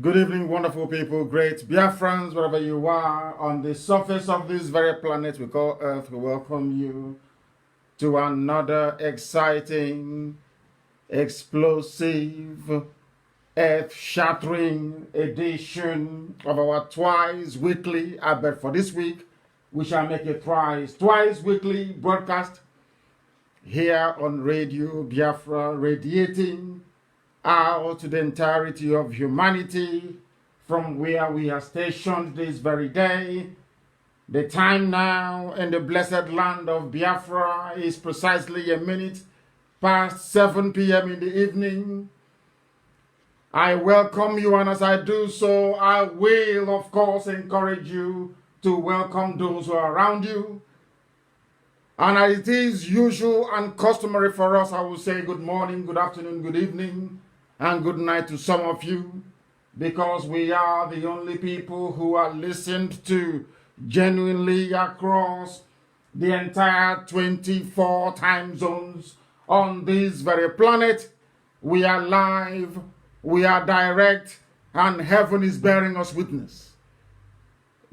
Good evening, wonderful people, great Biafrans, wherever you are on the surface of this very planet we call Earth. We welcome you to another exciting, explosive, earth-shattering edition of our twice weekly, I bet for this week, we shall make it twice weekly broadcast here on Radio Biafra, radiating out to the entirety of humanity from where we are stationed this very day. The time now in the blessed land of Biafra is precisely a minute past 7 p.m. in the evening. I welcome you, and as I do so, I will, of course, encourage you to welcome those who are around you. And as it is usual and customary for us, I will say good morning, good afternoon, good evening, and good night to some of you, because we are the only people who are listened to genuinely across the entire 24 time zones on this very planet. We are live, we are direct, and heaven is bearing us witness.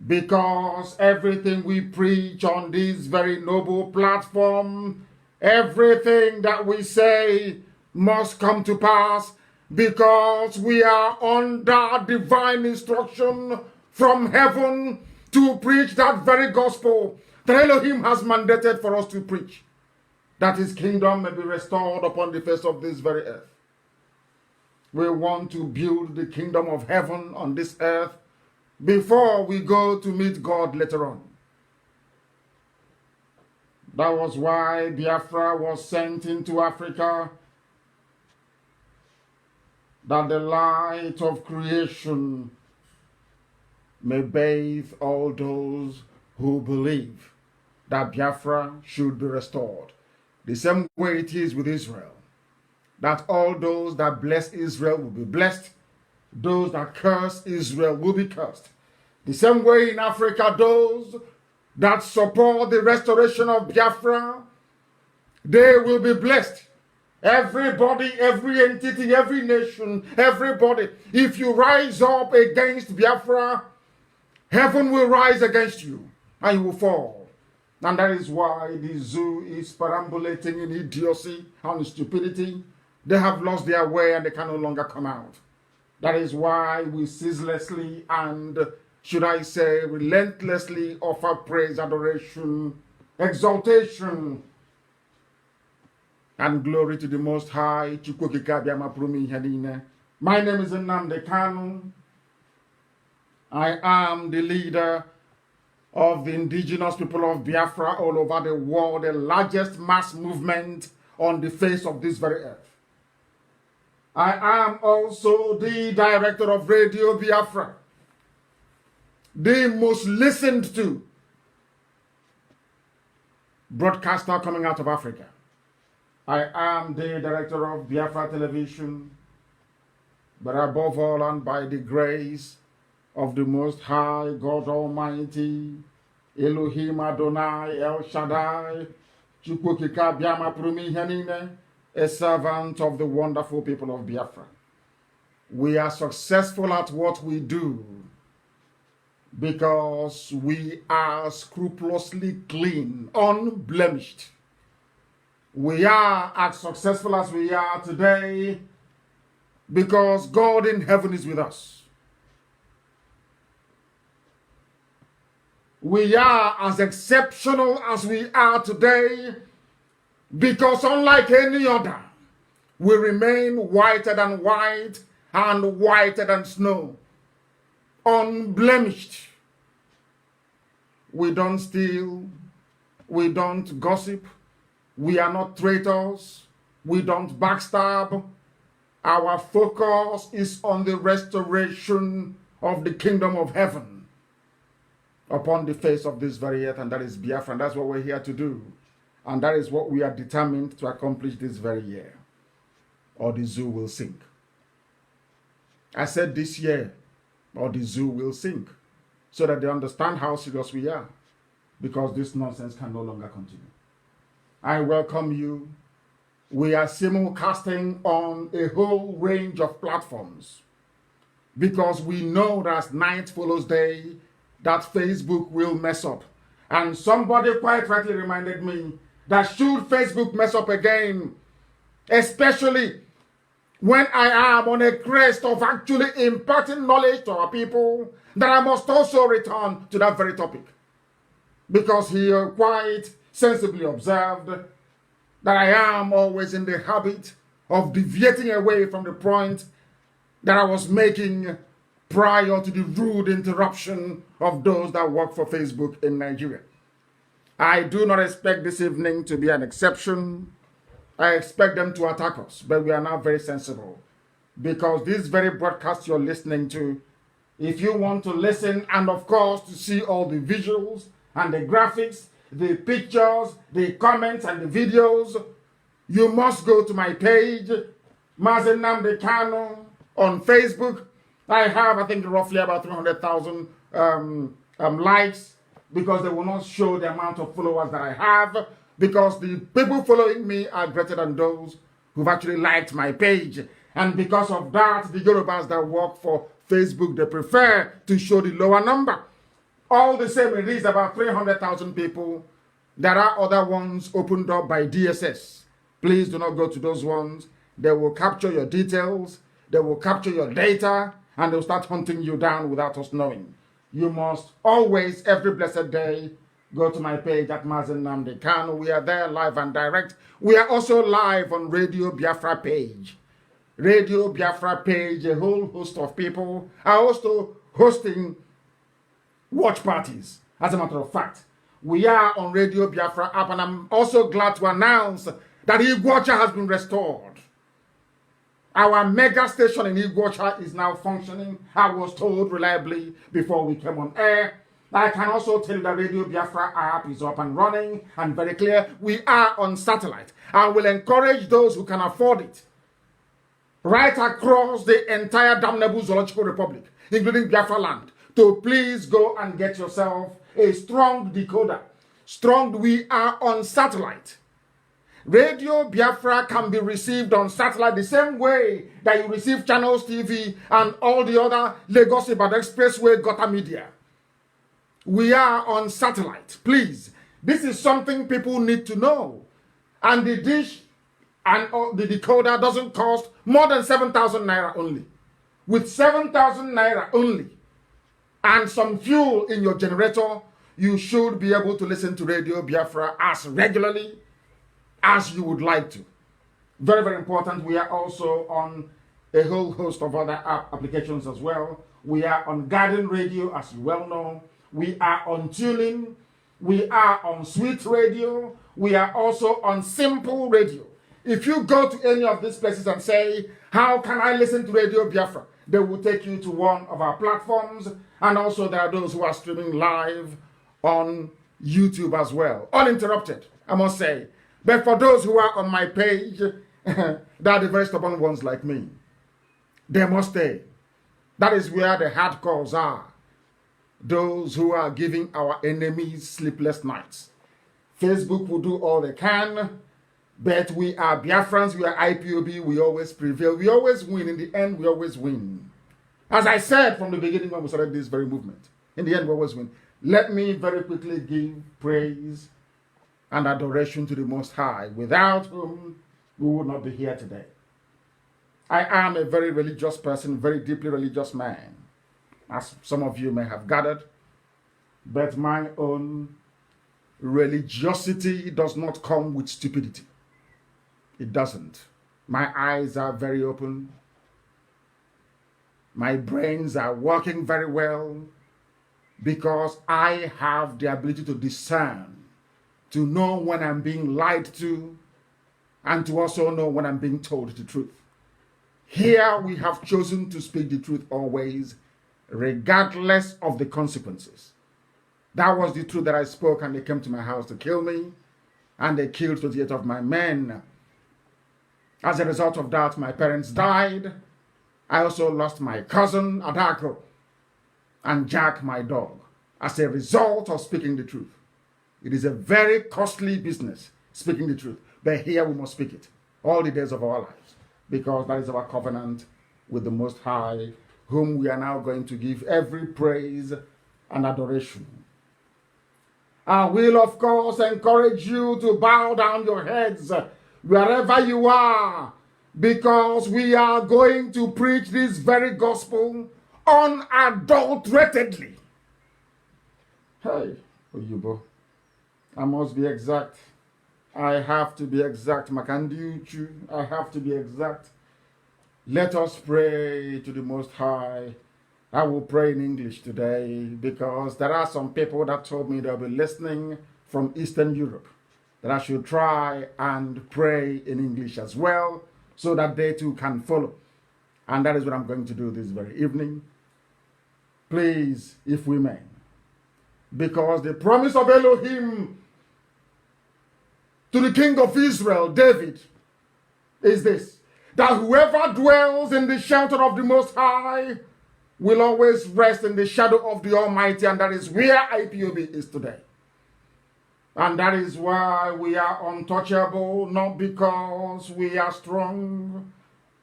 Because everything we preach on this very noble platform, everything that we say must come to pass, because we are under divine instruction from heaven to preach that very gospel that Elohim has mandated for us to preach, that his kingdom may be restored upon the face of this very earth. We want to build the kingdom of heaven on this earth before we go to meet God later on. That was why Biafra was sent into Africa, that the light of creation may bathe all those who believe that Biafra should be restored. The same way it is with Israel, that all those that bless Israel will be blessed, those that curse Israel will be cursed. The same way in Africa, those that support the restoration of Biafra, they will be blessed. Everybody, every entity, every nation, everybody. If you rise up against Biafra, heaven will rise against you and you will fall. And that is why the zoo is perambulating in idiocy and stupidity. They have lost their way and they can no longer come out. That is why we ceaselessly and, should I say, relentlessly offer praise, adoration, exaltation, and glory to the Most High. My name is Nnamdi Kanu. I am the leader of the Indigenous People of Biafra all over the world, the largest mass movement on the face of this very earth. I am also the director of Radio Biafra, the most listened to broadcaster coming out of Africa. I am the director of Biafra Television, but above all and by the grace of the Most High, God Almighty, Elohim Adonai, El Shaddai, Chukwukika Biama Prumi Henine, a servant of the wonderful people of Biafra. We are successful at what we do because we are scrupulously clean, unblemished. We are as successful as we are today because God in heaven is with us. We are as exceptional as we are today because unlike any other, we remain whiter than white and whiter than snow, unblemished. We don't steal, we don't gossip, we are not traitors, we don't backstab. Our focus is on the restoration of the kingdom of heaven upon the face of this very earth, and that is Biafra, and that's what we're here to do. And that is what we are determined to accomplish this very year, or the zoo will sink. I said this year, or the zoo will sink, so that they understand how serious we are, because this nonsense can no longer continue. I welcome you. We are simulcasting on a whole range of platforms. because we know that as night follows day, that Facebook will mess up. And somebody quite rightly reminded me that should Facebook mess up again, especially when I am on a crest of actually imparting knowledge to our people, that I must also return to that very topic. Because he quite sensibly observed that I am always in the habit of deviating away from the point that I was making prior to the rude interruption of those that work for Facebook in Nigeria. I do not expect this evening to be an exception. I expect them to attack us, but we are now very sensible. Because this very broadcast you're listening to, if you want to listen and of course to see all the visuals and the graphics, the pictures, the comments and the videos, you must go to my page, Mazi Nnamdi Kanu, on Facebook. I have, I think, roughly about 300,000 likes, because they will not show the amount of followers that I have, because the people following me are greater than those who've actually liked my page. And because of that, the Yorubas that work for Facebook, they prefer to show the lower number. All the same, it is about 300,000 people. There are other ones opened up by DSS. Please do not go to those ones. They will capture your details, they will capture your data, and they'll start hunting you down without us knowing. You must always, every blessed day, go to my page at Mazi Nnamdi Kanu. We are there live and direct. We are also live on Radio Biafra page. Radio Biafra page, a whole host of people are also hosting watch parties. As a matter of fact, we are on Radio Biafra app, and I'm also glad to announce that Iguacha has been restored. Our mega station in Iguacha is now functioning, I was told reliably before we came on air. I can also tell you that Radio Biafra app is up and running and very clear. We are on satellite. I will encourage those who can afford it, right across the entire damnable Zoological Republic, including Biafra land, to please go and get yourself a strong decoder. Strong, we are on satellite. Radio Biafra can be received on satellite the same way that you receive Channels TV and all the other Lagos Ibadan Expressway Gota Media. We are on satellite. Please, this is something people need to know. And the dish and the decoder doesn't cost more than 7,000 naira only. With 7,000 naira only and some fuel in your generator, you should be able to listen to Radio Biafra as regularly as you would like to. Very, very important. We are also on a whole host of other applications as well. We are on Garden Radio, as you well know. We are on Tuning. We are on Sweet Radio. We are also on Simple Radio. If you go to any of these places and say, how can I listen to Radio Biafra? They will take you to one of our platforms. And also there are those who are streaming live on YouTube as well. Uninterrupted, I must say. But for those who are on my page, they are the very stubborn ones like me. They must stay. That is where the hardcores are. Those who are giving our enemies sleepless nights. Facebook will do all they can, but we are Biafrans, we are IPOB, we always prevail, we always win. In the end, we always win. As I said from the beginning when we started this very movement, in the end, we always win. Let me very quickly give praise and adoration to the Most High, without whom we would not be here today. I am a very religious person, very deeply religious man, as some of you may have gathered, but my own religiosity does not come with stupidity. It doesn't. My eyes are very open. My brains are working very well because I have the ability to discern, to know when I'm being lied to, and to also know when I'm being told the truth. Here we have chosen to speak the truth always, regardless of the consequences. That was the truth that I spoke, and they came to my house to kill me, and they killed 28 of my men. As a result of that, my parents died. I also lost my cousin, Adako, and Jack, my dog, as a result of speaking the truth. It is a very costly business, speaking the truth. But here we must speak it all the days of our lives, because that is our covenant with the Most High, whom we are now going to give every praise and adoration. I will, of course, encourage you to bow down your heads wherever you are, because we are going to preach this very gospel unadulteratedly. Hey, Oyibo, I must be exact. I have to be exact. Makandiuchu, I have to be exact. Let us pray to the Most High. I will pray in English today because there are some people that told me they'll be listening from Eastern Europe, that I should try and pray in English as well so that they too can follow. And that is what I'm going to do this very evening. Please, if we may. Because the promise of Elohim to the king of Israel, David, is this: that whoever dwells in the shelter of the Most High will always rest in the shadow of the Almighty, and that is where IPOB is today. And that is why we are untouchable, not because we are strong,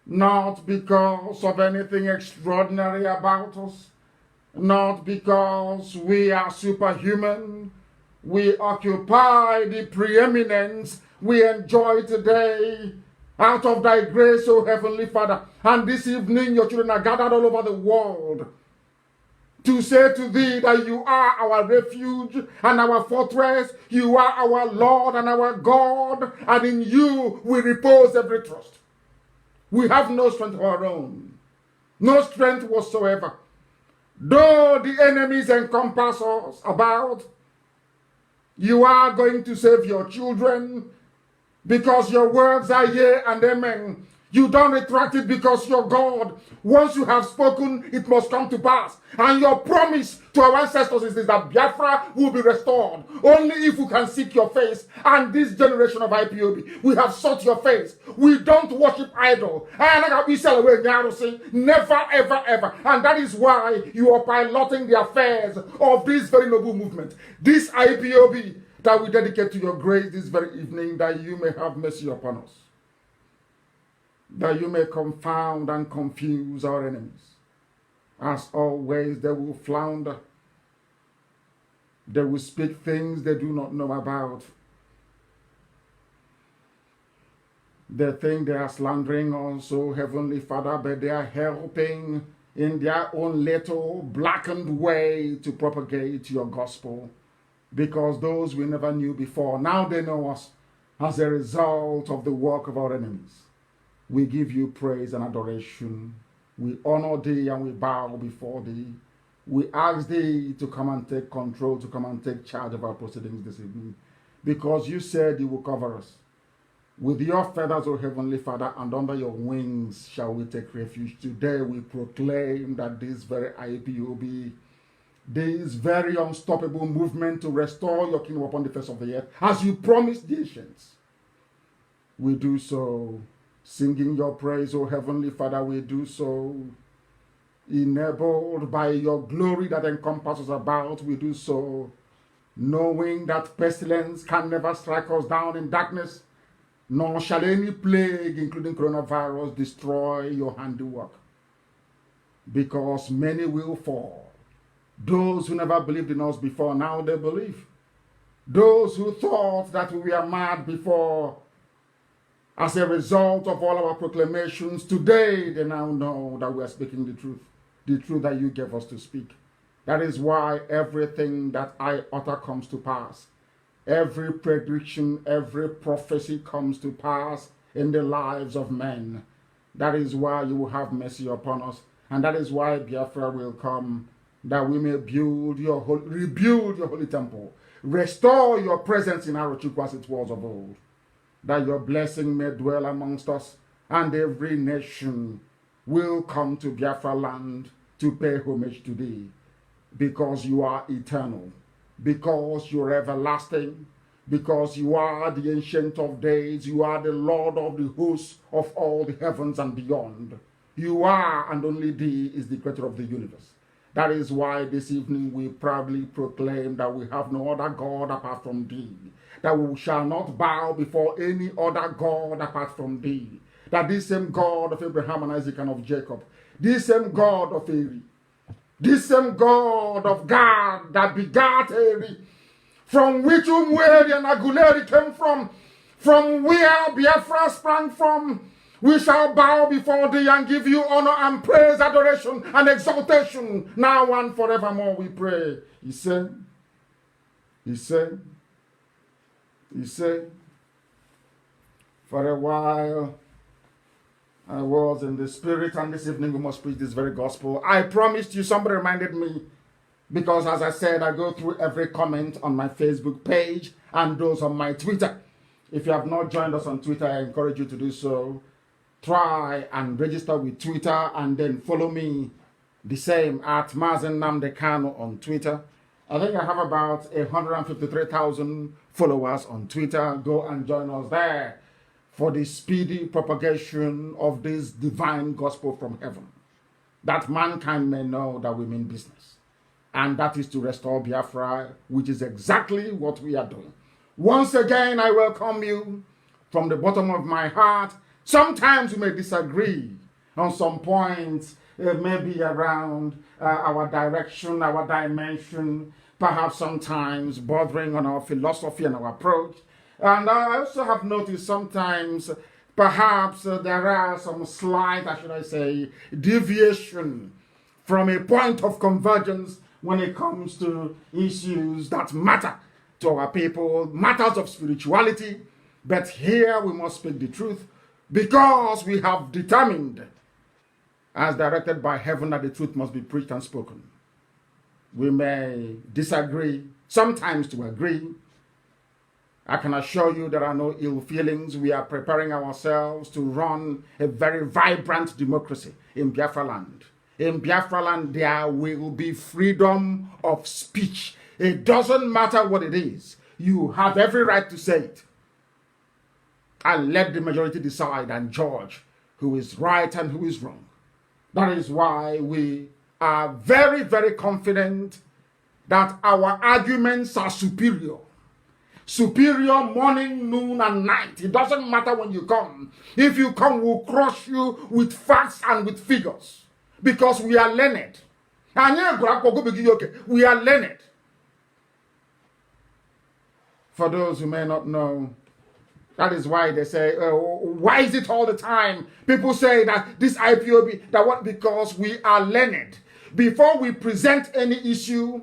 not because of anything extraordinary about us, not because we are superhuman. We occupy the preeminence we enjoy today out of thy grace, O Heavenly Father. And this evening your children are gathered all over the world to say to thee that you are our refuge and our fortress, you are our Lord and our God, and in you we repose every trust. We have no strength of our own, no strength whatsoever. Though the enemies encompass us about, you are going to save your children, because your words are yea and amen. You don't retract it because you're God. Once you have spoken, it must come to pass. And your promise to our ancestors is this, that Biafra will be restored. Only if we can seek your face. And this generation of IPOB, we have sought your face. We don't worship idol. Never, ever, ever. And that is why you are piloting the affairs of this very noble movement. This IPOB that we dedicate to your grace this very evening, that you may have mercy upon us, that you may confound and confuse our enemies. As always, they will flounder. They will speak things they do not know about. They think they are slandering also, Heavenly Father, but they are helping in their own little blackened way to propagate your gospel. Because those we never knew before, now they know us as a result of the work of our enemies. We give you praise and adoration. We honor thee and we bow before thee. We ask thee to come and take control, to come and take charge of our proceedings this evening. Because you said you will cover us. With your feathers, O Heavenly Father, and under your wings shall we take refuge. Today we proclaim that this very IPOB, this very unstoppable movement to restore your kingdom upon the face of the earth, as you promised the ancients, we do so singing your praise, O Heavenly Father. We do so enabled by your glory that encompasses about. We do so knowing that pestilence can never strike us down in darkness, nor shall any plague, including coronavirus, destroy your handiwork. Because many will fall. Those who never believed in us before, now they believe. Those who thought that we were mad before, as a result of all our proclamations, today they now know that we are speaking the truth that you gave us to speak. That is why everything that I utter comes to pass. Every prediction, every prophecy comes to pass in the lives of men. That is why you will have mercy upon us. And that is why Biafra will come, that we may rebuild your holy temple, restore your presence in our Chukwu as it was of old, that your blessing may dwell amongst us, and every nation will come to Biafra land to pay homage to thee, because you are eternal, because you are everlasting, because you are the Ancient of Days, you are the Lord of the hosts of all the heavens and beyond. You are, and only thee is the creator of the universe. That is why this evening we proudly proclaim that we have no other God apart from thee, that we shall not bow before any other God apart from thee, that this same God of Abraham and Isaac and of Jacob, this same God of Eri, this same God of God that begat Eri, from which Umweri and Aguleri came from where Biafra sprang from, we shall bow before thee and give you honor and praise, adoration and exaltation, now and forevermore, we pray. He said, for a while I was in the spirit, and this evening we must preach this very gospel. I promised you, somebody reminded me, because as I said, I go through every comment on my Facebook page and those on my Twitter. If you have not joined us on Twitter, I encourage you to do so. Try and register with Twitter and then follow me the same at Mazi Nnamdi Kanu on Twitter. I think I have about 153,000 followers on Twitter. Go and join us there for the speedy propagation of this divine gospel from heaven, that mankind may know that we mean business. And that is to restore Biafra, which is exactly what we are doing. Once again, I welcome you from the bottom of my heart. Sometimes we may disagree on some points, maybe around our direction, our dimension, perhaps sometimes bordering on our philosophy and our approach. And I also have noticed sometimes perhaps there are some slight, should I say, deviation from a point of convergence when it comes to issues that matter to our people, matters of spirituality. But here we must speak the truth, because we have determined, as directed by heaven, that the truth must be preached and spoken. We may disagree, sometimes to agree. I can assure you there are no ill feelings. We are preparing ourselves to run a very vibrant democracy in Biafra land. In Biafra land, there will be freedom of speech. It doesn't matter what it is. You have every right to say it. And let the majority decide and judge who is right and who is wrong. That is why we are very, very confident that our arguments are superior. Superior morning, noon, and night. It doesn't matter when you come. If you come, we'll crush you with facts and with figures. Because we are learned. We are learned. For those who may not know, that is why they say, why is it all the time? People say that this IPOB, that what? Because we are learned. Before we present any issue,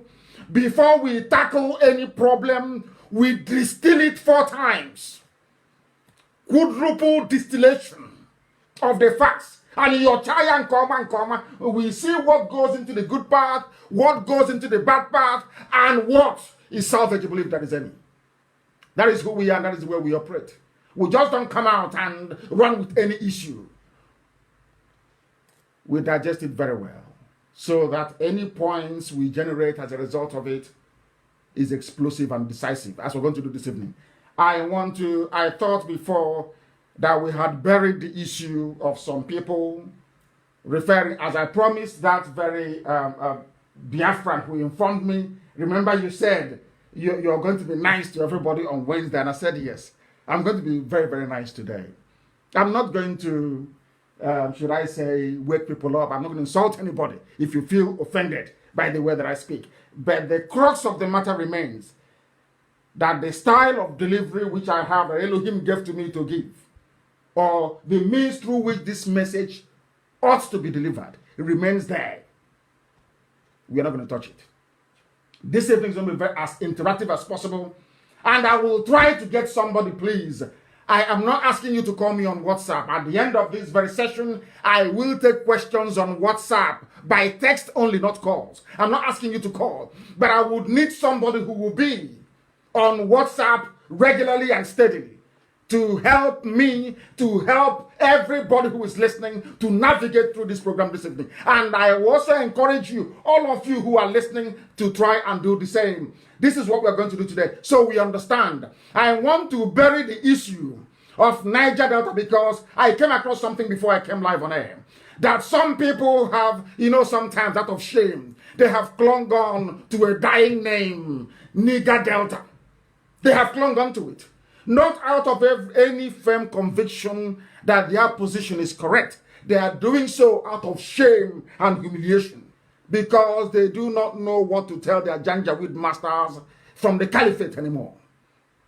before we tackle any problem, we distill it 4 times. Quadruple distillation of the facts. And in your try and comma, we see what goes into the good part, what goes into the bad part, and what is salvageable if there is any. That is who we are, and that is where we operate. We just don't come out and run with any issue. We digest it very well, so that any points we generate as a result of it is explosive and decisive, as we're going to do this evening. I thought before that we had buried the issue of some people referring, as I promised, that very Biafran who informed me. Remember, you said you're going to be nice to everybody on Wednesday, and I said yes. I'm going to be very, very nice today. I'm not going to, should I say, wake people up. I'm not going to insult anybody if you feel offended by the way that I speak. But the crux of the matter remains that the style of delivery which I have, Elohim gave to me to give, or the means through which this message ought to be delivered, it remains there. We are not going to touch it. This evening is going to be as interactive as possible. And I will try to get somebody, please. I am not asking you to call me on WhatsApp. At the end of this very session, I will take questions on WhatsApp by text only, not calls. I'm not asking you to call, but I would need somebody who will be on WhatsApp regularly and steadily to help me, to help everybody who is listening to navigate through this program this evening. And I also encourage you, all of you who are listening, to try and do the same. This is what we're going to do today, so we understand. I want to bury the issue of Niger Delta because I came across something before I came live on air. That some people have, sometimes out of shame, they have clung on to a dying name, Niger Delta. They have clung on to it. Not out of any firm conviction that their position is correct. They are doing so out of shame and humiliation because they do not know what to tell their Janjaweed masters from the caliphate anymore.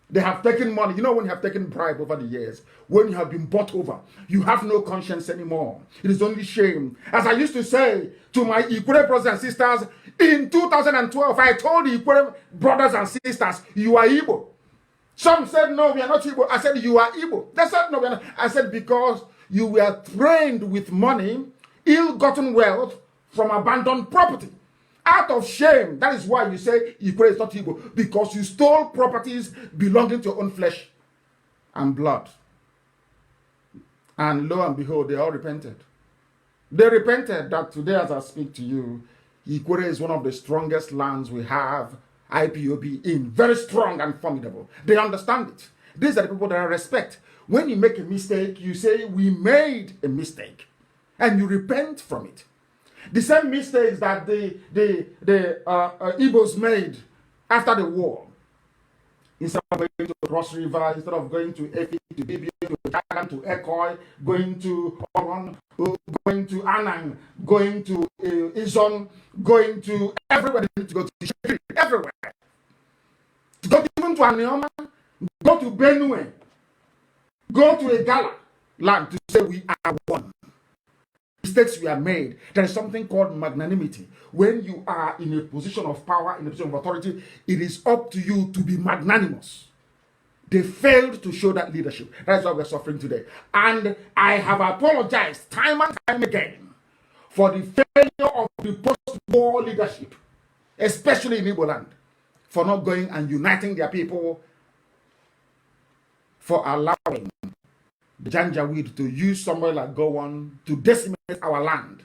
They have taken money. You know, when you have taken bribe over the years, when you have been bought over, you have no conscience anymore. It is only shame. As I used to say to my Ikwere brothers and sisters, in 2012, I told the Ikwere brothers and sisters, you are Igbo. Some said, no, we are not Igbo. I said, you are Igbo. They said, no, we are not. I said, because you were trained with money, ill-gotten wealth from abandoned property. Out of shame, that is why you say Ikwere is not Igbo, because you stole properties belonging to your own flesh and blood. And lo and behold, they all repented. They repented that today, as I speak to you, Ikwere is one of the strongest lands we have, IPOB, in. Very strong and formidable. They understand it. These are the people that I respect. When you make a mistake, you say, we made a mistake. And you repent from it. The same mistakes that the Igbos made after the war. Instead of going to Cross River, instead of going to Efi, to Bibi, to Kagan, to Ekoi, going to Oron, going to Anang, going to Izon, going to everywhere. They need to go to Shiri, everywhere. To go even to Anioma, go to Benue, go to Egala land to say we are one. Mistakes we are made. There is something called magnanimity. When you are in a position of power, in a position of authority, it is up to you to be magnanimous. They failed to show that leadership. That's why we're suffering today. And I have apologized time and time again for the failure of the post-war leadership, especially in Igbo land, for not going and uniting their people, for allowing the Janjaweed to use somewhere like Gowon to decimate our land.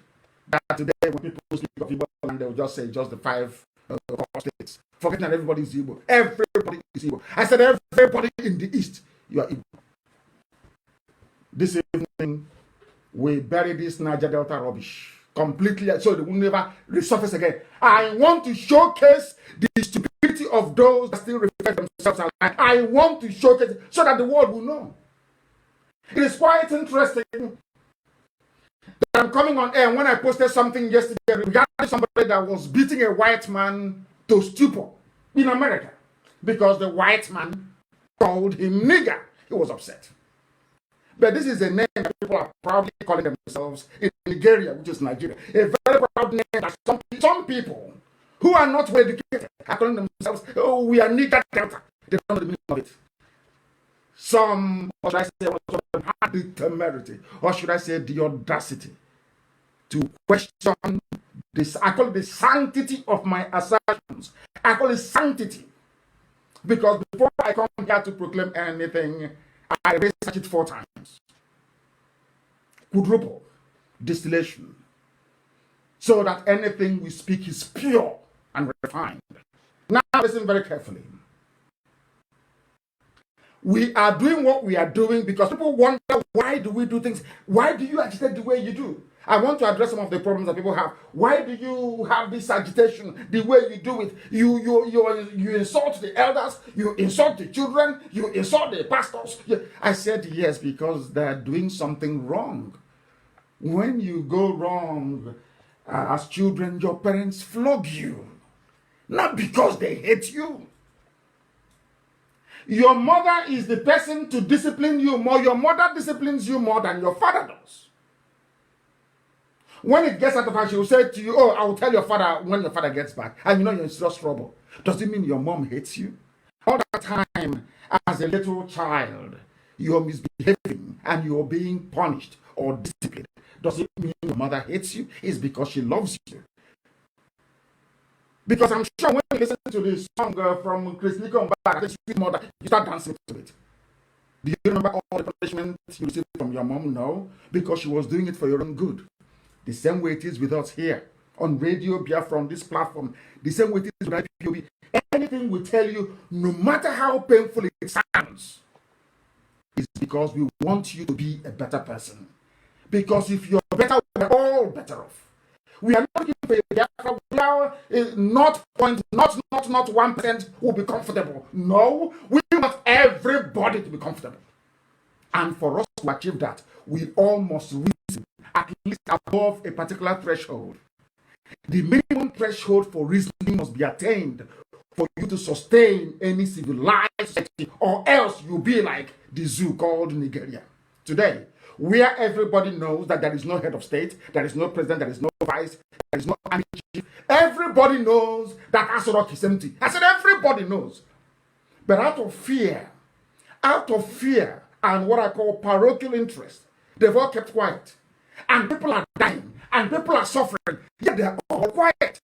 That today, when people speak of Igbo land, they will just say just the 5 states, forgetting that everybody is Igbo. Everybody is Igbo. I said everybody in the East, you are Igbo. This evening, we bury this Niger Delta rubbish completely, so they will never resurface again. I want to showcase the stupidity of those that still refer themselves as land. I want to showcase it so that the world will know. It is quite interesting that I'm coming on air when I posted something yesterday regarding somebody that was beating a white man to stupor in America because the white man called him nigger. He was upset. But this is a name that people are proudly calling themselves in Nigeria, which is Nigeria. A very proud name that some people who are not well educated are calling themselves, oh, we are nigger delta. They don't know the meaning of it. Some, or should I say, had the temerity, or should I say the audacity, to question this. I call it the sanctity of my assertions. I call it sanctity. Because before I come here to proclaim anything, I research it 4 times. Quadruple distillation. So that anything we speak is pure and refined. Now listen very carefully. We are doing what we are doing because people wonder, why do we do things? Why do you agitate the way you do? I want to address some of the problems that people have. Why do you have this agitation the way you do it? You insult the elders, you insult the children, you insult the pastors. I said yes, because they're doing something wrong. When you go wrong as children, your parents flog you. Not because they hate you. Your mother is the person to discipline you more. Your mother disciplines you more than your father does. When it gets out of hand, she will say to you, oh, I will tell your father when your father gets back. And you know you're in serious trouble. Does it mean your mom hates you? All that time, as a little child, you're misbehaving and you're being punished or disciplined. Does it mean your mother hates you? It's because she loves you. Because I'm sure when you listen to this song from Chris Nicole, Mother, you start dancing to it. Do you remember all the punishment you received from your mom? No, because she was doing it for your own good. The same way it is with us here on Radio Biafra, on this platform. The same way it is with IPOB. Anything we tell you, no matter how painful it sounds, is because we want you to be a better person. Because if you're better, we're all better off. We are not looking for a Biafra. We are not 1% will be comfortable. No, we want everybody to be comfortable. And for us to achieve that, we all must reason at least above a particular threshold. The minimum threshold for reasoning must be attained for you to sustain any civilized society, or else you'll be like the zoo called Nigeria today, where everybody knows that there is no head of state, there is no president, there is no vice, there is no army chief. Everybody knows that Asorok is empty. I said everybody knows. But out of fear and what I call parochial interest, they've all kept quiet. And people are dying, and people are suffering, yet they're all quiet.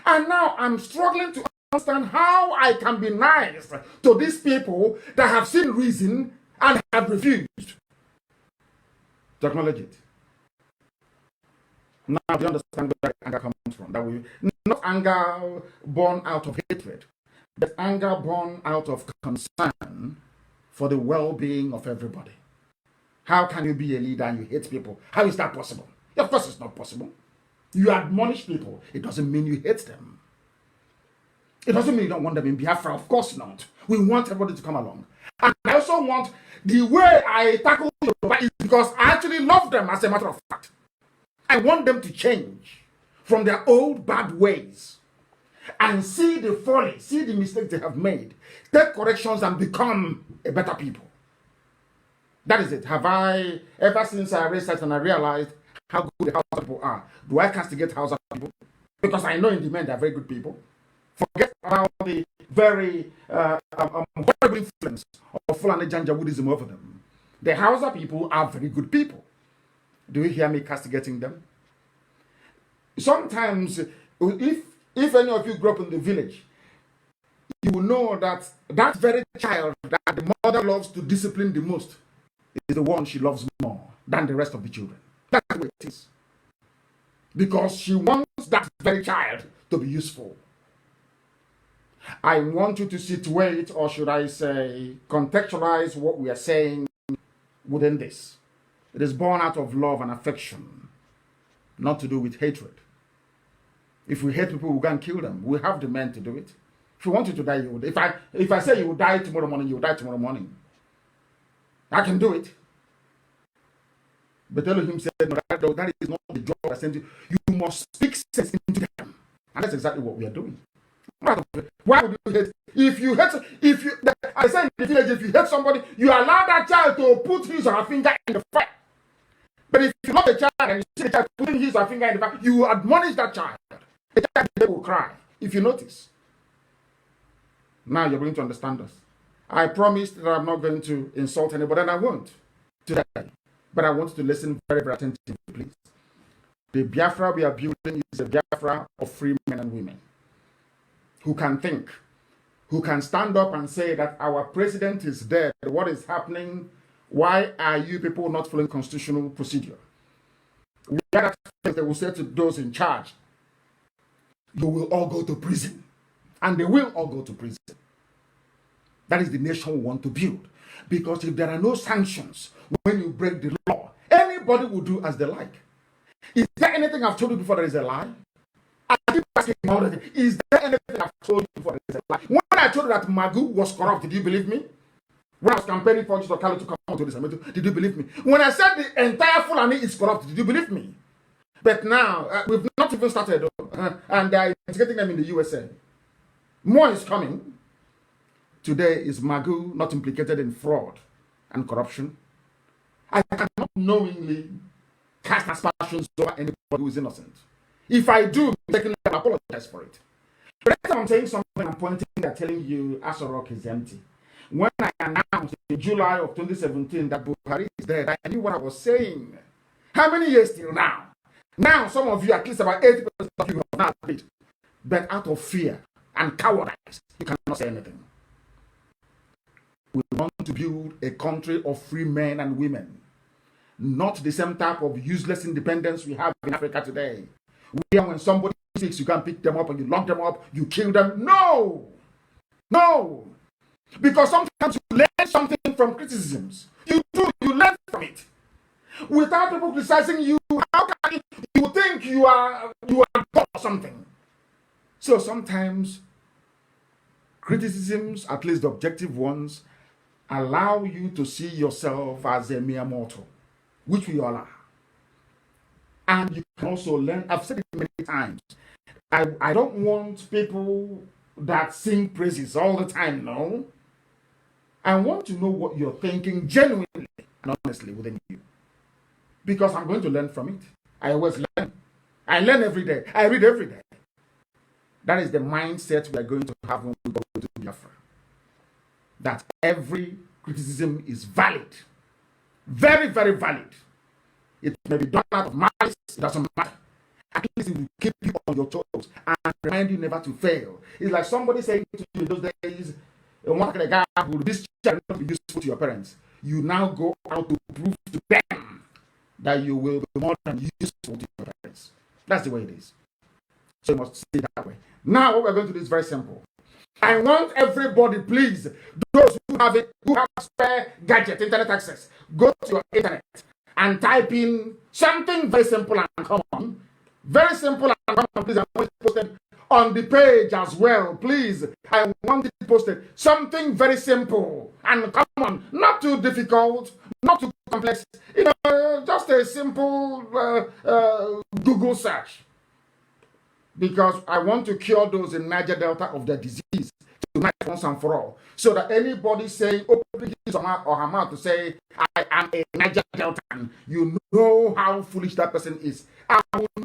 And now I'm struggling to understand how I can be nice to these people that have seen reason and have refused to acknowledge it. Now, do you understand where anger comes from? That we not anger born out of hatred, but anger born out of concern for the well-being of everybody. How can you be a leader and you hate people? How is that possible? Of course it's not possible. You admonish people. It doesn't mean you hate them. It doesn't mean you don't want them in Biafra. Of course not. We want everybody to come along. And I also want, the way I tackle Yoruba is because I actually love them, as a matter of fact. I want them to change from their old bad ways and see the folly, see the mistakes they have made, take corrections and become a better people. That is it. Have I, ever since I researched and I realized how good the Hausa people are, do I castigate Hausa people? Because I know in the men they're very good people. Forget about the very horrible influence of Fulani Janjaweedism over them. The Hausa people are very good people. Do you hear me castigating them? Sometimes, if any of you grew up in the village, you will know that that very child that the mother loves to discipline the most is the one she loves more than the rest of the children. That's the way it is. Because she wants that very child to be useful. I want you to situate, or should I say, contextualize what we are saying within this. It is born out of love and affection, not to do with hatred. If we hate people, we go and kill them. We have the men to do it. If you want you to die, you would. If I say you will die tomorrow morning, you will die tomorrow morning. I can do it. But Elohim said, no, that is not the job I sent you. You must speak sense into them. And that's exactly what we are doing. Why would you hate? I say in the village, if you hate somebody, you allow that child to put his or her finger in the fire. But if you love the child and you see the child putting his or her finger in the fire, you admonish that child. The child will cry, if you notice. Now you're going to understand us. I promised that I'm not going to insult anybody, and I won't today. But I want to listen very, very attentively, please. The Biafra we are building is a Biafra of free men and women who can think, who can stand up and say that our president is dead. What is happening? Why are you people not following constitutional procedure? They will say to those in charge, you will all go to prison. And they will all go to prison. That is the nation we want to build. Because if there are no sanctions when you break the law, anybody will do as they like. Is there anything I've told you before that is a lie? I keep asking all the time, is there anything I've told you before that is a lie? When I told you that Magu was corrupt, did you believe me? When I was campaigning for Justice Kalu to come to this, did you believe me? When I said the entire Fulani is corrupt, did you believe me? But now, we've not even started, and they are investigating them in the USA. More is coming. Today is Magu not implicated in fraud and corruption. I cannot knowingly cast aspersions over anybody who is innocent. If I do, I apologize for it. But next time I'm saying something, I'm pointing at telling you Asorok is empty. When I announced in July of 2017 that Buhari is dead, I knew what I was saying. How many years till now? Now, some of you, at least about 80% of you have not agreed. But out of fear and cowardice, you cannot say anything. We want to build a country of free men and women. Not the same type of useless independence we have in Africa today. Where when somebody speaks, you can pick them up and you lock them up, you kill them. No! No! Because sometimes you learn something from criticisms. You do, you learn from it. Without people criticizing you, how can you think you are God or something? So sometimes criticisms, at least the objective ones, allow you to see yourself as a mere mortal, which we all are. And you can also learn, I've said it many times, I don't want people that sing praises all the time, no. I want to know what you're thinking genuinely and honestly within you. Because I'm going to learn from it. I always learn. I learn every day. I read every day. That is the mindset we are going to have when we go to Biafra. That every criticism is valid. Very, very valid. It may be done out of malice, it doesn't matter. At least it will keep you on your toes and remind you never to fail. It's like somebody saying to you in those days, this child will not be useful to your parents. You now go out to prove to them that you will be more than useful to your parents. That's the way it is. So you must see it that way. Now what we're going to do is very simple. I want everybody, please, those who have spare gadget, internet access, go to your internet and type in something very simple and common. Very simple and common, please. I want it posted on the page as well, please. I want it posted. Something very simple and common, not too difficult, not too complex. Just a simple Google search. Because I want to cure those in Niger Delta of their disease tonight once and for all. So that anybody saying, open his or her mouth to say, I am a Niger Deltan, you know how foolish that person is.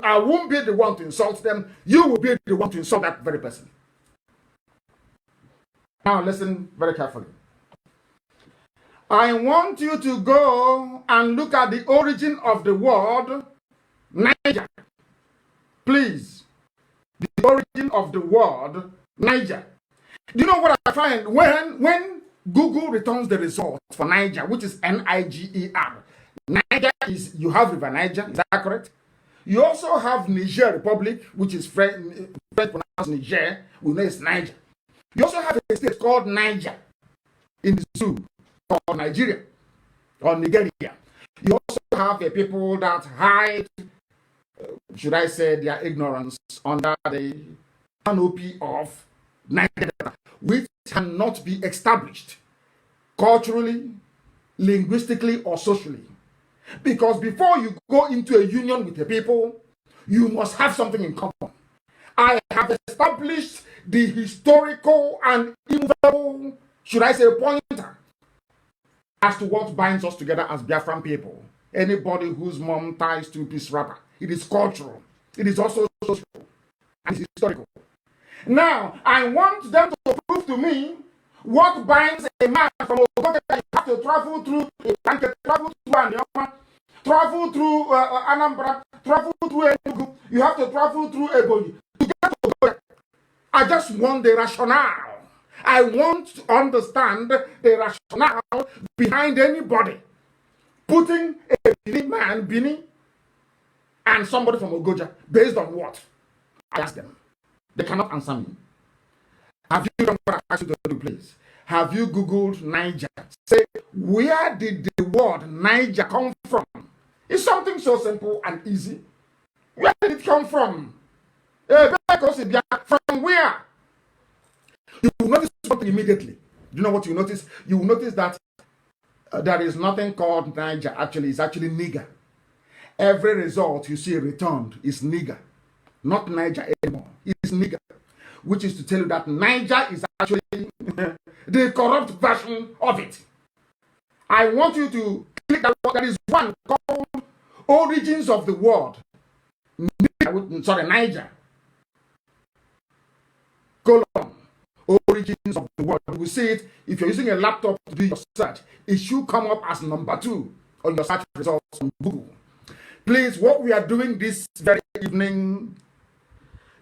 I won't be the one to insult them. You will be the one to insult that very person. Now listen very carefully. I want you to go and look at the origin of the word Niger. Please. The origin of the word Niger. Do you know what I find? When Google returns the result for Niger, which is Niger, Niger is, you have River Niger, is that correct? You also have Niger Republic, which is French pronounced Niger, we know it's Niger. You also have a state called Niger in the zoo, called Nigeria, or Nigeria. You also have a people that hide, should I say, their ignorance under the canopy of Niger, which cannot be established culturally, linguistically, or socially. Because before you go into a union with the people, you must have something in common. I have established the historical and immovable, should I say, pointer as to what binds us together as Biafran people. Anybody whose mom ties two-piece wrapper, it is cultural, it is also social, and it's historical. Now, I want them to prove to me what binds a man from Ogoke. You have to travel through Itanke, travel through Anioma, travel through Anambra, travel through Enugu. You have to travel through Ebonyi to get to Ogoke. I just want the rationale. I want to understand the rationale behind anybody putting a Bini man, Bini, and somebody from Ogoja, based on what? I ask them. They cannot answer me. Have you done what I asked you to do, please? Have you Googled Niger? Say, where did the word Niger come from? It's something so simple and easy. Where did it come from? From where? You will notice something immediately. You know what you notice? You will notice that there is nothing called Niger. Actually, it's actually Niger. Every result you see returned is Niger. Not Niger anymore. It's Niger. Which is to tell you that Niger is actually the corrupt version of it. I want you to click that word. There is one called Origins of the World. Niger. Colon. Origins of the World. You will see it. If you're using a laptop to do your search, it should come up as number 2 on your search results on Google. Please, what we are doing this very evening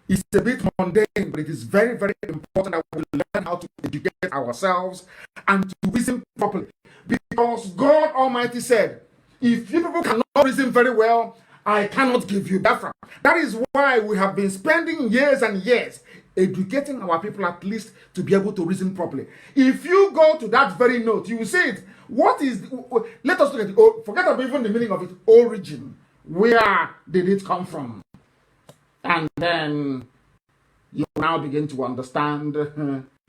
is a bit mundane, but it is very, very important that we learn how to educate ourselves and to reason properly. Because God Almighty said, if you people cannot reason very well, I cannot give you Biafra. That is why we have been spending years and years educating our people at least to be able to reason properly. If you go to that very note, you will see it. What is, let us look at it, forget about even the meaning of it, origin. Where did it come from? And then you now begin to understand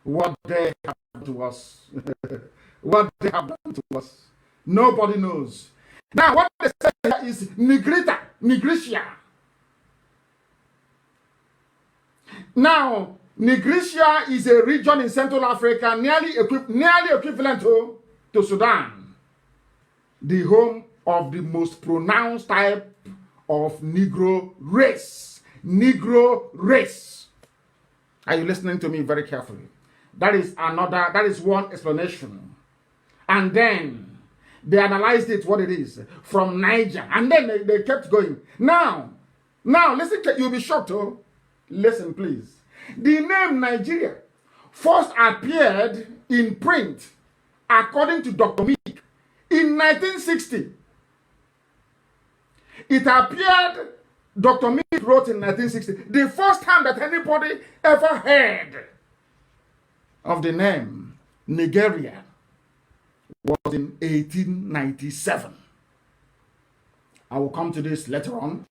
what they have to us. what they have done to us. Nobody knows. Now, what they say here is Nigrita, Nigritia. Now, Nigritia is a region in Central Africa nearly equivalent to Sudan, the home of the most pronounced type of Negro race. Negro race. Are you listening to me very carefully? That is one explanation. And then they analyzed it, what it is, from Niger. And then they kept going. Now, listen, you'll be shocked, oh. Listen, please. The name Nigeria first appeared in print, according to Dr. Meek, in 1960. It appeared, Dr. Meek wrote in 1960, the first time that anybody ever heard of the name Nigeria was in 1897. I will come to this later on.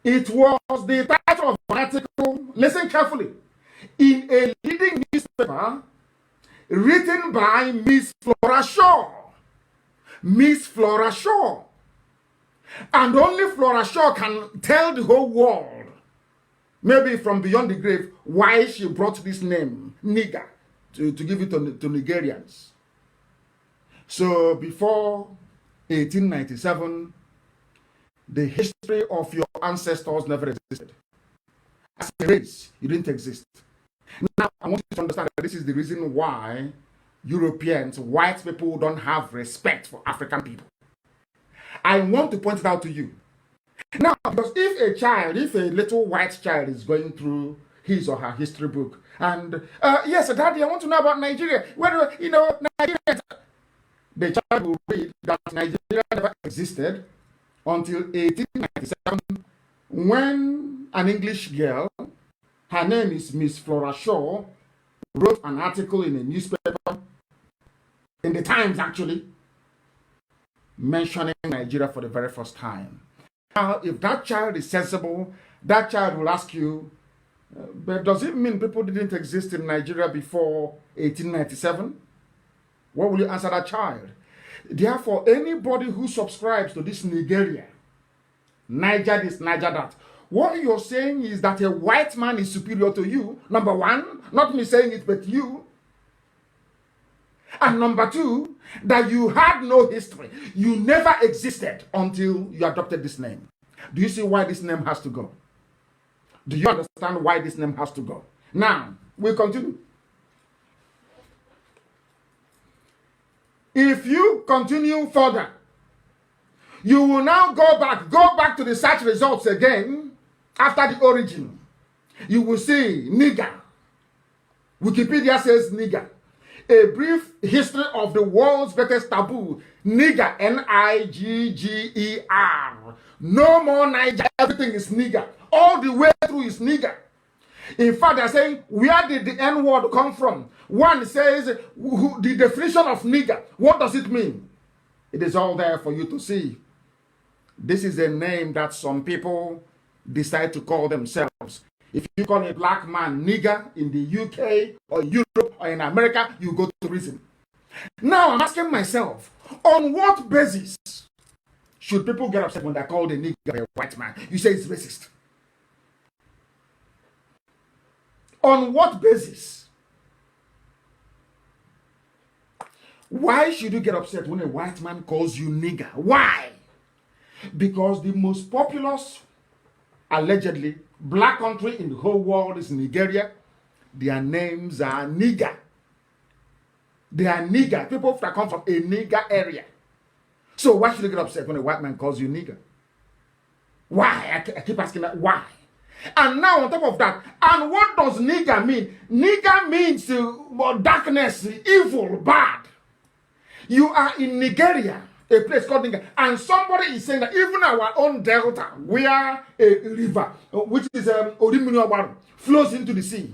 It was the title of an article, listen carefully, in a leading newspaper written by Miss Flora Shaw. Miss Flora Shaw. And only Flora Shaw can tell the whole world, maybe from beyond the grave, why she brought this name, Niger, to give it to Nigerians. So before 1897, the history of your ancestors never existed. As a race, you didn't exist. Now, I want you to understand that this is the reason why Europeans, white people, don't have respect for African people. I want to point it out to you. Now, because if a little white child is going through his or her history book, and, yes, Daddy, I want to know about Nigeria. Where do Nigeria? The child will read that Nigeria never existed until 1897, when an English girl, her name is Miss Flora Shaw, wrote an article in a newspaper, in the Times actually, mentioning Nigeria for the very first time. Now, if that child is sensible, that child will ask you, but does it mean people didn't exist in Nigeria before 1897? What will you answer that child? Therefore, anybody who subscribes to this Nigeria, Niger this, Niger that, what you're saying is that a white man is superior to you, number one, not me saying it, but you. And number two, that you had no history. You never existed until you adopted this name. Do you see why this name has to go? Do you understand why this name has to go? Now, we continue. If you continue further, you will now go back to the search results again after the origin. You will see nigger. Wikipedia says nigger. A brief history of the world's greatest taboo. Nigger, N-I-G-G-E-R. No more Niger, everything is nigger. All the way through is nigger. In fact, they're saying, where did the N-word come from? One says, the definition of nigger, what does it mean? It is all there for you to see. This is a name that some people decide to call themselves. If you call a black man nigger in the UK or Europe or in America, you go to prison. Now I'm asking myself, on what basis should people get upset when they're called a nigger by a white man? You say it's racist. On what basis? Why should you get upset when a white man calls you nigger? Why? Because the most populous, allegedly, black country in the whole world is Nigeria. Their names are nigger. They are nigger. People that come from a nigger area. So why should you get upset when a white man calls you nigger? Why? I keep asking that. Why? And now on top of that, and what does nigger mean? Nigger means darkness, evil, bad. You are in Nigeria, a place called Niger, and somebody is saying that even our own delta, where a river, which is Orimiri, flows into the sea,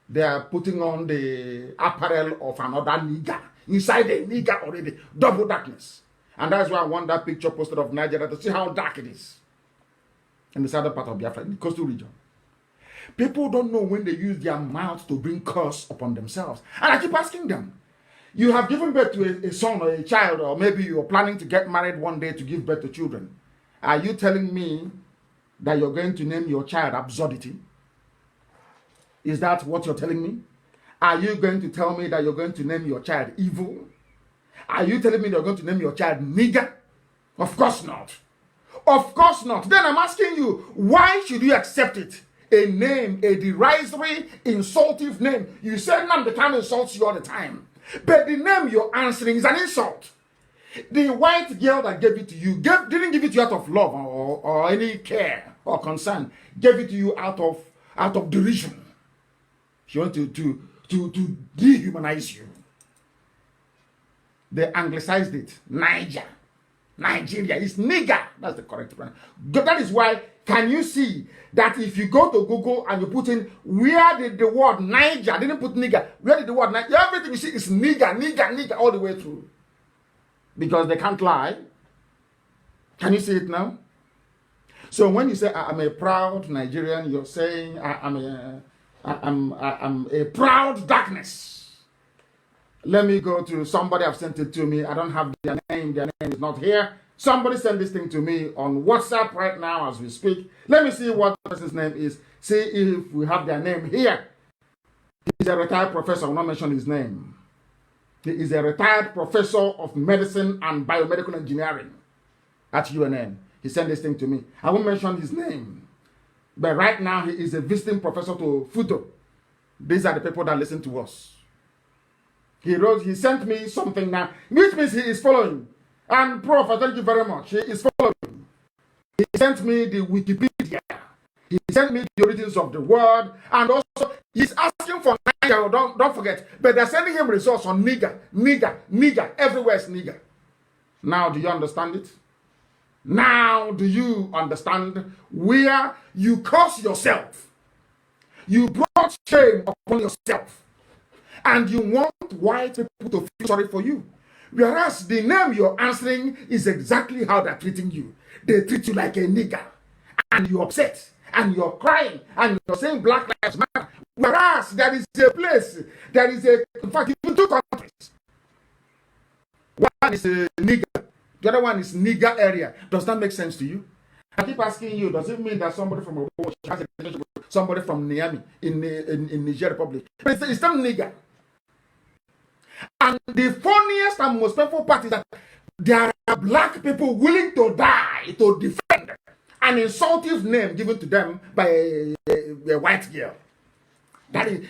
they are putting on the apparel of another nigger, inside the nigger already, double darkness. And that's why I want that picture posted of Nigeria to see how dark it is in the southern part of Biafra, in the coastal region. People don't know when they use their mouth to bring curse upon themselves. And I keep asking them, you have given birth to a son or a child, or maybe you're planning to get married one day to give birth to children. Are you telling me that you're going to name your child absurdity? Is that what you're telling me? Are you going to tell me that you're going to name your child evil? Are you telling me you're going to name your child nigger? Of course not. Of course not. Then I'm asking you, why should you accept it? A name, a derisory, insultive name. You said Nnamdikanu insults you all the time. But the name you're answering is an insult. The white girl that gave it to you didn't give it to you out of love or any care or concern. Gave it to you out of derision. She wanted to dehumanize you. They anglicized it. Nigeria is nigger. That's the correct one. That is why, can you see that if you go to Google and you put in, where did the word Niger, I didn't put nigger, where did the word Niger, everything you see is nigger all the way through. Because they can't lie. Can you see it now? So when you say, I'm a proud Nigerian, you're saying, I'm a proud darkness. Let me go to somebody. I've sent it to me. I don't have their name. Their name is not here. Somebody send this thing to me on WhatsApp right now as we speak. Let me see what the person's name is. See if we have their name here. He's a retired professor. I will not mention his name. He is a retired professor of medicine and biomedical engineering at UNN. He sent this thing to me. I won't mention his name. But right now, he is a visiting professor to Futo. These are the people that listen to us. He sent me something now, which means he is following. And Prof, I thank you very much. He is following. He sent me the Wikipedia. He sent me the origins of the word. And also, he's asking for Niger. Don't forget. But they're sending him results on nigger. Everywhere is nigger. Now, do you understand it? Now, do you understand where you curse yourself? You brought shame upon yourself. And you want white people to feel sorry for you. Whereas the name you're answering is exactly how they're treating you. They treat you like a nigger. And you're upset. And you're crying. And you're saying Black Lives Matter. Whereas there is a place, in fact, even two countries. One is a nigger. The other one is nigger area. Does that make sense to you? I keep asking you, does it mean that somebody from has a relationship with somebody from Niamey in Niger Republic? But it's still nigger. And the funniest and most painful part is that there are black people willing to die to defend an insultive name given to them by a white girl. That is,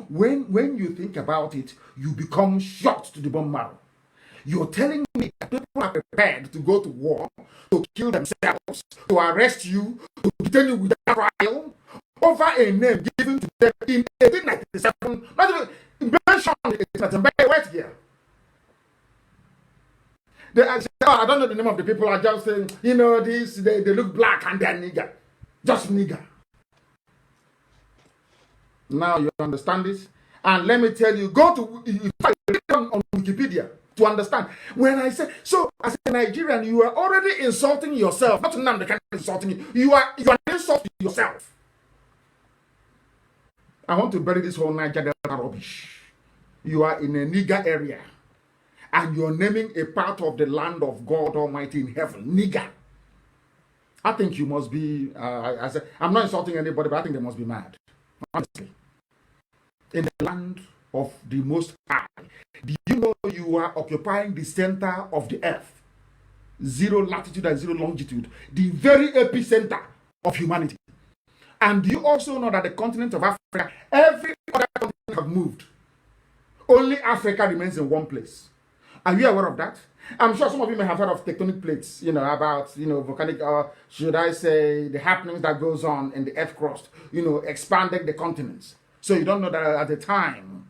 when you think about it, you become shocked to the bone marrow. You're telling me that people are prepared to go to war, to kill themselves, to arrest you, to detain you without trial, over a name given to them in 1897, not even mentioned by a white girl. I don't know the name of the people, are just saying, they look black and they're nigger. Just nigger. Now you understand this? And let me tell you, read on Wikipedia to understand. When I say, so as a Nigerian, you are already insulting yourself. Not Nnamdikanu insulting you. You are insulting yourself. I want to bury this whole Niger Delta rubbish. You are in a nigger area. And you're naming a part of the land of God Almighty in heaven. Nigger. I think you must be, I'm not insulting anybody, but I think they must be mad. Honestly. In the land of the Most High, do you know you are occupying the center of the earth? 0 latitude and 0 longitude. The very epicenter of humanity. And do you also know that the continent of Africa, every other continent have moved? Only Africa remains in one place. Are you aware of that? I'm sure some of you may have heard of tectonic plates, about, volcanic, should I say, the happenings that goes on in the earth crust, expanding the continents. So you don't know that at the time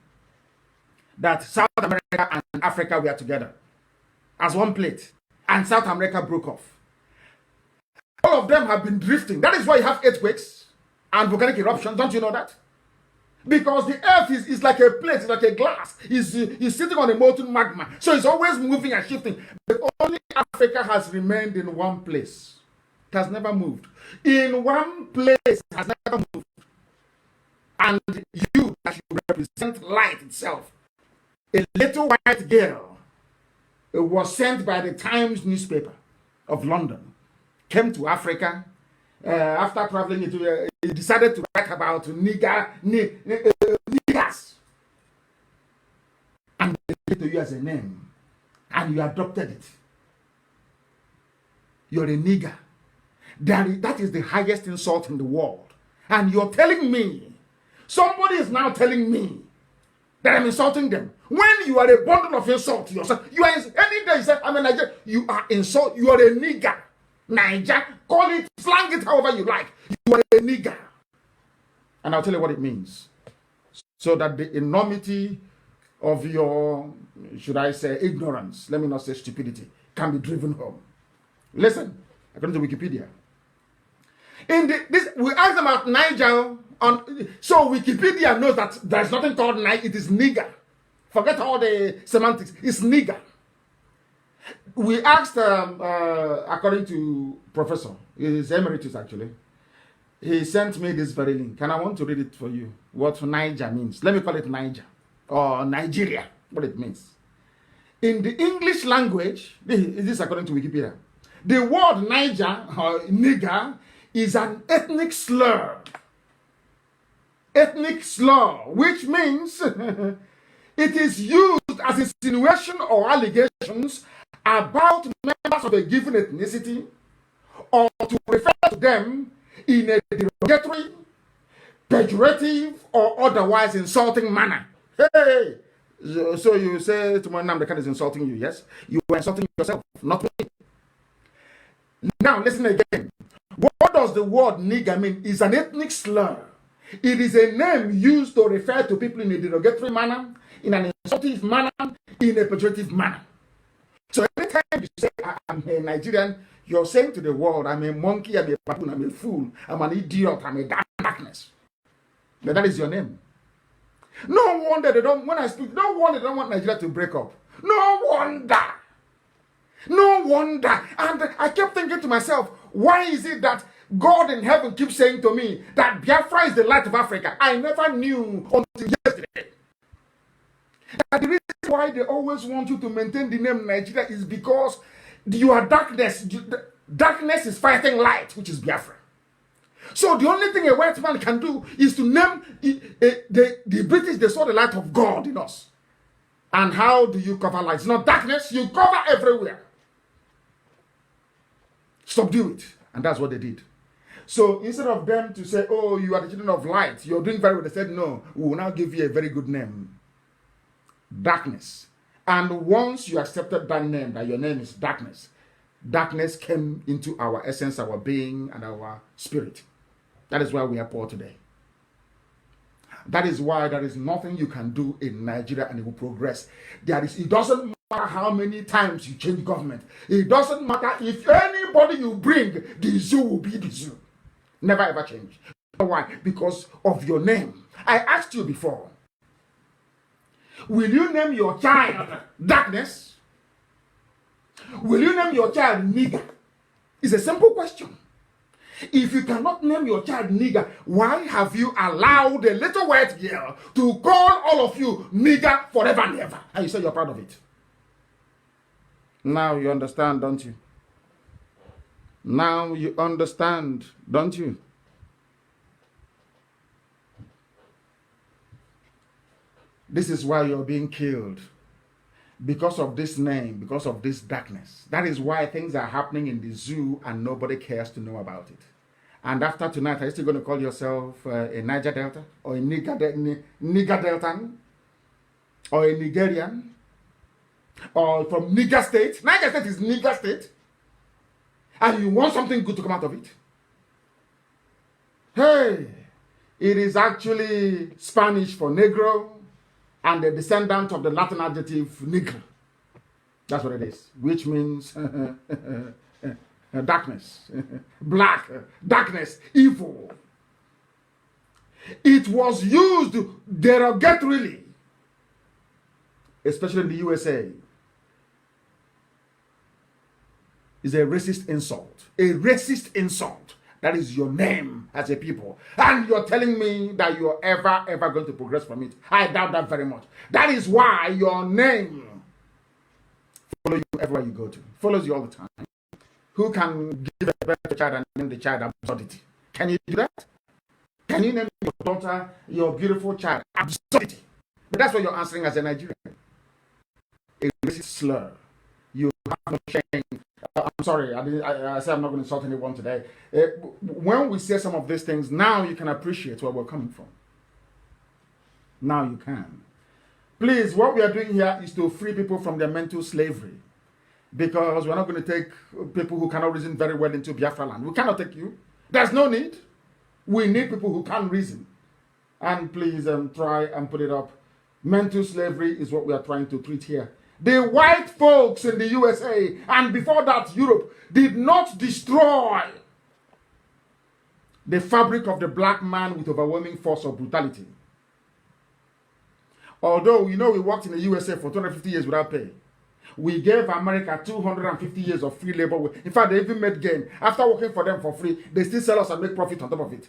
that South America and Africa were together as one plate, and South America broke off. All of them have been drifting. That is why you have earthquakes and volcanic eruptions. Don't you know that? Because the earth is like a plate, it's like a glass. It's sitting on a molten magma. So it's always moving and shifting. But only Africa has remained in one place. It has never moved. In one place, it has never moved. And you, that you represent light itself, a little white girl, was sent by the Times newspaper of London, came to Africa. After traveling into, he decided to write about niggers, and they gave it to you as a name, and you adopted it. You're a nigger. That is the highest insult in the world. And you're telling me, somebody is now telling me that I'm insulting them. When you are a bundle of insult to yourself, you are any day you say, I'm a Nigerian, you are insult, you are a nigger. Niger, call it, slang it however you like. You are a nigger. And I'll tell you what it means. So that the enormity of your, should I say, ignorance, let me not say stupidity, can be driven home. Listen, according to Wikipedia. We asked them about Niger, so Wikipedia knows that there's nothing called Niger, it is nigger. Forget all the semantics, it's nigger. We asked, according to Professor, he's emeritus actually, he sent me this very link, and I want to read it for you, what Niger means. Let me call it Niger, or Nigeria, what it means. In the English language, this is according to Wikipedia, the word Niger, or nigger, is an ethnic slur. Ethnic slur, which means it is used as insinuation or allegations about members of a given ethnicity, or to refer to them in a derogatory, pejorative, or otherwise insulting manner. Hey! So you say to Nnamdi Kanu is insulting you, yes? You are insulting yourself, not me. Now listen again. What does the word nigger mean? It's an ethnic slur. It is a name used to refer to people in a derogatory manner, in an insultive manner, in a pejorative manner. So anytime you say, I'm a Nigerian, you're saying to the world, I'm a monkey, I'm a baboon, I'm a fool, I'm an idiot, I'm a darkness. But that is your name. No wonder they don't, when I speak, no wonder they don't want Nigeria to break up. No wonder. No wonder. And I kept thinking to myself, why is it that God in heaven keeps saying to me that Biafra is the light of Africa? I never knew until yesterday. That the reason why they always want you to maintain the name Nigeria is because you are darkness. Darkness is fighting light, which is Biafra. So the only thing a white man can do is to name the British, they saw the light of God in us. And how do you cover light? It's not darkness, you cover everywhere. Subdue it. And that's what they did. So instead of them to say, oh, you are the children of light, you're doing very well, they said, no, we will now give you a very good name. Darkness. And once you accepted that name, that your name is darkness, darkness came into our essence, our being, and our spirit. That is why we are poor today. That is why there is nothing you can do in Nigeria and it will progress. It doesn't matter how many times you change government. It doesn't matter if anybody you bring, the zoo will be the zoo. Never ever change. Why? Because of your name. I asked you before, will you name your child darkness? Will you name your child nigger? It's a simple question. If you cannot name your child nigger, why have you allowed a little white girl to call all of you nigger forever and ever? And you say you're proud of it. Now you understand, don't you? Now you understand, don't you? This is why you're being killed. Because of this name, because of this darkness. That is why things are happening in the zoo and nobody cares to know about it. And after tonight, are you still going to call yourself a Niger Delta? Or a Niger Deltan? Or a Nigerian? Or from Niger State? Niger State is Niger State. And you want something good to come out of it? Hey, it is actually Spanish for Negro, and the descendant of the Latin adjective negro. That's what it is, which means darkness, black, darkness, evil. It was used derogatorily, especially in the USA. It's a racist insult. A racist insult. That is your name as a people. And you're telling me that you're ever going to progress from it. I doubt that very much. That is why your name follows you everywhere you go to. Follows you all the time. Who can give a birth to a child and name the child absurdity? Can you do that? Can you name your daughter, your beautiful child, absurdity? But that's what you're answering as a Nigerian. A racist slur. You have no shame. I'm sorry, I said I'm not going to insult anyone today. When we say some of these things, now you can appreciate where we're coming from. Now you can. Please, what we are doing here is to free people from their mental slavery. Because we're not going to take people who cannot reason very well into Biafra land. We cannot take you. There's no need. We need people who can reason. And please try and put it up. Mental slavery is what we are trying to treat here. The white folks in the USA and before that Europe did not destroy the fabric of the black man with overwhelming force or brutality. Although we worked in the USA for 250 years without pay. We gave America 250 years of free labor. In fact, they even made gain. After working for them for free, they still sell us and make profit on top of it.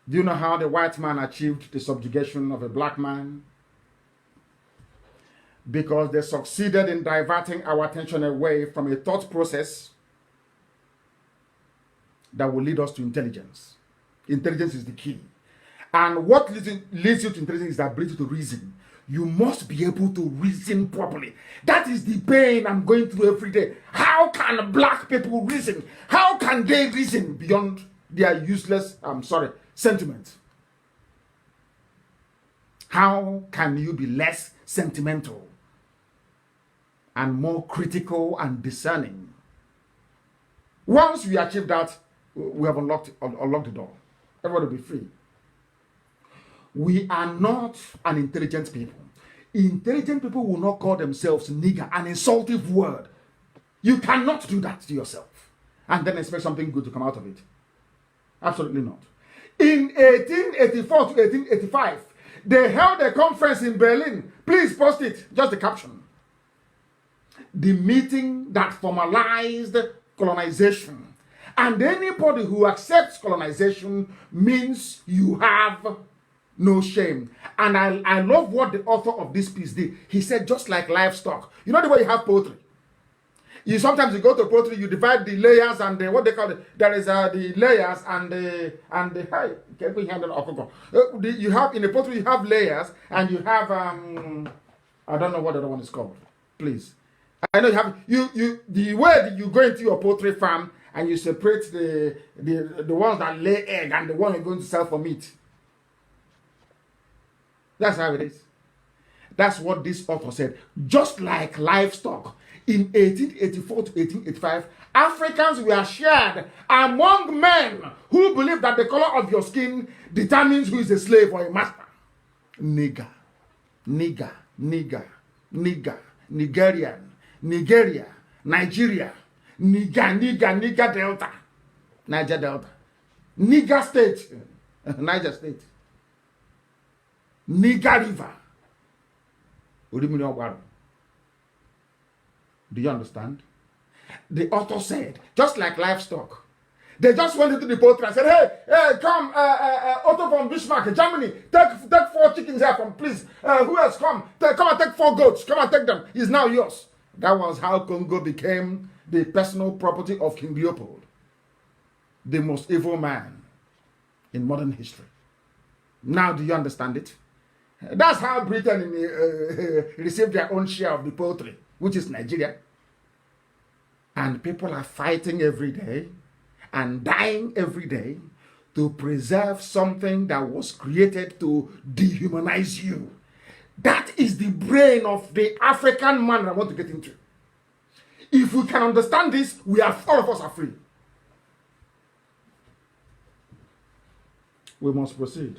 Do you know how the white man achieved the subjugation of a black man? Because they succeeded in diverting our attention away from a thought process that will lead us to intelligence. Intelligence is the key. And what leads you to intelligence is the ability to reason. You must be able to reason properly. That is the pain I'm going through every day. How can black people reason? How can they reason beyond their useless, sentiments? How can you be less sentimental and more critical and discerning? Once we achieve that, we have unlocked the door. Everybody will be free. We are not an intelligent people. Intelligent people will not call themselves nigger, an insultive word. You cannot do that to yourself and then expect something good to come out of it. Absolutely not. In 1884 to 1885, they held a conference in Berlin. Please post it, just the caption. The meeting that formalized colonization. And anybody who accepts colonization means you have no shame. And I love what the author of this piece did. He said, just like livestock. You know the way you have poultry? Sometimes you go to poultry, you divide the layers and what they call it. There is the layers and the you have in the poultry you have layers and you have I don't know what the other one is called. Please, I know you have the way that you go into your poultry farm and you separate the ones that lay egg and the one you're going to sell for meat. That's how it is. That's what this author said. Just like livestock, in 1884 to 1885, Africans were shared among men who believe that the color of your skin determines who is a slave or a master. Nigger, nigger, nigger, nigger, Nigerian, Nigeria, Nigeria, Nigger Delta, Niger Delta, Niger State, Niger State, Niger River. Do you understand? The author said, just like livestock, they just went into the poultry and said, hey, come, Otto from Bismarck, Germany, take 4 chickens here from, please. Who else? Come and take 4 goats. Come and take them. It's now yours. That was how Congo became the personal property of King Leopold, the most evil man in modern history. Now, do you understand it? That's how Britain received their own share of the poultry, which is Nigeria. And people are fighting every day and dying every day to preserve something that was created to dehumanize you. That is the brain of the African man I want to get into. If we can understand this, all of us are free. We must proceed.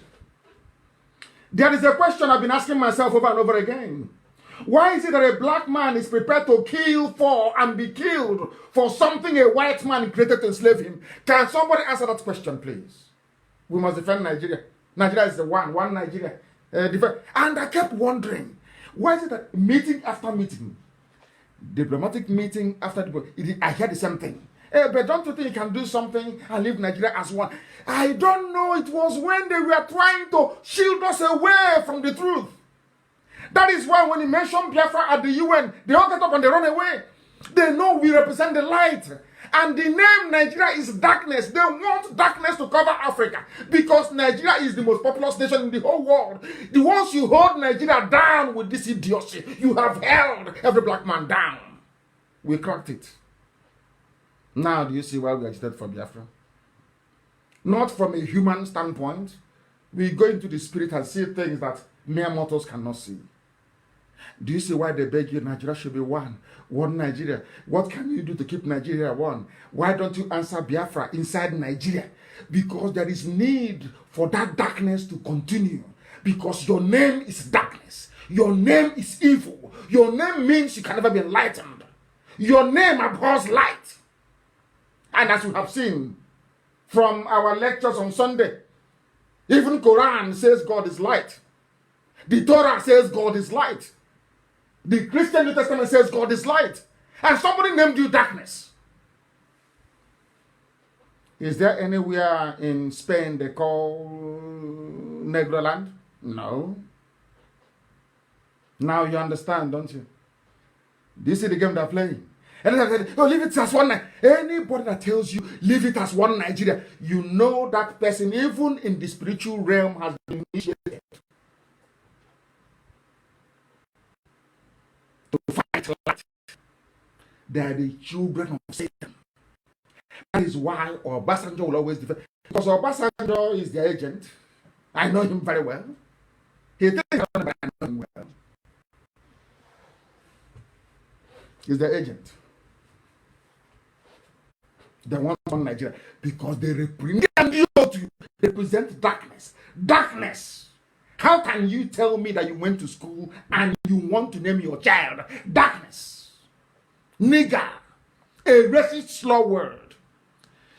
There is a question I've been asking myself over and over again. Why is it that a black man is prepared to kill for and be killed for something a white man created to enslave him? Can somebody answer that question, please? We must defend Nigeria. Nigeria is the one Nigeria. And I kept wondering, why is it that meeting after meeting, diplomatic meeting after diplomatic, I hear the same thing. But don't you think you can do something and leave Nigeria as one? I don't know. It was when they were trying to shield us away from the truth. That is why when you mention Biafra at the UN, they all get up and they run away. They know we represent the light. And the name Nigeria is darkness. They want darkness to cover Africa because Nigeria is the most populous nation in the whole world. The ones you hold Nigeria down with this idiocy, you have held every black man down. We cracked it. Now do you see why we agitated for Biafra? Not from a human standpoint. We go into the spirit and see things that mere mortals cannot see. Do you see why they beg you Nigeria should be one? One Nigeria. What can you do to keep Nigeria one? Why don't you answer Biafra inside Nigeria? Because there is need for that darkness to continue. Because your name is darkness. Your name is evil. Your name means you can never be enlightened. Your name abhors light. And as we have seen from our lectures on Sunday, even Quran says God is light. The Torah says God is light. The Christian New Testament says God is light. And somebody named you darkness. Is there anywhere in Spain they call Negroland? No. Now you understand, don't you? This is the game they're playing. And they say, oh, leave it as one Nigeria. Anybody that tells you, leave it as one Nigeria, you know that person, even in the spiritual realm, has been initiated to fight light. They are the children of Satan. That is why Obasanjo will always defend. Because Obasanjo is the agent. I know him very well. He thinks I know him well. He's the agent. They want one Nigeria because they represent darkness. Darkness. How can you tell me that you went to school and you want to name your child darkness? Nigger. A racist slur word.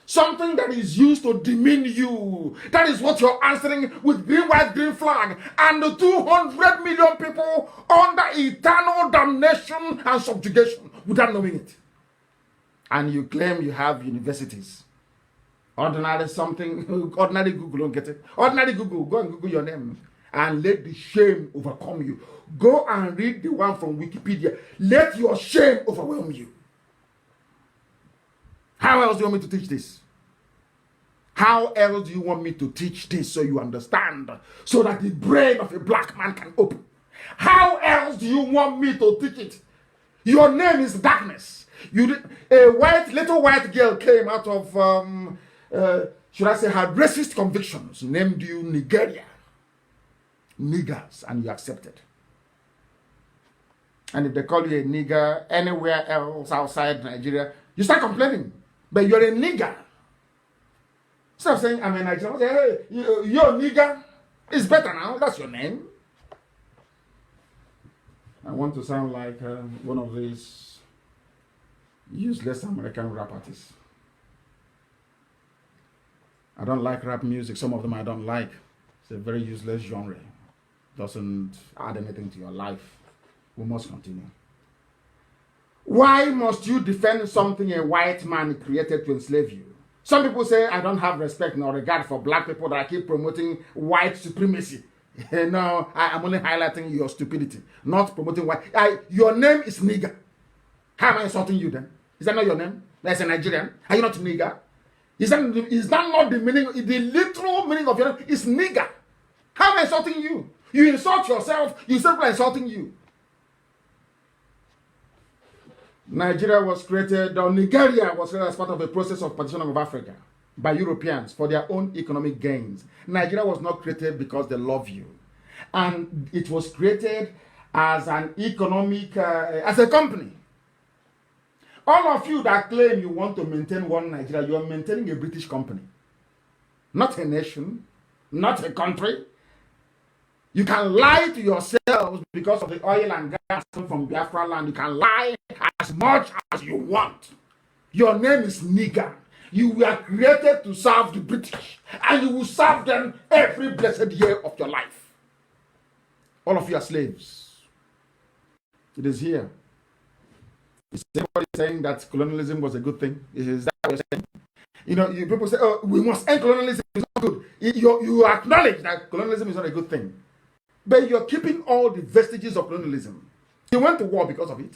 Something that is used to demean you. That is what you're answering with green, white, green flag. And the 200 million people under eternal damnation and subjugation without knowing it. And you claim you have universities. Ordinary Google don't get it. Ordinary Google, go and Google your name. And let the shame overcome you. Go and read the one from Wikipedia. Let your shame overwhelm you. How else do you want me to teach this? How else do you want me to teach this so you understand? So that the brain of a black man can open. How else do you want me to teach it? Your name is darkness. A little white girl came out of, should I say, her racist convictions, named you Nigeria. Niggers, and you accepted. And if they call you a nigger anywhere else outside Nigeria, you start complaining. But you're a nigger. Instead of saying, I'm a Nigerian, say, hey, you're a nigger. It's better now. That's your name. I want to sound like one of these useless American rap artists. I don't like rap music. Some of them I don't like. It's a very useless genre. Doesn't add anything to your life. We must continue. Why must you defend something a white man created to enslave you? Some people say, I don't have respect nor regard for black people that I keep promoting white supremacy. No, I'm only highlighting your stupidity, not promoting white. Your name is nigger. How am I insulting you then? Is that not your name? That's a Nigerian. Are you not nigger? Is that not the meaning? The literal meaning of your name is nigger. How am I insulting you? You insult yourself, you say people are insulting you. Nigeria was created, or Nigeria was created as part of a process of partitioning of Africa by Europeans for their own economic gains. Nigeria was not created because they love you. And it was created as an economic, as a company. All of you that claim you want to maintain one Nigeria, you are maintaining a British company. Not a nation, not a country. You can lie to yourselves because of the oil and gas from Biafra land. You can lie as much as you want. Your name is nigger. You were created to serve the British, and you will serve them every blessed year of your life. All of you are slaves. It is here. Is anybody saying that colonialism was a good thing? Is that You know, people say, oh, we must end colonialism. It's not good. You acknowledge that colonialism is not a good thing. But you're keeping all the vestiges of colonialism. You went to war because of it.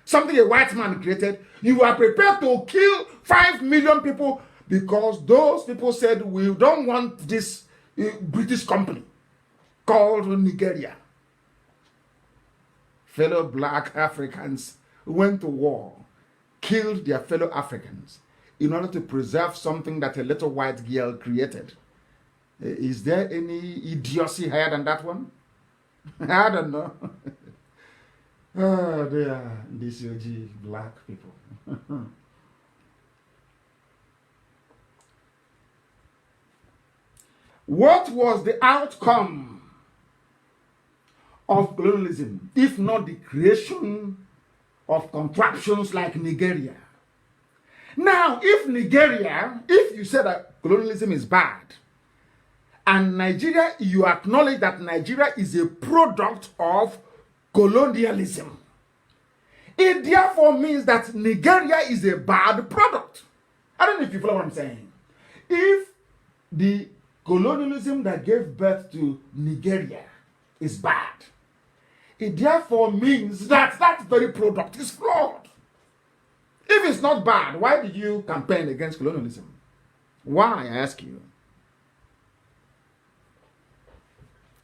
Something a white man created. You are prepared to kill 5 million people because those people said, we don't want this British company called Nigeria. Fellow black Africans went to war, killed their fellow Africans in order to preserve something that a little white girl created. Is there any idiocy higher than that one? I don't know. Oh, they are these OG black people. What was the outcome of colonialism, if not the creation of contraptions like Nigeria? Now, if you say that colonialism is bad, and Nigeria, you acknowledge that Nigeria is a product of colonialism, it therefore means that Nigeria is a bad product. I don't know if you follow what I'm saying. If the colonialism that gave birth to Nigeria is bad, it therefore means that that very product is flawed. If it's not bad, why did you campaign against colonialism? Why, I ask you?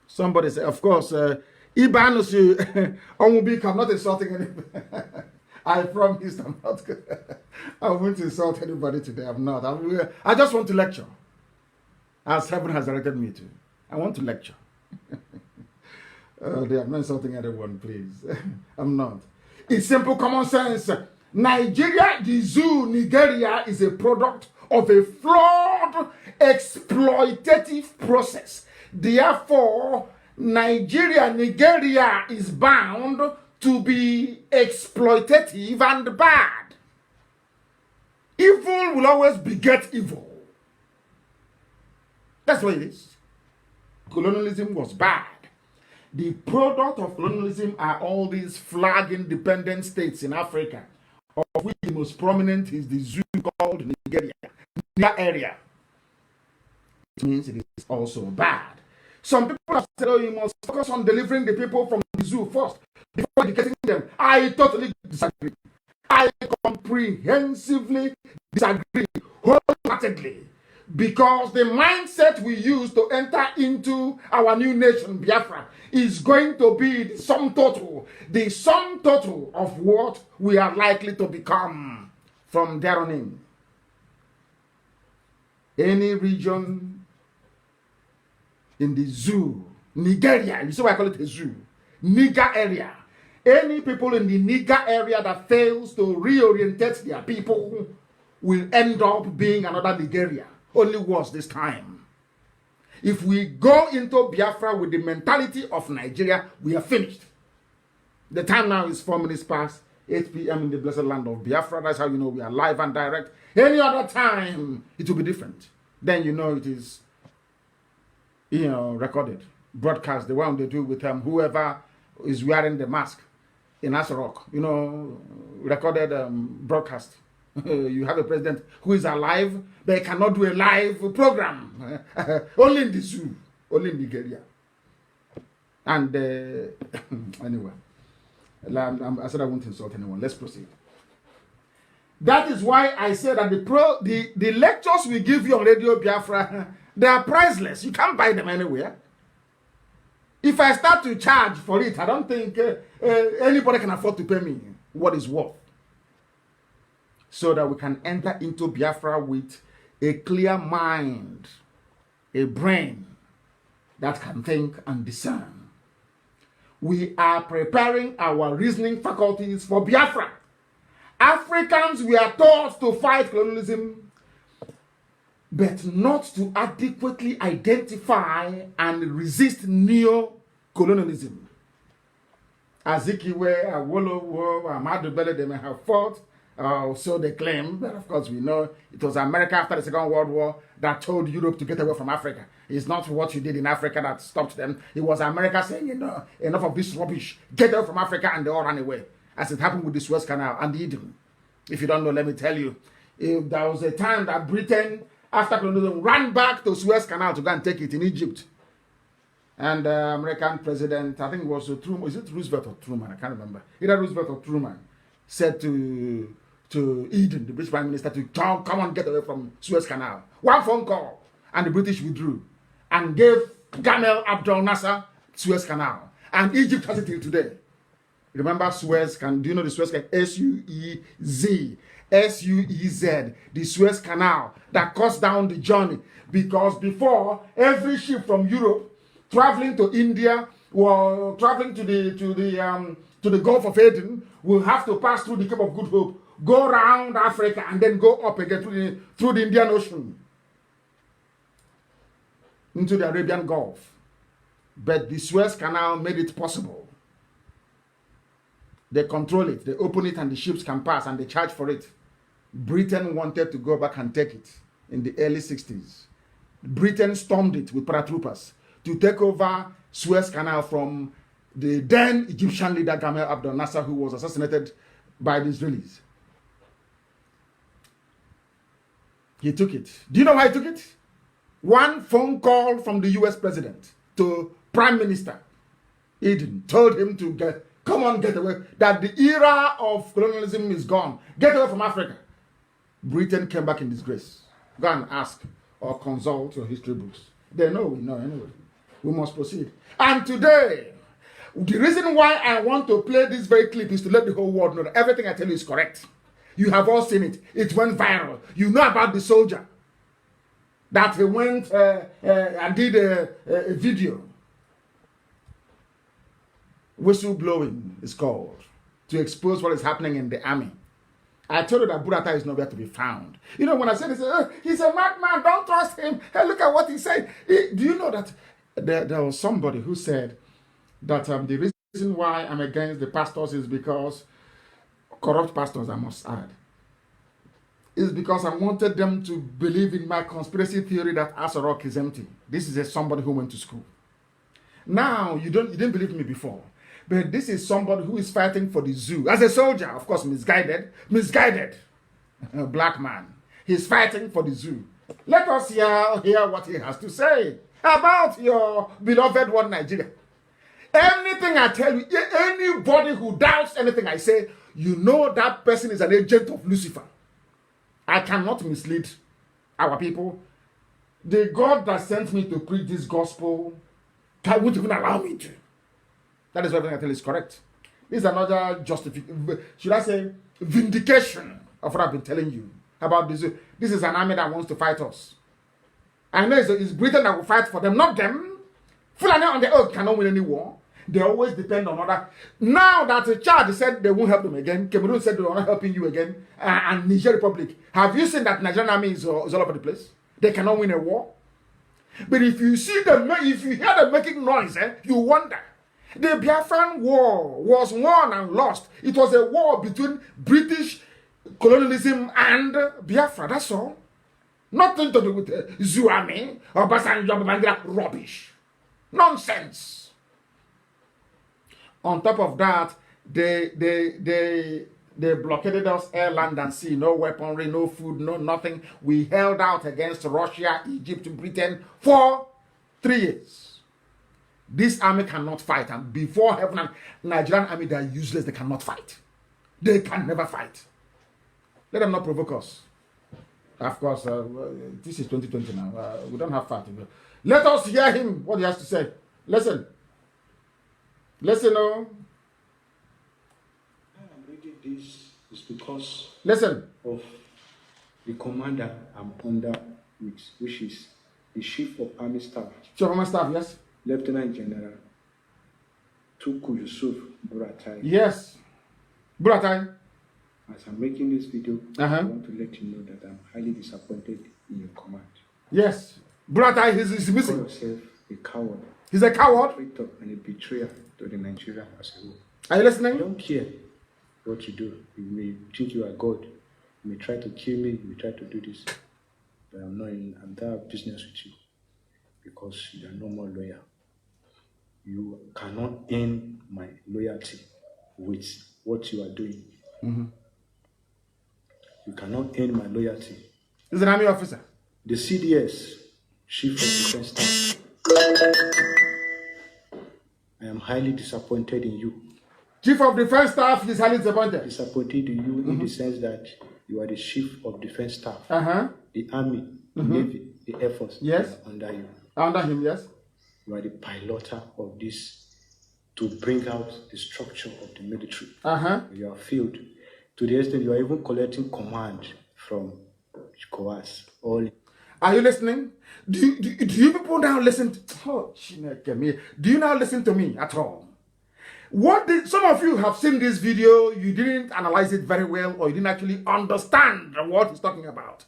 Somebody said, of course, Ibanusu Onwubik, I'm not insulting anybody. I promise I'm not. I won't insult anybody today. I'm not. I just want to lecture. As heaven has directed me to. I want to lecture. I'm not insulting anyone, please. I'm not. It's simple common sense. Nigeria, the zoo, Nigeria is a product of a flawed, exploitative process. Therefore, Nigeria is bound to be exploitative and bad. Evil will always beget evil. That's what it is. Colonialism was bad. The product of colonialism are all these flag independent states in Africa, of which the most prominent is the zoo called Nigeria. Area. It means it is also bad. Some people have said, oh, you must focus on delivering the people from the zoo first before educating them. I totally disagree. I comprehensively disagree wholeheartedly. Because the mindset we use to enter into our new nation, Biafra, is going to be the sum total of what we are likely to become from there on in. Any region in the zoo, Nigeria, you see why I call it a zoo, Niger area. Any people in the Niger area that fails to reorientate their people will end up being another Nigeria. Only worse this time. If we go into Biafra with the mentality of Nigeria, we are finished. The time now is 4 minutes past 8 p.m. in the blessed land of Biafra. That's how you know we are live and direct. Any other time, it will be different. Then you know it is, recorded, broadcast, the one they do with whoever is wearing the mask in Asarok. Recorded broadcast. You have a president who is alive, but cannot do a live program. Only in the zoo, only in Nigeria. And anyway, I said I won't insult anyone. Let's proceed. That is why I said that the lectures we give you on Radio Biafra, they are priceless. You can't buy them anywhere. If I start to charge for it, I don't think anybody can afford to pay me what it's worth. So that we can enter into Biafra with a clear mind, a brain that can think and discern. We are preparing our reasoning faculties for Biafra. Africans, we are taught to fight colonialism, but not to adequately identify and resist neo-colonialism. Azikiwe, Awolowo, Ahmadu Bello, they may have fought, so they claim, but of course we know it was America after the Second World War that told Europe to get away from Africa. It's not what you did in Africa that stopped them. It was America saying, enough of this rubbish, get away from Africa, and they all ran away. As it happened with the Suez Canal and Eden. If you don't know, let me tell you. There was a time that Britain, after colonialism, ran back to Suez Canal to go and take it in Egypt. And the American president, I think it was Truman, is it Roosevelt or Truman? I can't remember. Either Roosevelt or Truman said to Eden, the British Prime Minister, to come on, get away from Suez Canal. One phone call, and the British withdrew and gave Gamal Abdel Nasser Suez Canal. And Egypt has it till today. Remember Suez Canal? Do you know the Suez Canal? S-U-E-Z. S-U-E-Z. The Suez Canal that cuts down the journey. Because before, every ship from Europe traveling to India or traveling to the Gulf of Aden will have to pass through the Cape of Good Hope, go around Africa, and then go up again through the Indian Ocean into the Arabian Gulf. But the Suez Canal made it possible. They control it, they open it, and the ships can pass, and they charge for it. Britain wanted to go back and take it in the early 60s. Britain stormed it with paratroopers to take over Suez Canal from the then Egyptian leader Gamal Abdel Nasser, who was assassinated by the Israelis. He took it. Do you know why he took it? One phone call from the US president to Prime Minister Eden told him to get away, that the era of colonialism is gone. Get away from Africa. Britain came back in disgrace. Go and ask or consult your history books. They know, we know anyway. We must proceed. And today, the reason why I want to play this very clip is to let the whole world know that everything I tell you is correct. You have all seen it. It went viral. You know about the soldier that he went and did a video. Whistleblowing is called, to expose what is happening in the army. I told you that Burata is nowhere to be found. You know, when I said this, he's a madman, don't trust him. Hey, look at what he said. Do you know that there was somebody who said that the reason why I'm against the pastors is because, corrupt pastors I must add, is because I wanted them to believe in my conspiracy theory that Aso is empty. This is somebody who went to school. Now, you didn't believe me before. But this is somebody who is fighting for the zoo. As a soldier, of course, misguided, a black man. He's fighting for the zoo. Let us hear what he has to say about your beloved one, Nigeria. Anything I tell you, anybody who doubts anything I say, you know that person is an agent of Lucifer. I cannot mislead our people. The God that sent me to preach this gospel won't even allow me to. That is what everything I tell you is correct. This is another justification, should I say, vindication of what I've been telling you about this. This is an army that wants to fight us. I know it's Britain that will fight for them, not them. Fulani on the earth cannot win any war. They always depend on other. Now that Chad said they won't help them again, Cameroon said they are not helping you again, and Niger Republic. Have you seen that Nigerian army is all over the place? They cannot win a war. But if you see them, if you hear them making noise, you wonder. The Biafran War was won and lost. It was a war between British colonialism and Biafra. That's all. Nothing to do with Zuami or Basanjo rubbish. Nonsense. On top of that, they blockaded us air, land, and sea. No weaponry, no food, no nothing. We held out against Russia, Egypt, Britain for 3 years. This army cannot fight, and before heaven and Nigerian army, they are useless. They cannot fight. They can never fight. Let them not provoke us. Of course, this is 2020 now. We don't have fight. Let us hear him, what he has to say. Listen. Listen, oh. I'm reading this is because listen of the commander I'm under, which is the Chief of Army Staff. Chief of Army Staff, yes. Lieutenant General Tuku Yusuf Buratai. Yes. Buratai. As I'm making this video, I want to let you know that I'm highly disappointed in your command. Yes. Buratai is missing. Call yourself a coward. He's a coward. A traitor and a betrayer to the Nigeria as a whole. Are you listening? I don't care what you do. You may think you are God. You may try to kill me. You may try to do this. But I'm not in. I'm there of business with you because you are no more loyal. You cannot earn my loyalty with what you are doing. you cannot earn my loyalty. He's an army officer. The CDS, Chief of Defense Staff, I am highly disappointed in you. Chief of Defense Staff is highly disappointed. Disappointed in you in the sense that you are the Chief of Defense Staff. The Army, the Navy, the Air Force, yes, are under you. Under him, yes. You are the piloter of this to bring out the structure of the military. You have failed. To the extent you are even collecting command from COAS. Are you listening? Do you people now listen to, do you now listen to me at all? Some of you have seen this video, you didn't analyze it very well, or you didn't actually understand what he's talking about.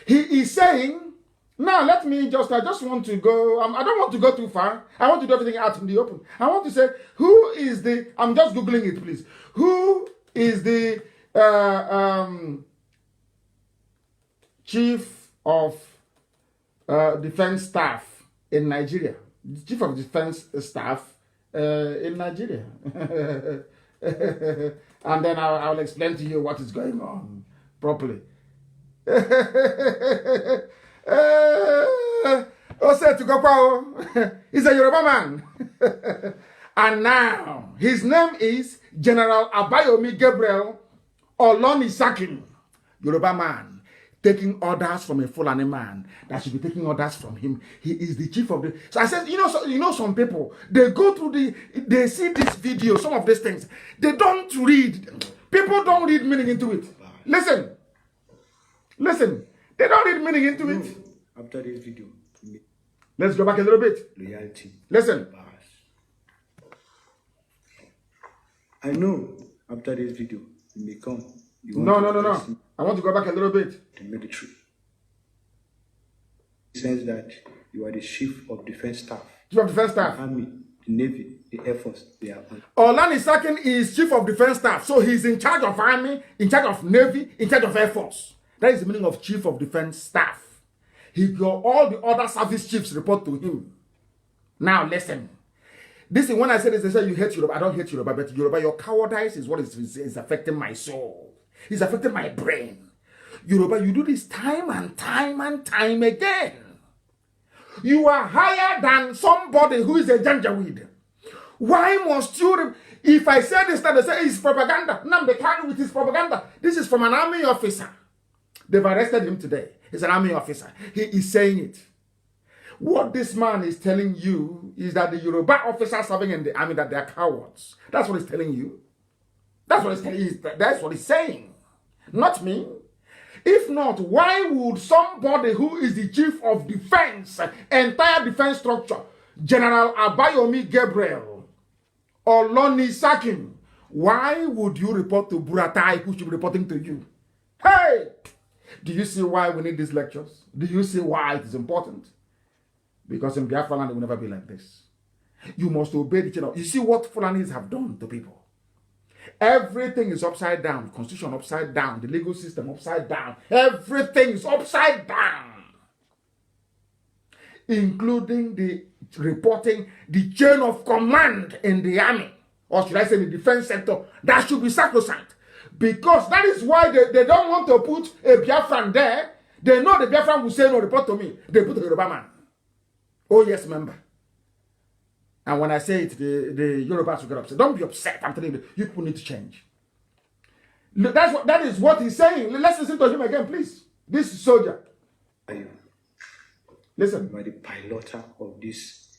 He is saying, now let me I just want to go, I don't want to go too far. I want to do everything out in the open. I want to say, who is the, I'm just Googling it please. Who is the Chief of Defense Staff in Nigeria? Chief of Defense Staff in Nigeria. And then I'll explain to you what is going on properly. He's a Yoruba man. And now his name is General Abayomi Gabriel Olonisakin, Yoruba man, taking orders from a Fulani man that should be taking orders from him. He is the chief of the. So I said, you know, some people, they go through they see this video, some of these things, they don't read. People don't read meaning into it. Listen, they don't read meaning into it. After this video, let's go back a little bit. Loyalty. Listen. I know after this video, you may come. No. I want to go back a little bit. The military. It says that you are the Chief of Defense Staff. Chief of Defense Staff. The Army, the Navy, the Air Force, they are on. Olanisakin is Chief of Defense Staff. So he's in charge of Army, in charge of Navy, in charge of Air Force. That is the meaning of Chief of Defense Staff. All the other service chiefs report to him. Now listen. This is when I said this, they say you hate Yoruba. I don't hate Yoruba, but Yoruba, your cowardice is what is affecting my soul. It's affecting my brain. Yoruba, you do this time and time and time again. You are higher than somebody who is a Janjaweed. Why must you? If I say this, they say it's propaganda. Nnamdikanu with his propaganda. This is from an army officer. They've arrested him today. He's an army officer. He is saying it. What this man is telling you is that the Yoruba officers serving in the army, that they are cowards. That's what he's telling you. That's what he's telling you. That's what he's saying. Not me. If not, why would somebody who is the chief of defense, entire defense structure, General Abayomi Gabriel Olonisakin, why would you report to Buratai, who should be reporting to you? Hey! Do you see why we need these lectures? Do you see why it is important? Because in Biafra land, it will never be like this. You must obey the chain. You see what Fulanis have done to people. Everything is upside down. The constitution upside down. The legal system upside down. Everything is upside down. Including the reporting, the chain of command in the army. Or should I say the defense sector. That should be sacrosanct. Because that is why they don't want to put a Biafran there. They know the Biafran will say no, report to me. They put a Yoruba man. Oh yes, member. And when I say it, the Yorubas will get upset. Don't be upset. I'm telling you, you people need to change. That is what he's saying. Let's listen to him again, please. This is soldier. Listen. You are the piloter of this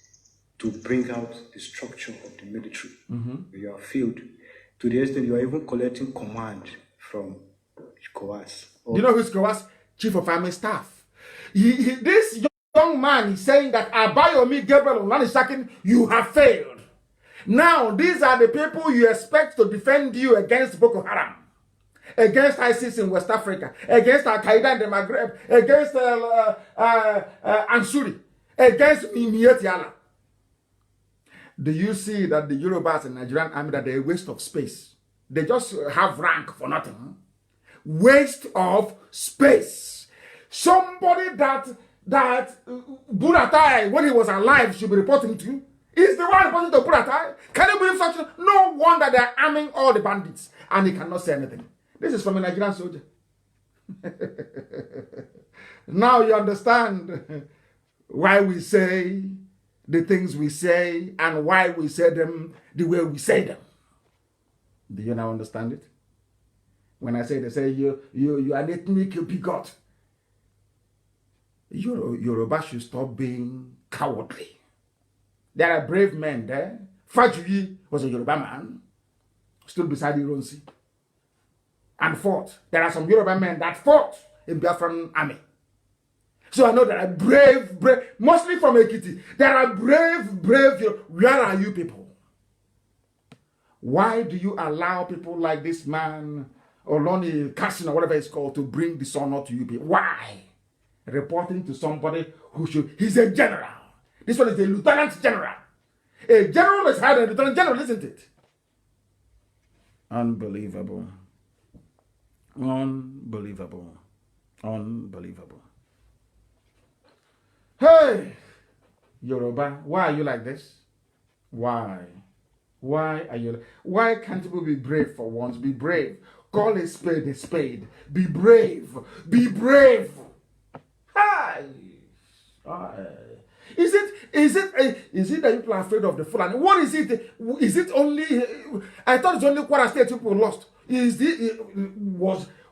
to bring out the structure of the military. You have failed. To the extent you are even collecting command from COAS. Do you know who's COAS? Chief of Army Staff. This young man is saying that Abayomi Gabriel Olanisakin, you have failed. Now, these are the people you expect to defend you against Boko Haram, against ISIS in West Africa, against Al-Qaeda in the Maghreb, against Ansuri, against Mietiala. Do you see that the Yorubas in Nigerian army, that they're a waste of space? They just have rank for nothing. Waste of space. Somebody that Buratai, when he was alive, should be reporting to, is the one reporting to Buratai. Can you believe such? No wonder they're arming all the bandits, and he cannot say anything. This is from a Nigerian soldier. Now you understand why we say the things we say and why we say them the way we say them. Do you now understand it? When I say, they say you are an ethnic bigot. Yoruba should stop being cowardly. There are brave men there. Fajuyi was a Yoruba man, stood beside Ironsi, and fought. There are some Yoruba men that fought in Biafran army. So I know there are brave, mostly from Ekiti. There are brave. Where are you people? Why do you allow people like this man, Oloni Kassin or whatever it's called, to bring dishonor to you people? Why? Reporting to somebody who should, he's a general. This one is a lieutenant general. A general is higher than a lieutenant general, isn't it? Unbelievable. Unbelievable. Unbelievable. Hey, Yoruba, why are you like this? Why? Why are you? Why can't people be brave for once? Be brave. Call a spade a spade. Be brave. Be brave. Hi. Is it that people are afraid of the Fulani? What is it? Is it only? I thought it's only Kwara State people lost.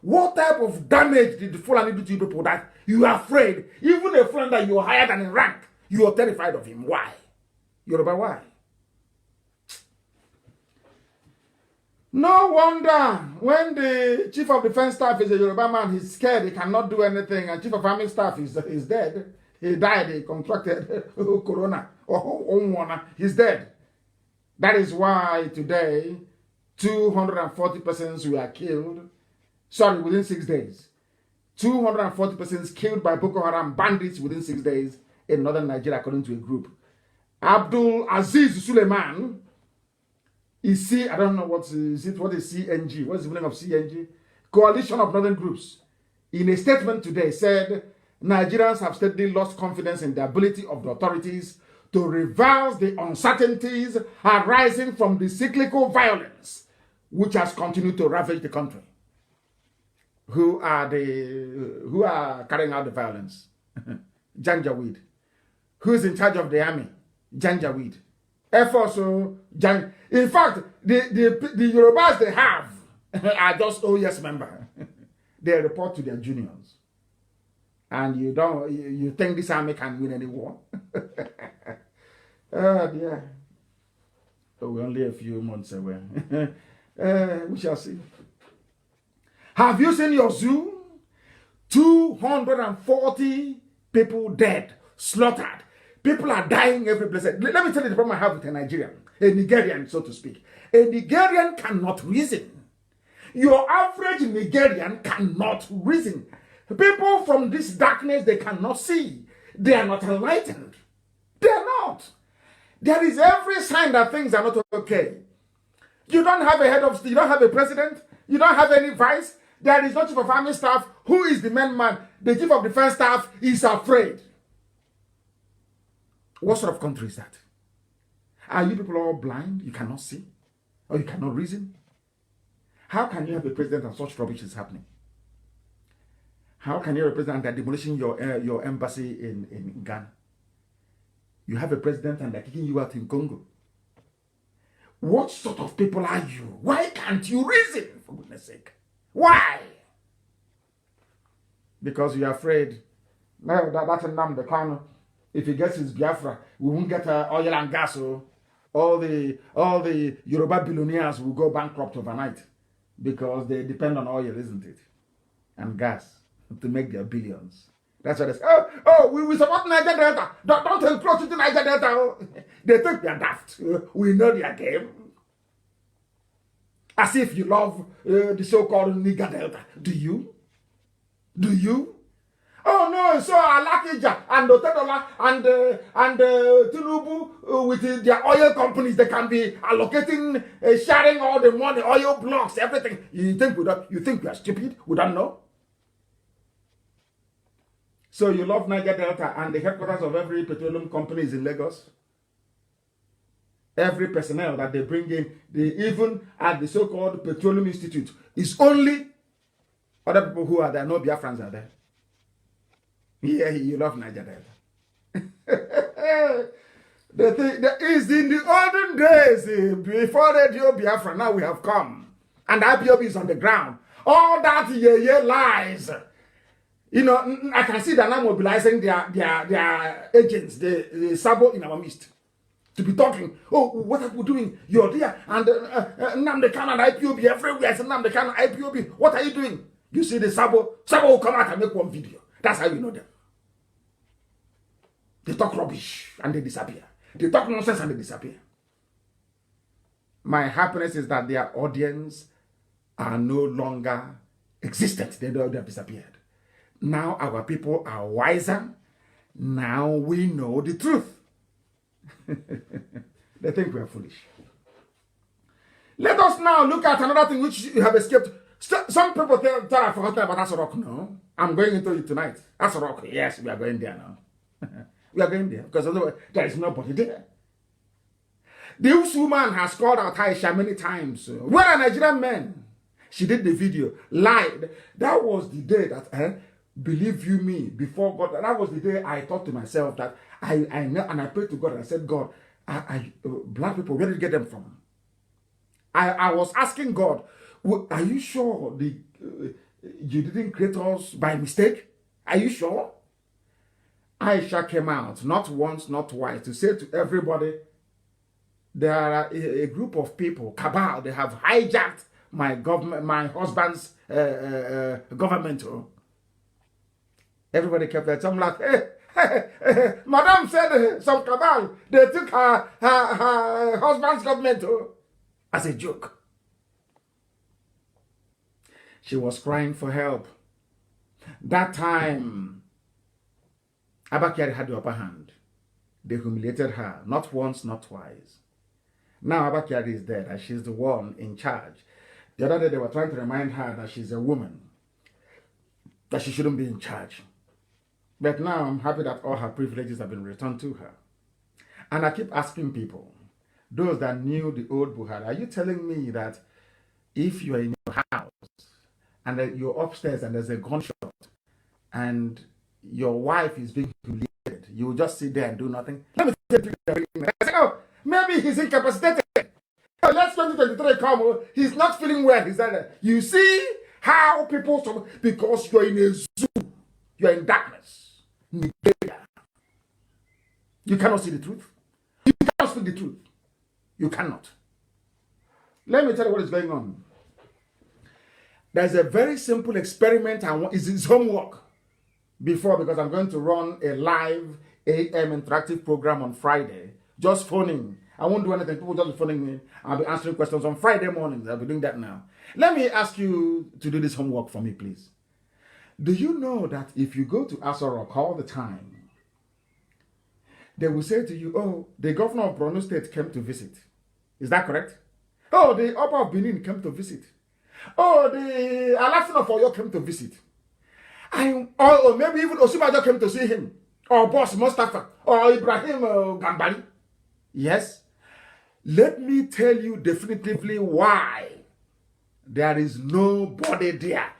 What type of damage did the Fulani do to you people that you are afraid? Even a friend that you are higher than in rank, you are terrified of him. Why? Yoruba, why? No wonder when the chief of defense staff is a Yoruba man, he's scared, he cannot do anything, and chief of army staff is dead. He died, he contracted corona, he's dead. That is why today 240 persons were killed. Sorry, within 6 days. 240 persons killed by Boko Haram bandits within 6 days in northern Nigeria, according to a group. Abdul Aziz Suleiman is I don't know what is CNG? What is the meaning of CNG? Coalition of Northern Groups. In a statement today said, Nigerians have steadily lost confidence in the ability of the authorities to reverse the uncertainties arising from the cyclical violence which has continued to ravage the country. Who are carrying out the violence? Janjaweed. Who is in charge of the army? Janjaweed. Air Force, in fact, the Yorubas they have are just OES member. They report to their juniors. And you think this army can win any war? Oh dear. So we're only a few months away. We shall see. Have you seen your zoo? 240 people dead, slaughtered. People are dying every place. Let me tell you the problem I have with a Nigerian, a Nigerian, so to speak. A Nigerian cannot reason. Your average Nigerian cannot reason. People from this darkness, they cannot see. They are not enlightened. They are not. There is every sign that things are not okay. You don't have a head of state, you don't have a president, you don't have any vice. There is no chief of army staff. Who is the main man? The chief of defense staff is afraid. What sort of country is that? Are you people all blind? You cannot see? Or you cannot reason? How can you have a president and such rubbish is happening? How can you have a president that demolishing your embassy in Ghana? You have a president and they're kicking you out in Congo. What sort of people are you? Why can't you reason, for goodness sake? Why? Because you're afraid. No, that's Nnamdi Kanu. If he gets his Biafra, we won't get oil and gas. So all the Yoruba billionaires will go bankrupt overnight because they depend on oil, isn't it? And gas to make their billions. That's what they say. We support Niger Delta. Don't encroach into Niger Delta. They think they're daft. We know their game. As if you love the so-called Niger Delta. Do you? Do you? Oh no, so Alakija and Otedola and Tinubu with their oil companies, they can be allocating, sharing all the money, oil blocks, everything. You think we are stupid? We don't know. So you love Niger Delta and the headquarters of every petroleum company is in Lagos. Every personnel that they bring in, even at the so-called Petroleum Institute, is only Other people who are there, no Biafrans are there. Yeah, you love Nigeria. The thing that is in the olden days, before Radio Biafra, now we have come. And IPOB is on the ground. All that lies. You know, I can see that now mobilizing their agents, the Sabo in our midst, to be talking. Oh, what are we doing? You're there. And Nnamdikanu and IPOB everywhere. It's Nnamdikanu and IPOB. What are you doing? You see the Sabo will come out and make one video. That's how you know them. They talk rubbish and they disappear. They talk nonsense and they disappear. My happiness is that their audience are no longer existent. They have disappeared. Now our people are wiser. Now we know the truth. They think we are foolish. Let us now look at another thing which you have escaped. Some people tell I forgot about Asorok. No, I'm going into it tonight. Asorok, yes, we are going there now. We are going there because there is nobody there. This woman has called out Aisha many times. Where are Nigerian men? She did the video, lied. That was the day that, believe you me, before God, that was the day I thought to myself that I know, and I prayed to God and I said, God, black people, where did you get them from? I was asking God, are you sure you didn't create us by mistake? Are you sure? Aisha came out, not once, not twice, to say to everybody, there are a group of people, cabal, they have hijacked my government, my husband's government. Everybody kept that. I'm like, hey, Madame said some cabal, they took her husband's government as a joke. She was crying for help. That time, Abakari had the upper hand. They humiliated her, not once, not twice. Now Abakari is dead, and she's the one in charge. The other day they were trying to remind her that she's a woman, that she shouldn't be in charge. But now I'm happy that all her privileges have been returned to her. And I keep asking people, those that knew the old Buhari, are you telling me that if you are in your house and you're upstairs and there's a gunshot and your wife is being humiliated, you will just sit there and do nothing? Let me tell you, I say, oh, maybe he's incapacitated. Oh, let's 2023 come, he's not feeling well. He's like, you see how people, because you're in a zoo, you're in darkness. You cannot see the truth. You cannot speak the truth. You cannot. Let me tell you what is going on. There's a very simple experiment, and it's homework before, because I'm going to run a live AM interactive program on Friday. Just phoning. I won't do anything. People just phoning me. I'll be answering questions on Friday mornings. I'll be doing that now. Let me ask you to do this homework for me, please. Do you know that if you go to Asorok all the time, they will say to you, oh, the governor of Borno State came to visit. Is that correct? Oh, the Upper of Benin came to visit. Oh, the Alafin of Oyo came to visit. Or maybe even Osibajo came to see him. Or Boss Mustafa. Or Ibrahim Gambari. Yes. Let me tell you definitively why there is nobody there.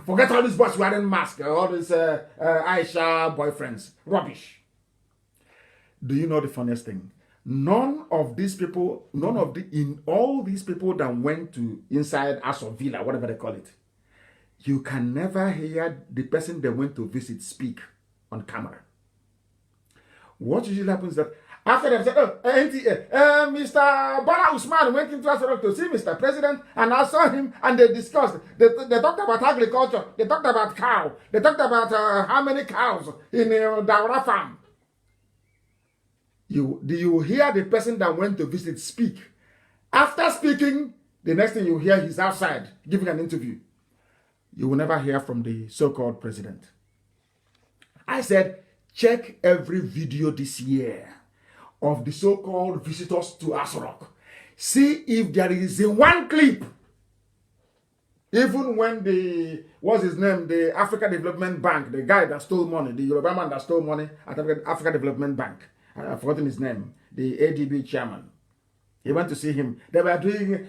Forget all these boys wearing masks, all these Aisha boyfriends. Rubbish. Do you know the funniest thing? None of these people that went to inside Aso Villa, whatever they call it, you can never hear the person they went to visit speak on camera. What usually happens is that after they've said, Mr. Bala Usman went into Asorok to see Mr. President, and I saw him, and they discussed. They talked about agriculture. They talked about cow. They talked about how many cows in Daura farm. Do you hear the person that went to visit speak? After speaking, the next thing you hear, he's outside giving an interview. You will never hear from the so-called president. I said, check every video this year of the so-called visitors to Asorok. See if there is a one clip. Even when the Africa Development Bank, the guy that stole money, the Yoruba man that stole money at Africa Development Bank, I've forgotten his name, the ADB chairman. He went to see him. They were doing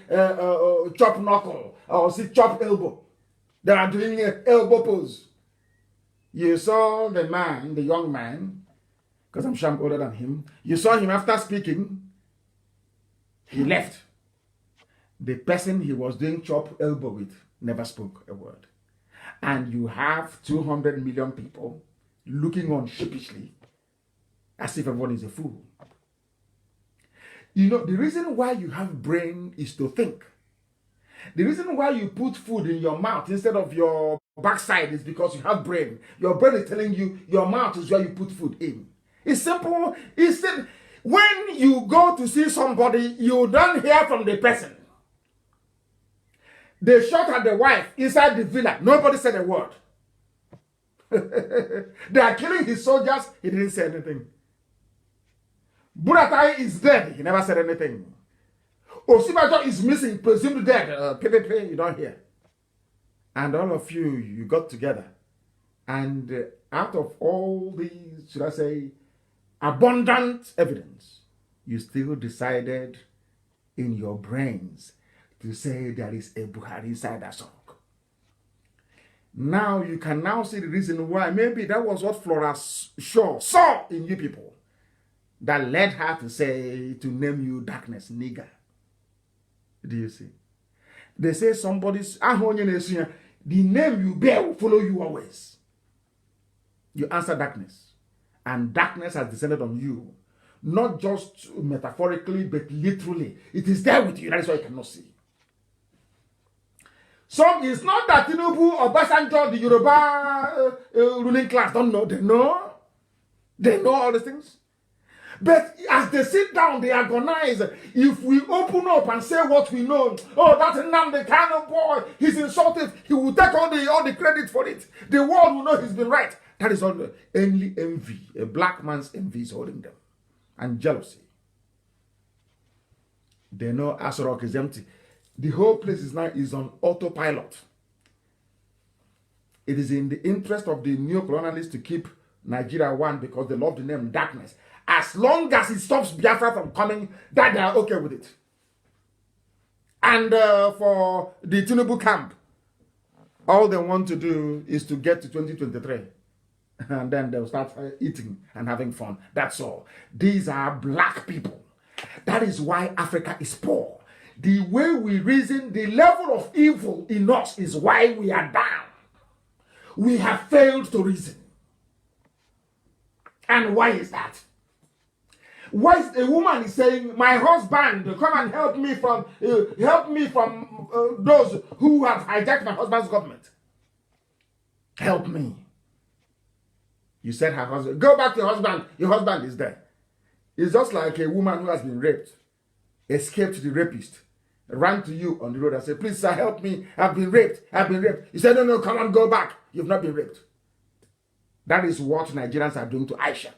chop knuckle or chop elbow. They are doing an elbow pose. You saw the man, the young man, because I'm sure I'm older than him. You saw him after speaking. He left. The person he was doing chop elbow with never spoke a word. And you have 200 million people looking on sheepishly as if everyone is a fool. You know, the reason why you have brain is to think. The reason why you put food in your mouth instead of your backside is because you have brain. Your brain is telling you your mouth is where you put food in. It's simple. When you go to see somebody, you don't hear from the person. They shot at the wife inside the villa. Nobody said a word. They are killing his soldiers. He didn't say anything. Buratai is dead. He never said anything. Osibajo is missing, presumed dead. PPP, you don't hear. And all of you got together. And out of all these, should I say, abundant evidence, you still decided in your brains to say there is a Buhari inside that song. Now you can now see the reason why maybe that was what Flora Shaw saw in you people that led her to say, to name you darkness, nigger. Do you see? They say somebody's, the name you bear will follow you always. You answer darkness. And darkness has descended on you. Not just metaphorically, but literally. It is there with you. That is why you cannot see. Some, it's not that Tinubu or Basanjo, the Yoruba ruling class, don't know. They know. They know all these things. But as they sit down, they agonize. If we open up and say what we know, oh, that's Nnamdikanu boy, he's insulted, he will take all the credit for it. The world will know he's been right. That is all only envy. A black man's envy is holding them. And jealousy. They know Asorok is empty. The whole place is on autopilot. It is in the interest of the neo-colonialists to keep Nigeria one because they love the name darkness. As long as it stops Biafra from coming, that they are okay with it. And for the Tinubu camp, all they want to do is to get to 2023. And then they'll start eating and having fun. That's all. These are black people. That is why Africa is poor. The way we reason, the level of evil in us is why we are down. We have failed to reason. And why is that? Why is a woman is saying, my husband, come and help me from those who have hijacked my husband's government. Help me. You said her husband, go back to your husband. Your husband is there. It's just like a woman who has been raped, escaped the rapist, ran to you on the road and said, please sir, help me. I've been raped. I've been raped. You said, no, come on, go back. You've not been raped. That is what Nigerians are doing to Aisha.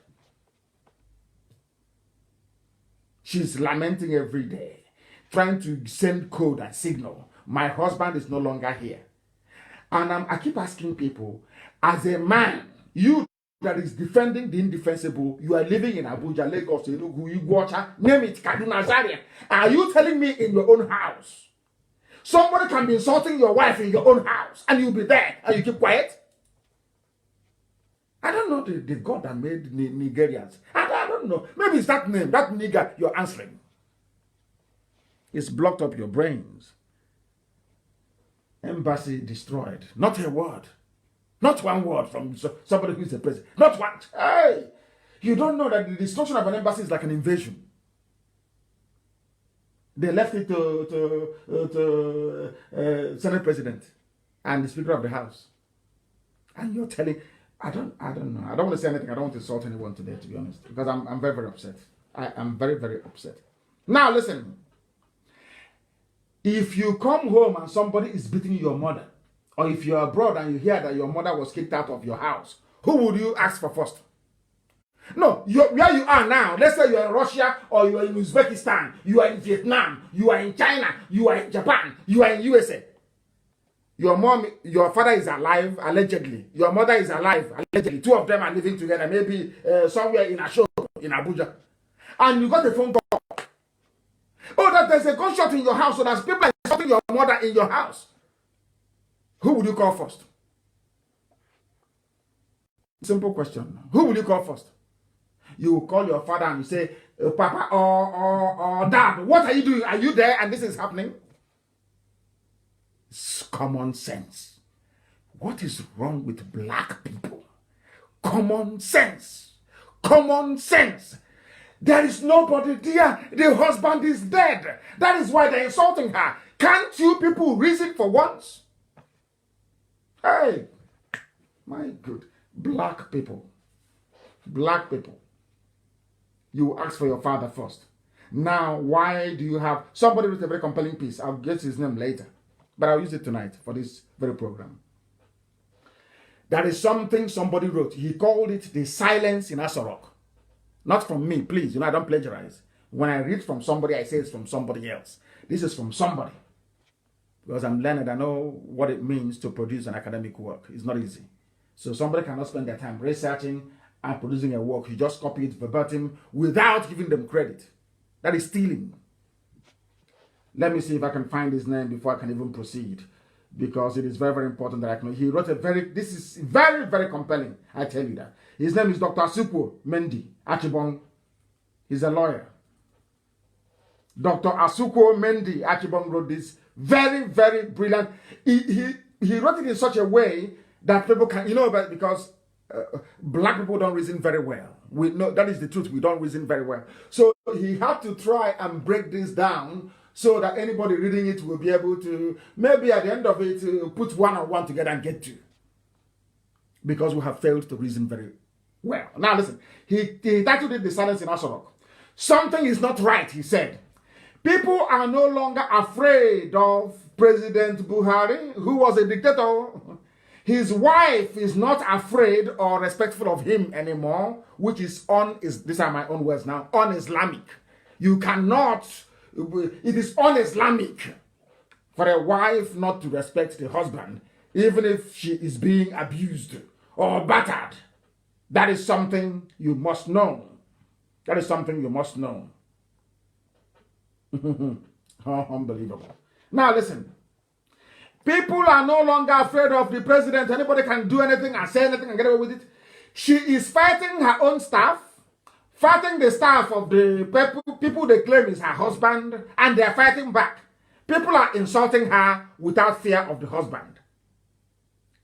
She's lamenting every day, trying to send code and signal. My husband is no longer here. And I keep asking people, as a man, you that is defending the indefensible, you are living in Abuja, Lagos, Enugu, Iguacha, name it, Kaduna, Zaria. Are you telling me in your own house? Somebody can be insulting your wife in your own house, and you'll be there, and you keep quiet? I don't know the God that made Nigerians. I don't know. Maybe it's that name, that nigger you're answering. It's blocked up your brains. Embassy destroyed. Not a word. Not one word from somebody who is a president. Not one. Hey! You don't know that the destruction of an embassy is like an invasion. They left it to Senate President and the Speaker of the House. And you're telling... I don't know. I don't want to say anything. I don't want to insult anyone today, to be honest. Because I'm very, very upset. I am very, very upset. Now, listen. If you come home and somebody is beating your mother, or if you're abroad and you hear that your mother was kicked out of your house, who would you ask for first? No, where you are now, let's say you're in Russia, or you're in Uzbekistan, you are in Vietnam, you are in China, you are in Japan, you are in USA. Your father is alive, allegedly. Your mother is alive, allegedly. Two of them are living together, maybe somewhere in Asho, in Abuja. And you got a phone call. Oh, that there's a gunshot in your house, so there's people insulting your mother in your house. who would you call first? Simple question. Who will you call first? You will call your father and you say, Papa or Dad, what are you doing? Are you there and this is happening? It's common sense. What is wrong with black people? Common sense. Common sense. There is nobody there. The husband is dead. That is why they're insulting her. Can't you people reason for once? Hey, my good. Black people. Black people. You ask for your father first. Now, why do you have... Somebody wrote a very compelling piece. I'll get his name later. But I'll use it tonight for this very program. There is something somebody wrote. He called it the silence in Asorok. Not from me, please. You know, I don't plagiarize. When I read from somebody, I say it's from somebody else. This is from somebody. Because I'm learned, I know what it means to produce an academic work. It's not easy. So somebody cannot spend their time researching and producing a work. You just copy it verbatim without giving them credit. That is stealing. Let me see if I can find his name before I can even proceed. Because it is very, very important that I can... He wrote a very... This is very, very compelling. I tell you that. His name is Dr. Asuquo Mendy Achibong. He's a lawyer. Dr. Asuquo Mendy Achibong wrote this very, very brilliant. He wrote it in such a way that people can... You know, because black people don't reason very well. We know that is the truth. We don't reason very well. So he had to try and break this down so that anybody reading it will be able to, maybe at the end of it, put one and one together and get two. Because we have failed to reason very well. Now listen, he titled it The Silence in Asorok. Something is not right, he said. People are no longer afraid of President Buhari, who was a dictator. His wife is not afraid or respectful of him anymore, which is these are my own words now, un-Islamic. You cannot... It is un-Islamic for a wife not to respect the husband, even if she is being abused or battered. That is something you must know. That is something you must know. Oh, unbelievable. Now listen. People are no longer afraid of the president. Anybody can do anything and say anything and get away with it. She is fighting her own staff. Fighting the staff of the people they claim is her husband, and they're fighting back. People are insulting her without fear of the husband.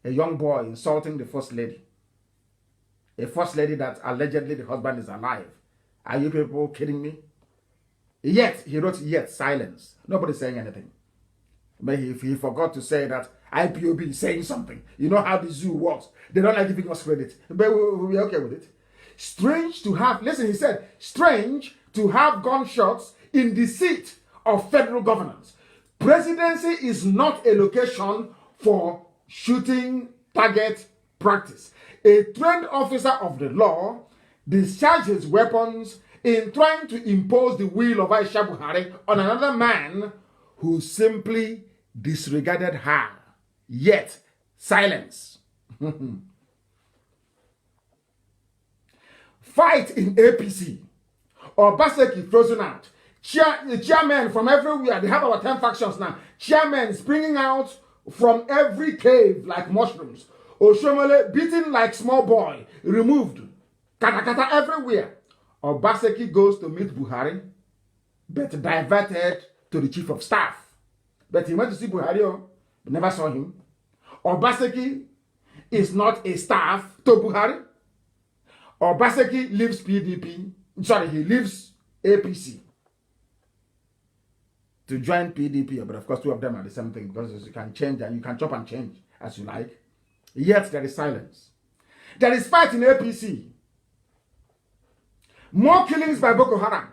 A young boy insulting the first lady. A first lady that allegedly the husband is alive. Are you people kidding me? Yet, he wrote, yet, silence. Nobody's saying anything. But he forgot to say that IPOB is saying something. You know how the zoo works. They don't like giving us credit. But we're okay with it. Strange to have, listen, he said, strange to have gunshots in the seat of federal governance. Presidency is not a location for shooting target practice. A trained officer of the law discharges weapons in trying to impose the will of Aisha Buhari on another man who simply disregarded her. Yet, silence. Fight in APC. Obaseki frozen out. Chairmen from everywhere. They have about 10 factions now. Chairmen springing out from every cave like mushrooms. Oshomole beaten like small boy. Removed. Katakata everywhere. Obaseki goes to meet Buhari, but diverted to the chief of staff. But he went to see Buhari, but never saw him. Obaseki is not a staff to Buhari. Obaseki leaves PDP. Sorry, he leaves APC to join PDP. But of course, two of them are the same thing because you can change and you can chop and change as you like. Yet there is silence. There is fight in APC. More killings by Boko Haram.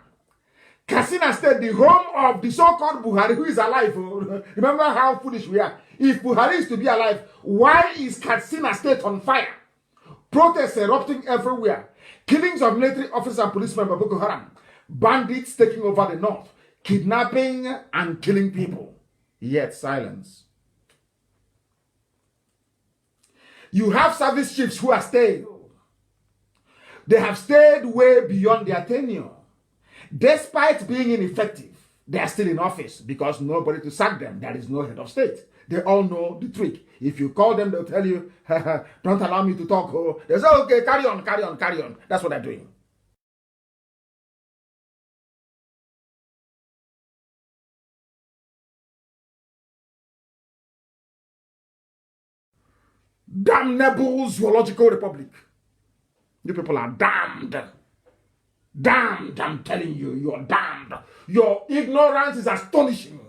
Katsina State, the home of the so-called Buhari, who is alive. Remember how foolish we are. If Buhari is to be alive, why is Katsina State on fire? Protests erupting everywhere. Killings of military officers and policemen by Boko Haram. Bandits taking over the north. Kidnapping and killing people. Yet silence. You have service chiefs who are staying. They have stayed way beyond their tenure. Despite being ineffective, they are still in office because nobody to sack them. There is no head of state. They all know the trick. If you call them, they'll tell you, don't allow me to talk. Oh, they say, okay, carry on, carry on, carry on. That's what they're doing. Damnable zoological republic. You people are damned. Damned, I'm telling you, you're damned. Your ignorance is astonishing.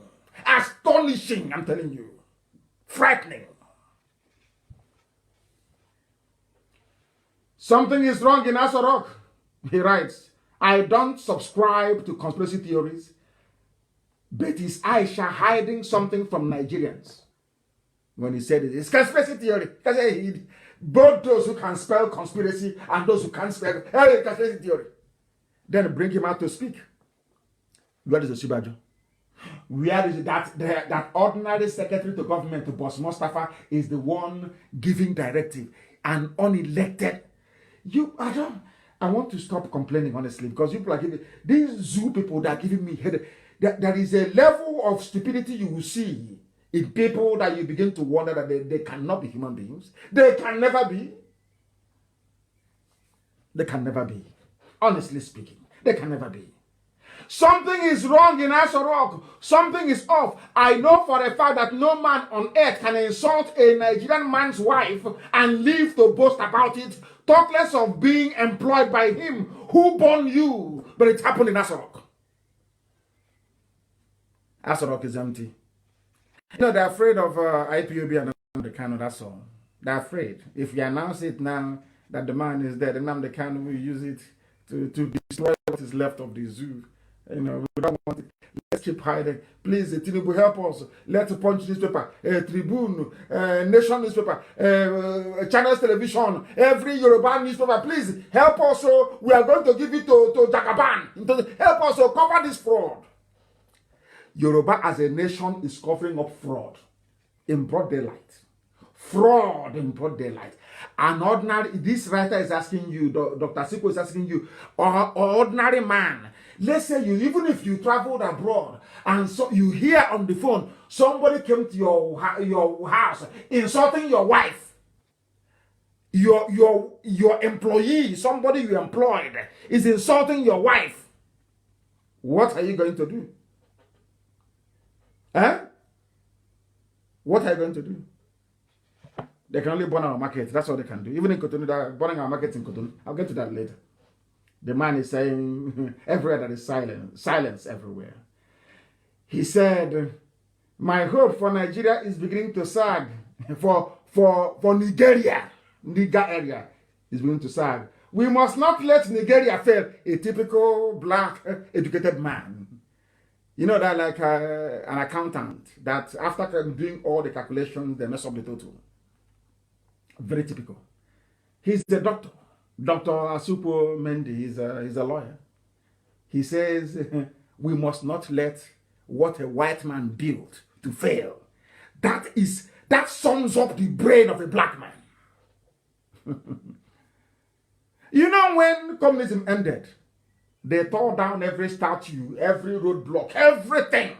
Astonishing, I'm telling you. Frightening. Something is wrong in Asorok. He writes, I don't subscribe to conspiracy theories, but is Aisha hiding something from Nigerians? When he said it, it's conspiracy theory. Because both those who can spell conspiracy and those who can't spell conspiracy theory. Then bring him out to speak. Where is the Shibajo? Where is it that ordinary secretary to government, Boss Mustafa, is the one giving directive and unelected? I want to stop complaining, honestly, because people are giving, these zoo people that are giving me headache. There is a level of stupidity you will see in people that you begin to wonder that they cannot be human beings. They can never be. They can never be. Honestly speaking, they can never be. Something is wrong in Asorok. Something is off. I know for a fact that no man on earth can insult a Nigerian man's wife and live to boast about it, talk less of being employed by him who born you. But it happened in Asorok. Asorok is empty. You know, they're afraid of IPOB and Nnamdikanu, that's all. They're afraid. If you announce it now that the man is dead, Nnamdikanu will use it to destroy what is left of the zoo. You know, we don't want it. Let's keep hiding. Please, Tinubu, help us. Let's Punch newspaper, Tribune, Nation newspaper, Channels Television, every Yoruba newspaper. Please help us. So we are going to give it to Jagaban. Help us to cover this fraud. Yoruba as a nation is covering up fraud in broad daylight. Fraud in broad daylight. An ordinary, this writer is asking you, Dr. Siko is asking you, or ordinary man, let's say you, even if you traveled abroad and so you hear on the phone, somebody came to your house insulting your wife, your employee, somebody you employed is insulting your wife. What are you going to do? Huh? What are you going to do? They can only burn our market. That's what they can do. Even in Cotonou, they're burning our market in Cotonou. I'll get to that later. The man is saying everywhere that is silence everywhere. He said, my hope for Nigeria is beginning to sag. For Nigeria, Niger area is beginning to sag. We must not let Nigeria fail. A typical black educated man. You know that like an accountant that after doing all the calculations, they mess up the total. Very typical. He's a doctor. Dr. Asupo Mendy, he's a lawyer. He says, we must not let what a white man built to fail. That sums up the brain of a black man. You know, when communism ended, they tore down every statue, every roadblock, everything.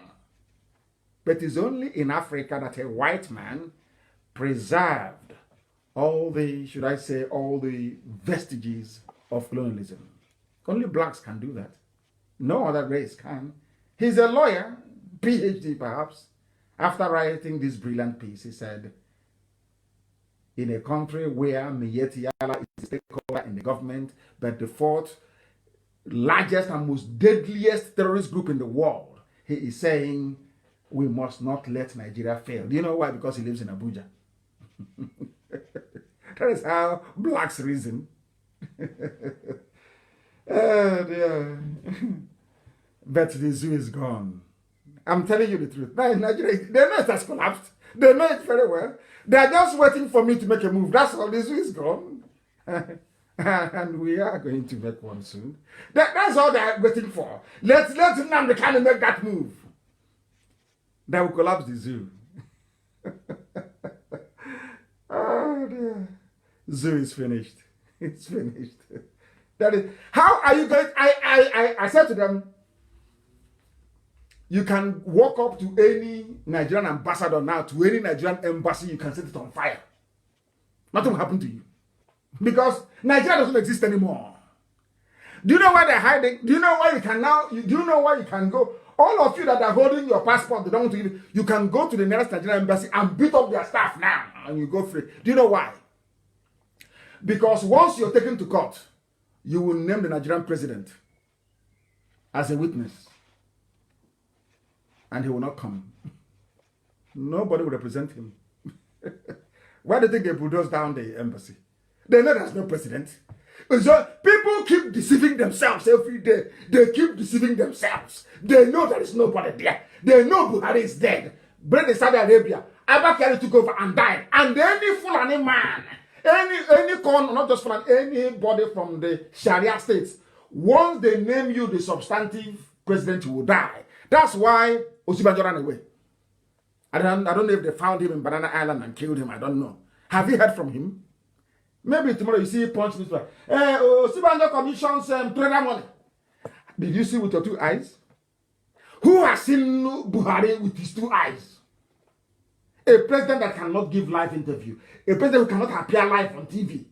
But it's only in Africa that a white man preserved all the, should I say, all the vestiges of colonialism. Only blacks can do that. No other race can. He's a lawyer, PhD perhaps. After writing this brilliant piece, he said, in a country where Miyetti Allah is a stakeholder in the government, but the fourth largest and most deadliest terrorist group in the world, he is saying, we must not let Nigeria fail. Do you know why? Because he lives in Abuja. That is how blacks reason. Oh dear. But the zoo is gone. I'm telling you the truth. Now in Nigeria, they know it has collapsed. They know it very well. They are just waiting for me to make a move. That's all. The zoo is gone. And we are going to make one soon. That's all they are waiting for. Let Nnamdikanu make that move. That will collapse the zoo. Oh dear. Zoo is finished. It's finished. That is, how are you going? I said to them, You can walk up to any Nigerian ambassador now, to any Nigerian embassy, you can set it on fire. Nothing will happen to you. Because Nigeria doesn't exist anymore. Do you know why they're hiding? Do you know why you can now? Do you know why you can go? All of you that are holding your passport, they don't want to give you can go to the nearest Nigerian embassy and beat up their staff now, and you go free. Do you know why? Because once you're taken to court, you will name the Nigerian president as a witness. And he will not come. Nobody will represent him. Why do you think they bulldoze down the embassy? They know there's no president. So people keep deceiving themselves every day. They keep deceiving themselves. They know there is nobody there. They know Buhari is dead. Brother Saudi Arabia, Abakari took over and died. And any Fulani man, any not just Fulani, anybody from the Sharia states, once they name you the substantive president, you will die. That's why Osibanjo ran away. I don't know if they found him in Banana Island and killed him. I don't know. Have you heard from him? Maybe tomorrow you see punch this way. Osibanjo commissions trader money. Did you see with your 2 eyes? Who has seen Buhari with his 2 eyes? A president that cannot give live interview. A president who cannot appear live on TV.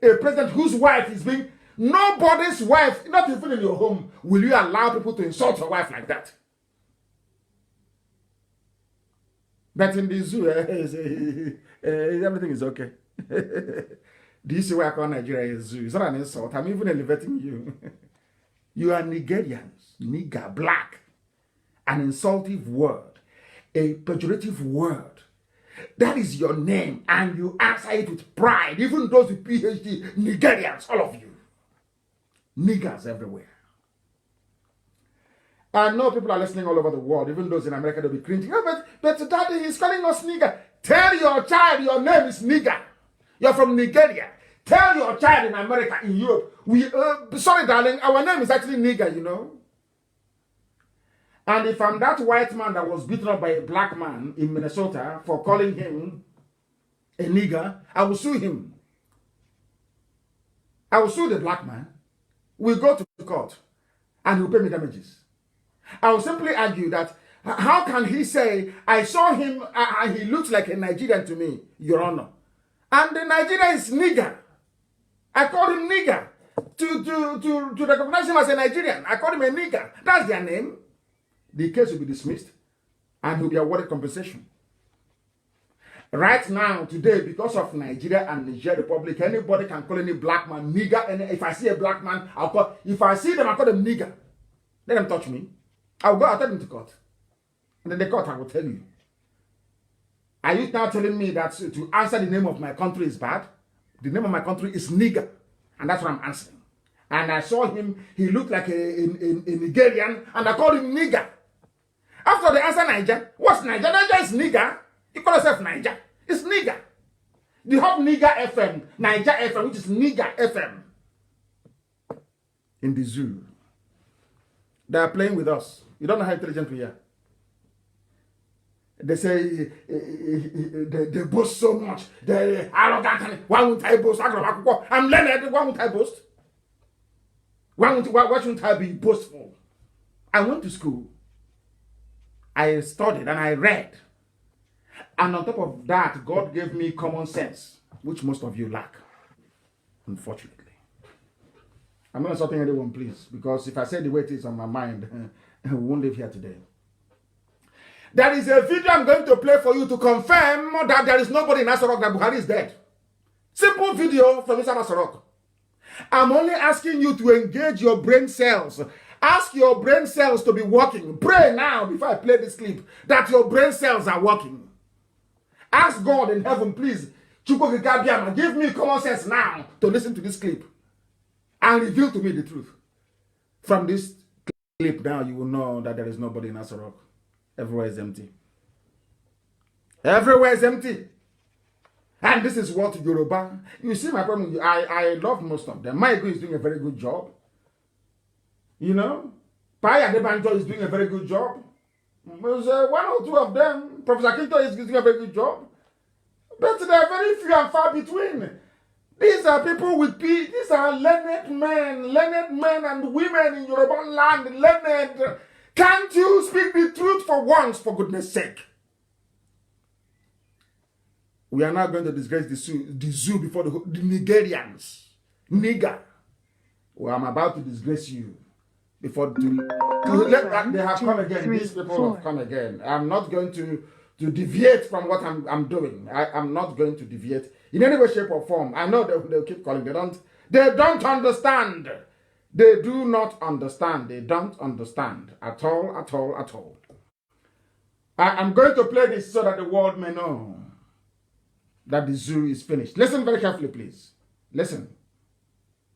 A president whose wife is being... Nobody's wife, not even in your home, will you allow people to insult your wife like that. But in the zoo, everything is okay. Do you see why I call Nigeria a zoo? It's not an insult. I'm even elevating you. You are Nigerians, nigger, black. An insultive word, a pejorative word. That is your name, and you answer it with pride. Even those with PhD, Nigerians, all of you. Niggers everywhere. I know people are listening all over the world, even those in America, they'll be cringing. Oh, but daddy, he's calling us nigger. Tell your child your name is nigger. You're from Nigeria. Tell your child in America, in Europe, sorry darling, our name is actually nigger, you know. And if I'm that white man that was beaten up by a black man in Minnesota for calling him a nigger, I will sue him. I will sue the black man. We'll go to court and he'll pay me damages. I will simply argue that how can he say, I saw him and he looks like a Nigerian to me, Your Honor. And the Nigerian is nigger. I called him nigger. To recognize him as a Nigerian, I called him a nigger. That's their name. The case will be dismissed and he'll be awarded compensation. Right now, today, because of Nigeria and Niger Republic, anybody can call any black man nigger. And if I see a black man, if I see them, I'll call them nigger. Let them touch me. I'll take them to court. And then the court, I will tell you. Are you now telling me that to answer the name of my country is bad? The name of my country is nigger. And that's what I'm answering. And I saw him, he looked like a Nigerian, and I called him nigger. After the answer Niger, what's Niger? Niger is nigger. You call yourself Niger. It's nigger. You have Niger FM, Niger FM, which is nigger FM. In the zoo. They are playing with us. You don't know how intelligent we are. They say they boast so much. They're arrogant. Why won't I boast? I'm learned. Why won't I boast? Why shouldn't I be boastful? I went to school. I studied and I read. And on top of that, God gave me common sense, which most of you lack, unfortunately. I'm not insulting anyone, please, because if I say the way it is on my mind, we won't live here today. There is a video I'm going to play for you to confirm that there is nobody in Asorok, that Buhari is dead. Simple video from Mr. Asorok. I'm only asking you to engage your brain cells. Ask your brain cells to be working. Pray now, before I play this clip, that your brain cells are working. Ask God in heaven, please, give me common sense now to listen to this clip and reveal to me the truth. From this clip now, you will know that there is nobody in Asorok. Everywhere is empty. Everywhere is empty. And this is what Yoruba... You see my problem, I love most of them. Maigo is doing a very good job. You know? Pai Adebanjo is doing a very good job. There's one or two of them. Professor Kinto is doing a very good job. But they are very few and far between. These are people with peace. These are learned men and women in Yoruba land. Learned, Can't you speak the truth for once, for goodness sake? We are not going to disgrace the zoo before the Nigerians. Nigger. Well, I'm about to disgrace you before they have come again. These people have come again. I'm not going to deviate from what I'm doing. I'm not going to deviate in any way, shape, or form. I know they'll keep calling. They don't understand. They do not understand. They don't understand at all, at all, at all. I'm going to play this so that the world may know that the zoo is finished. Listen very carefully, please. Listen.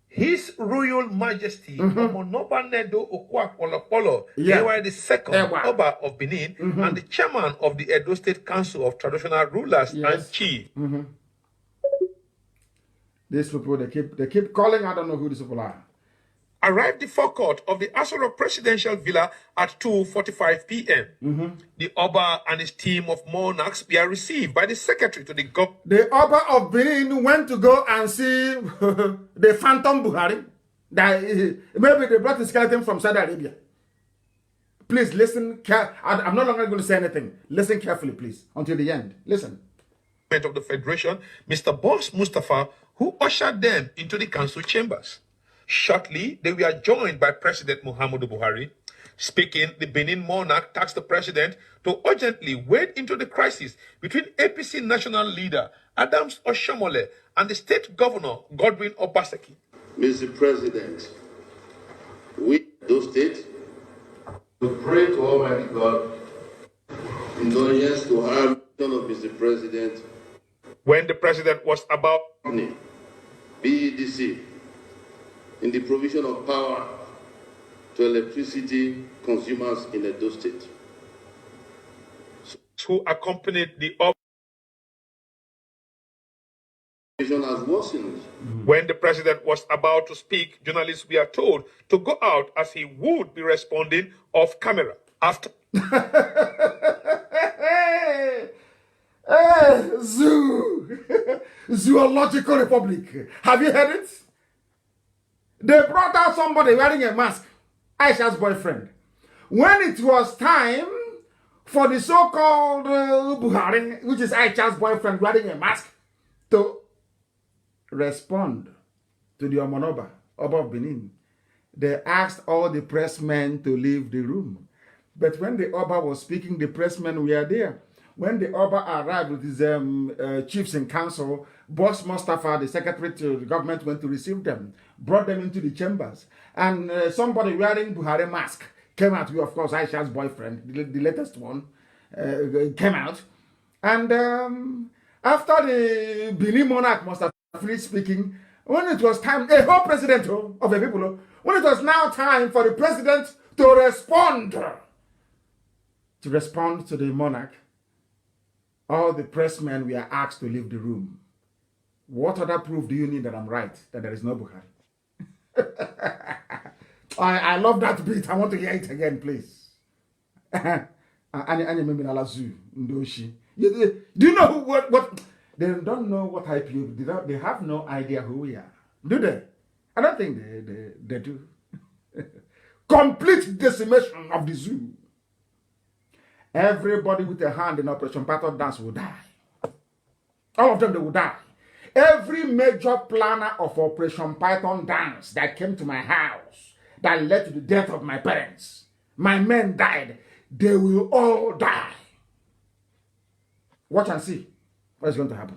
His Royal Majesty Omonoba Nedo Okwakolopolo, AY the second Oba of Benin, and the chairman of the Edo State Council of Traditional Rulers and Chiefs. These people, they keep calling. I don't know who these people are. Arrived the forecourt of the Asoro Presidential Villa at 2:45 p.m. The Oba and his team of monarchs were received by the secretary to the government. The Oba of Benin went to go and see the Phantom Buhari. That maybe they brought the skeleton from Saudi Arabia. Please listen. I'm no longer going to say anything. Listen carefully, please, until the end. Listen. Of the Federation, Mr. Boss Mustafa, who ushered them into the council chambers. Shortly, they were joined by President Muhammadu Buhari. Speaking, the Benin monarch tasked the president to urgently wade into the crisis between APC national leader Adams Oshomole and the state governor Godwin Obaseki. Mr. President, we, those states, to pray to Almighty God, indulgence to harm of Mr. President. When the president was about BEDC, in the provision of power to electricity consumers in Edo State, who accompanied the has worsened. When the president was about to speak, journalists were told to go out as he would be responding off camera. After Zoological Republic. Have you heard it? They brought out somebody wearing a mask, Aisha's boyfriend. When it was time for the so-called Buhari, which is Aisha's boyfriend wearing a mask, to respond to the Omonoba, Oba of Benin, they asked all the pressmen to leave the room. But when the Oba was speaking, the pressmen were there. When the Oba arrived with his chiefs in council, Boss Mustafa, the secretary to the government, went to receive them, brought them into the chambers. And somebody wearing Buhari mask came out, of course, Aisha's boyfriend, the latest one, came out. And after the Benin monarch must have finished speaking, when it was time, a whole president of the people, when it was now time for the president to respond to the monarch, all the pressmen were asked to leave the room. What other proof do you need that I'm right, that there is no Buhari? I love that beat. I want to hear it again, please. Do you know what? They don't know what IPOB. They have no idea who we are. Do they? I don't think they do. Complete decimation of the zoo. Everybody with a hand in Operation Python Dance will die. All of them, they will die. Every major planner of Operation Python Dance that came to my house, that led to the death of my parents, my men died, they will all die. Watch and see what is going to happen.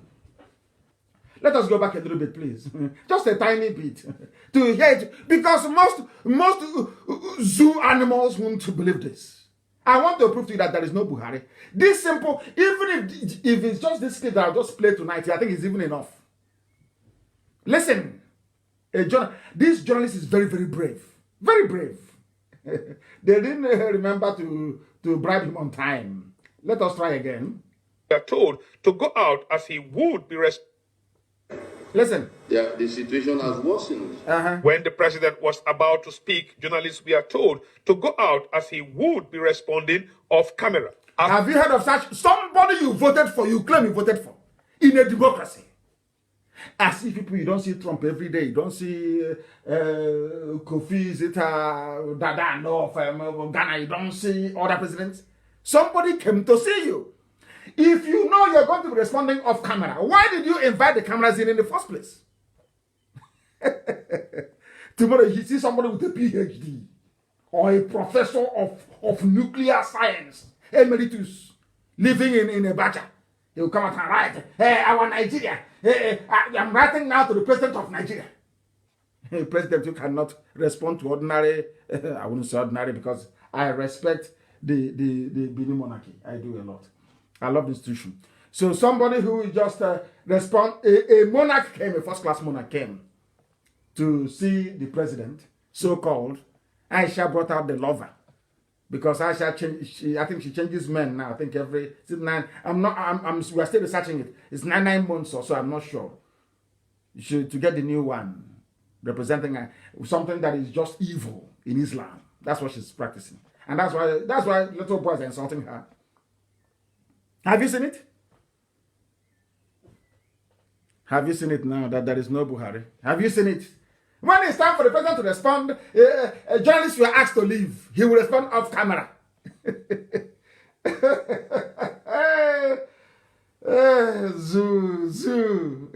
Let us go back a little bit, please. Just a tiny bit. To hear it. Because most zoo animals won't believe this. I want to prove to you that there is no Buhari. This simple, even if it's just this clip that I'll just play tonight, I think it's even enough. Listen, this journalist is very, very brave. Very brave. They didn't remember to bribe him on time. Let us try again. They are told to go out as he would be Listen. The situation has worsened. When the president was about to speak, journalists were told to go out as he would be responding off camera. Have you heard of such? Somebody you voted for, you claim you voted for, in a democracy. As if people, you don't see Trump every day. You don't see Kofi Zita, Dada, no, of Ghana. You don't see other presidents. Somebody came to see you. If you know you're going to be responding off camera, why did you invite the cameras in the first place? Tomorrow you see somebody with a PhD or a professor of nuclear science, emeritus, living in a badger. He will come out and write, hey, our Nigeria. Hey, I'm writing now to the president of Nigeria. President, you cannot respond to ordinary, I wouldn't say ordinary because I respect the Benin monarchy. I do a lot. I love the institution. So somebody who just respond, a monarch came, a first-class monarch came to see the president, so-called. Aisha brought out the lover. Because Aisha changed, I think she changes men now. I think every 9. We are still researching it. It's 9 months or so. I'm not sure. To get the new one, representing something that is just evil in Islam. That's what she's practicing, and that's why little boys are insulting her. Have you seen it? Have you seen it now that there is no Buhari? Have you seen it? When it's time for the president to respond, journalists were asked to leave. He will respond off camera. Zoo.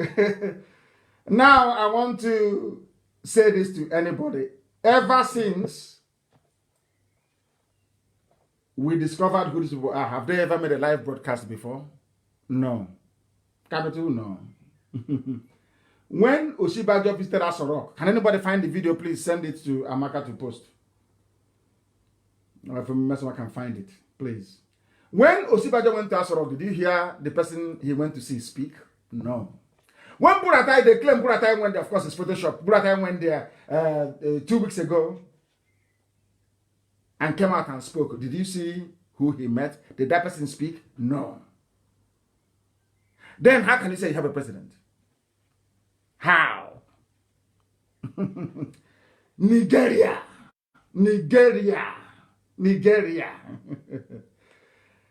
Now, I want to say this to anybody. Ever since we discovered who these people are, have they ever made a live broadcast before? No. Capital, no. When Oshibajo visited Asorok, can anybody find the video? Please send it to Amaka to post. Or if someone can find it, please. When Oshibajo went to Asorok, did you hear the person he went to see speak? No. When Buratai, they claim Buratai went there, of course it's Photoshop. Buratai went there 2 weeks ago and came out and spoke. Did you see who he met? Did that person speak? No. Then how can you say you have a president? How? Nigeria.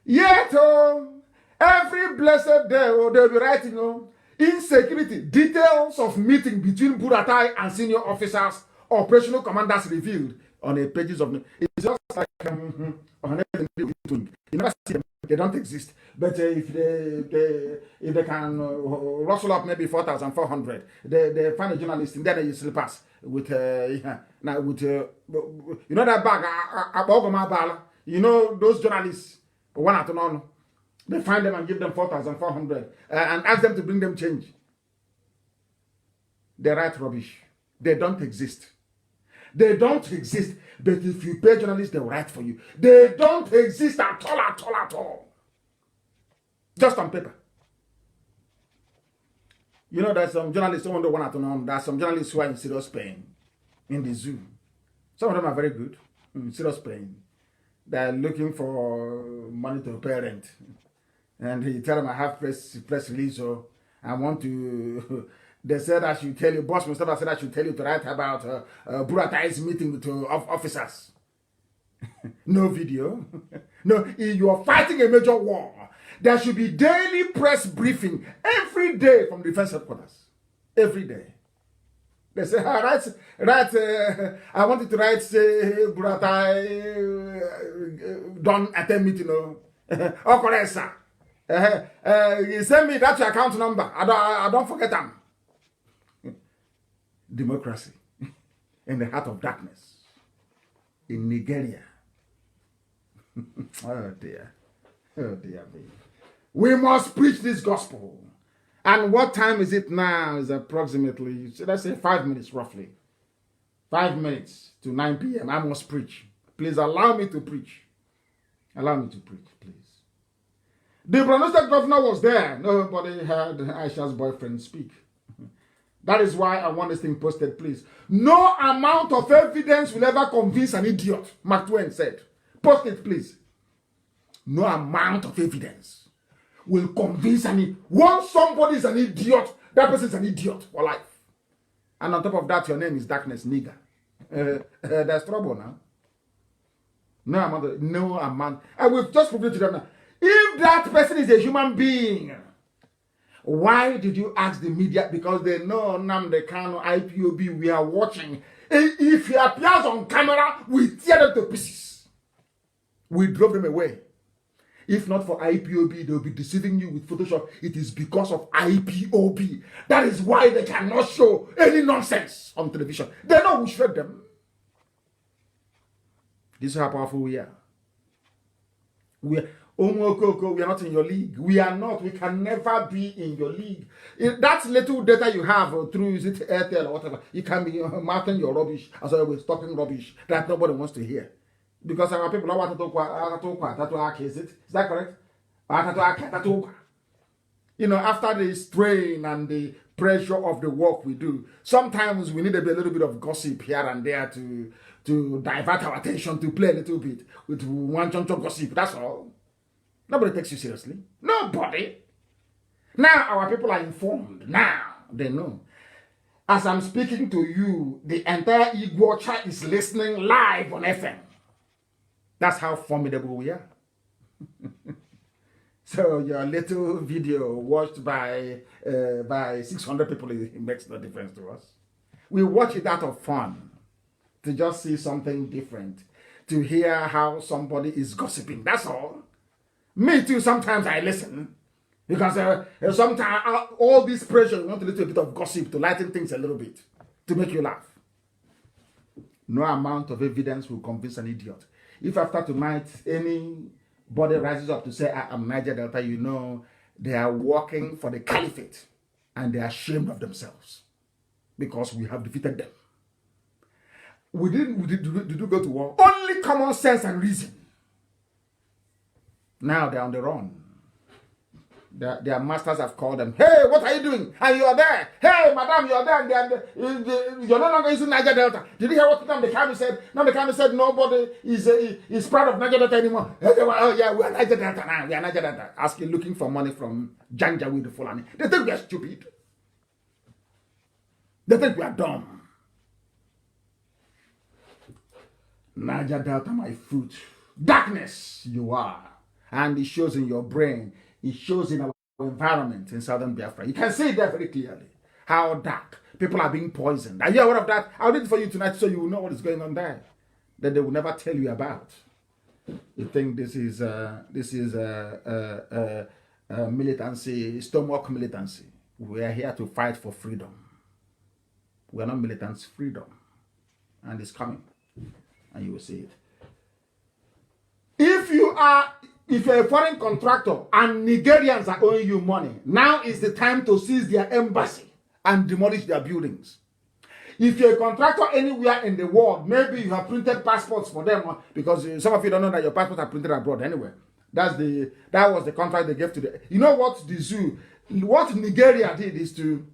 Yet, every blessed day, they'll be writing, insecurity, details of meeting between Buratai and senior officers, operational commanders revealed on the pages of. It's just like you never see them. They don't exist. But if they can rustle up maybe 4,400, they find a journalist and then you still pass with now with you know that bag you know those journalists one at none. They find them and give them 4,400 and ask them to bring them change. They write rubbish. They don't exist. They don't exist. But if you pay journalists, they will write for you. They don't exist at all. Just on paper. You know, there's some journalists who don't want to know. There's some journalists who are in serious pain in the zoo. Some of them are very good, in serious pain. They're looking for money to pay rent. And he tell them, I have press release, so I want to. They said I should tell you, Boss Mustafa said I should tell you to write about Buratai's meeting with officers. No video. No, you are fighting a major war. There should be daily press briefing every day from defense headquarters. Every day. They say, I wanted to write, say, Buratai don't attend meeting. Oh, correct, sir. You send me that your account number. I don't forget them. Democracy in the heart of darkness in Nigeria. Oh dear me. We must preach this gospel. And what time is it now? Is approximately, let's say 5 minutes roughly. 5 minutes to 9 p.m. I must preach. Please allow me to preach. Allow me to preach, please. The Borno State governor was there. Nobody heard Aisha's boyfriend speak. That is why I want this thing posted, please. No amount of evidence will ever convince an idiot, Mark Twain said. Post it, please. No amount of evidence will convince once somebody is an idiot, that person is an idiot for life. And on top of that, your name is darkness, nigger. There's trouble now. No amount. I will just prove it to them now. If that person is a human being, Why did you ask the media? Because they know Nnamdi Kanu, IPOB, we are watching. If he appears on camera, we tear them to pieces. We drove them away. If not for IPOB, they'll be deceiving you with Photoshop. It is because of IPOB. That is why they cannot show any nonsense on television. They know we shred them. This is how powerful we are. We are not in your league. We are not. We can never be in your league. That little data you have through, is it Airtel or whatever, you can be marking your rubbish as always, talking rubbish that nobody wants to hear. Because our people are is it? Is that correct? You know, after the strain and the pressure of the work we do, sometimes we need a little bit of gossip here and there to divert our attention, to play a little bit with one choncho gossip. That's all. Nobody takes you seriously. Nobody. Now our people are informed. Now they know. As I'm speaking to you, the entire Igbo is listening live on FM. That's how formidable we are. So your little video watched by 600 people, it makes no difference to us. We watch it out of fun, to just see something different, to hear how somebody is gossiping. That's all. Me too, sometimes I listen. Because sometimes all this pressure, you want a little bit of gossip to lighten things a little bit, to make you laugh. No amount of evidence will convince an idiot. If after tonight anybody rises up to say, I am Niger Delta, you know they are working for the caliphate and they are ashamed of themselves because we have defeated them. Did you go to war? Only common sense and reason. Now they're on the run. Their masters have called them. Hey, what are you doing? And you are there. Hey, madam, you are there. And you're no longer using Niger Delta. Did you hear what Nnamdikanu said? Nnamdikanu said nobody is proud of Niger Delta anymore. Oh yeah, we are Niger Delta now. We are Niger Delta. Asking, looking for money from Janjaweed the Fulani. They think we are stupid. They think we are dumb. Niger Delta, my fruit. Darkness, you are. And it shows in your brain. It shows in our environment in southern Biafra. You can see it there very clearly. How dark. People are being poisoned. Are you aware of that? I'll read it for you tonight so you will know what is going on there. That they will never tell you about. You think this is militancy, stomach militancy. We are here to fight for freedom. We are not militants, freedom. And it's coming. And you will see it. If you're a foreign contractor and Nigerians are owing you money, now is the time to seize their embassy and demolish their buildings. If you're a contractor anywhere in the world, maybe you have printed passports for them, because some of you don't know that your passports are printed abroad anyway. That was the contract they gave to the. You know what the zoo, what Nigeria did is to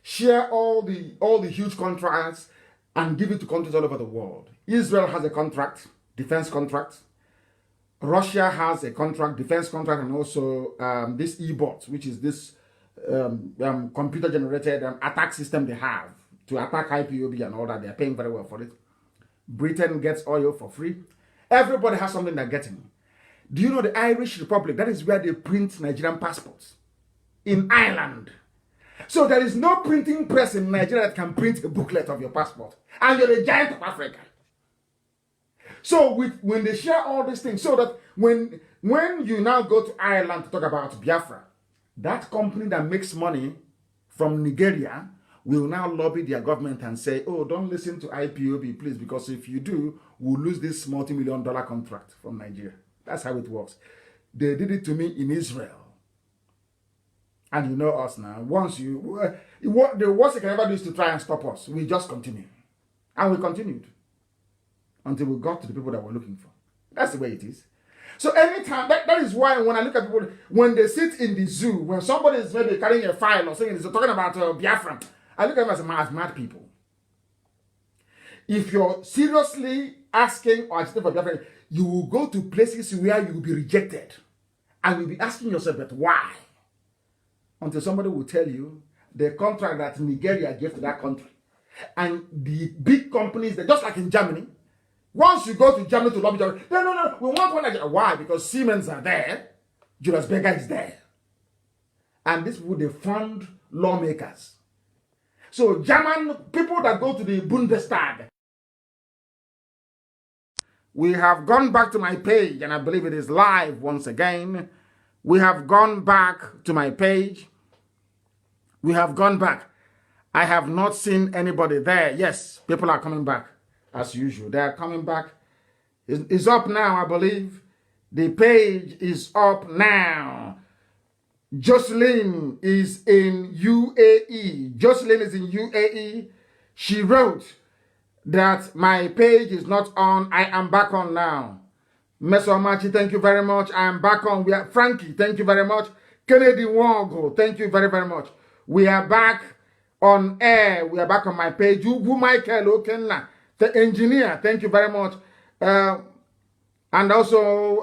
share all the huge contracts and give it to countries all over the world. Israel has a contract, defense contract. Russia has a contract, defense contract, and also this e-bot, which is this computer-generated attack system they have to attack IPOB and all that. They're paying very well for it. Britain gets oil for free. Everybody has something they're getting. Do you know the Irish Republic? That is where they print Nigerian passports. In Ireland. So there is no printing press in Nigeria that can print a booklet of your passport. And you're the giant of Africa. So when they share all these things, so that when you now go to Ireland to talk about Biafra, that company that makes money from Nigeria will now lobby their government and say, oh, don't listen to IPOB, please, because if you do, we'll lose this multi-million-dollar contract from Nigeria. That's how it works. They did it to me in Israel. And you know us now. The worst they can ever do is to try and stop us. We just continue. And we continued. Until we got to the people that we're looking for. That's the way it is. So anytime, that is why when I look at people, when they sit in the zoo, when somebody is maybe carrying a file or saying, talking about Biafra, I look at them as mad people. If you're seriously asking or asking for Biafra, you will go to places where you will be rejected. And you'll be asking yourself, but why? Until somebody will tell you the contract that Nigeria gave to that country. And the big companies, just like in Germany, once you go to Germany to lobby Germany, no, we want one Nigeria. Why? Because Siemens are there, Julius Berger is there. And these people, they fund lawmakers. So German people that go to the Bundestag, we have gone back to my page, and I believe it is live once again. We have gone back to my page. We have gone back. I have not seen anybody there. Yes, people are coming back as usual. They are coming back. It's up now, I believe. The page is up now. Jocelyn is in UAE. Jocelyn is in UAE. She wrote that my page is not on. I am back on now. Mesomachi, thank you very much. I am back on. We are Frankie, thank you very much. Kennedy Wango, thank you very, very much. We are back on air. We are back on my page. Ugu Michael Okenna, the engineer, thank you very much. And also,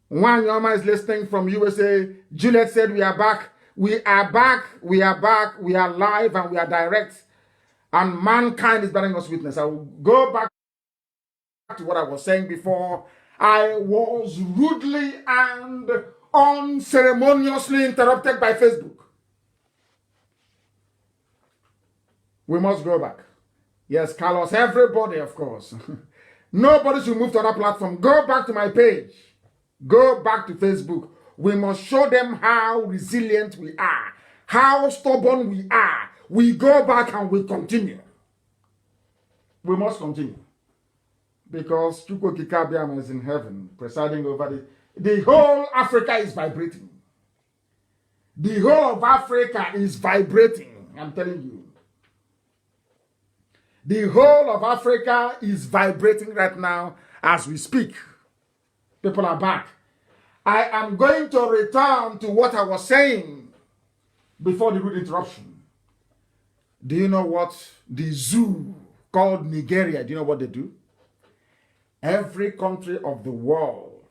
Wanyoma is listening from USA. Juliet said, we are back. We are back. We are back. We are live and we are direct. And mankind is bearing us witness. I will go back to what I was saying before. I was rudely and unceremoniously interrupted by Facebook. We must go back. Yes, Carlos, everybody, of course. Nobody should move to another platform. Go back to my page. Go back to Facebook. We must show them how resilient we are, how stubborn we are. We go back and we continue. We must continue. Because Chukwu Kikabiam is in heaven, presiding over the whole Africa is vibrating. The whole of Africa is vibrating, I'm telling you. The whole of Africa is vibrating right now as we speak. People are back. I am going to return to what I was saying before the rude interruption. Do you know what the zoo called Nigeria, do you know what they do? Every country of the world,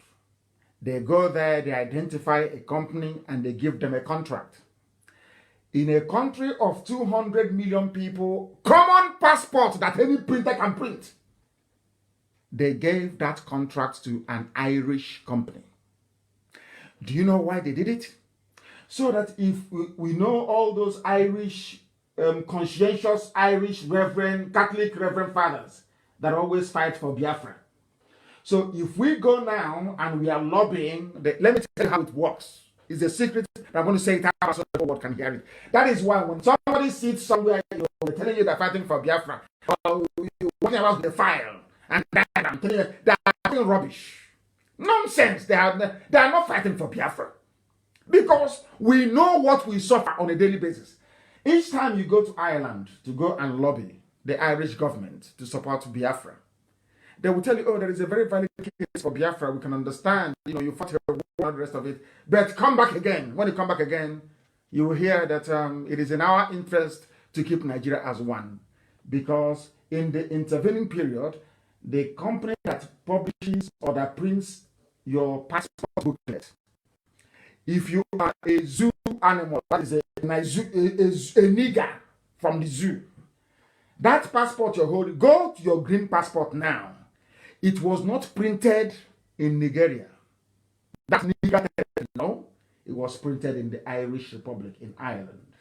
they go there, they identify a company, and they give them a contract. In a country of 200 million people, common passport that any printer can print. They gave that contract to an Irish company. Do you know why they did it? So that if we know all those Irish, conscientious Irish Reverend, Catholic Reverend fathers that always fight for Biafra. So if we go now and we are lobbying, let me tell you how it works. It's a secret. I'm going to say it out so the world can hear it. That is why when somebody sits somewhere, they're telling you they're fighting for Biafra, or you're talking about the file, and then I'm telling you they're talking rubbish. Nonsense. They are not fighting for Biafra. Because we know what we suffer on a daily basis. Each time you go to Ireland to go and lobby the Irish government to support Biafra, they will tell you, oh, there is a very valid case for Biafra. We can understand, you fought your war and the rest of it. But come back again. When you come back again, you will hear that it is in our interest to keep Nigeria as one. Because in the intervening period, the company that publishes or that prints your passport booklet, if you are a zoo animal, that is a nigger from the zoo, that passport you're holding, go to your green passport now. It was not printed in Nigeria. That nigger, no, it was printed in the Irish Republic, in Ireland.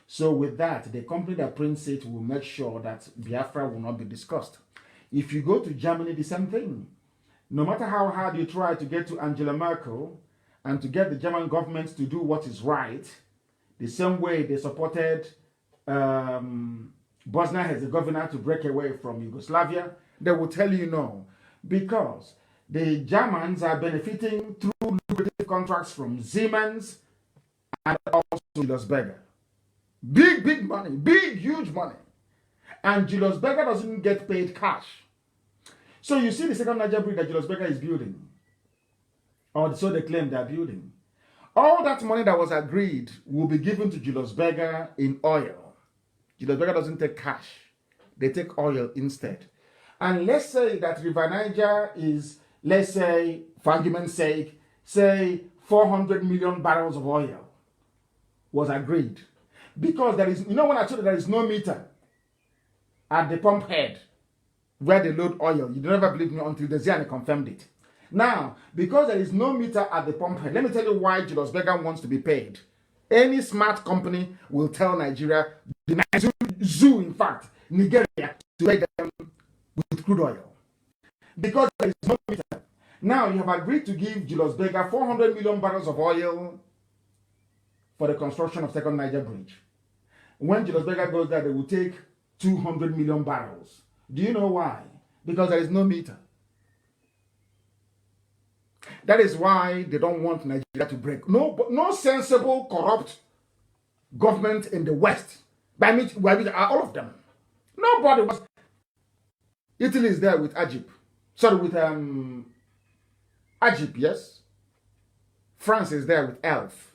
So with that, the company that prints it will make sure that Biafra will not be discussed. If you go to Germany, the same thing. No matter how hard you try to get to Angela Merkel and to get the German government to do what is right, the same way they supported Bosnia-Herzegovina to break away from Yugoslavia, they will tell you no. Because the Germans are benefiting through lucrative contracts from Siemens and also Julius Berger. Big money, huge money. And Julius Berger doesn't get paid cash. So you see the second Niger bridge that Julius Berger is building, or so they claim they are building. All that money that was agreed will be given to Julius Berger in oil. Julius Berger doesn't take cash. They take oil instead. And let's say that River Niger is, let's say, for argument's sake, say 400 million barrels of oil was agreed. Because there is, when I told you there is no meter at the pump head where they load oil, you never believe me until the Ziani confirmed it. Now, because there is no meter at the pump head, let me tell you why Julius Berger wants to be paid Any smart company will tell Nigeria, the zoo, in fact, Nigeria, to pay them with crude oil. Because there is no meter. Now you have agreed to give Julius Berger 400 million barrels of oil for the construction of Second Niger Bridge. When Julius Berger goes there, they will take 200 million barrels. Do you know why? Because there is no meter. That is why they don't want Nigeria to break. No sensible, corrupt government in the West. By which all of them. Nobody was. Italy is there with Egypt. Sorry, with Egypt, yes. France is there with ELF.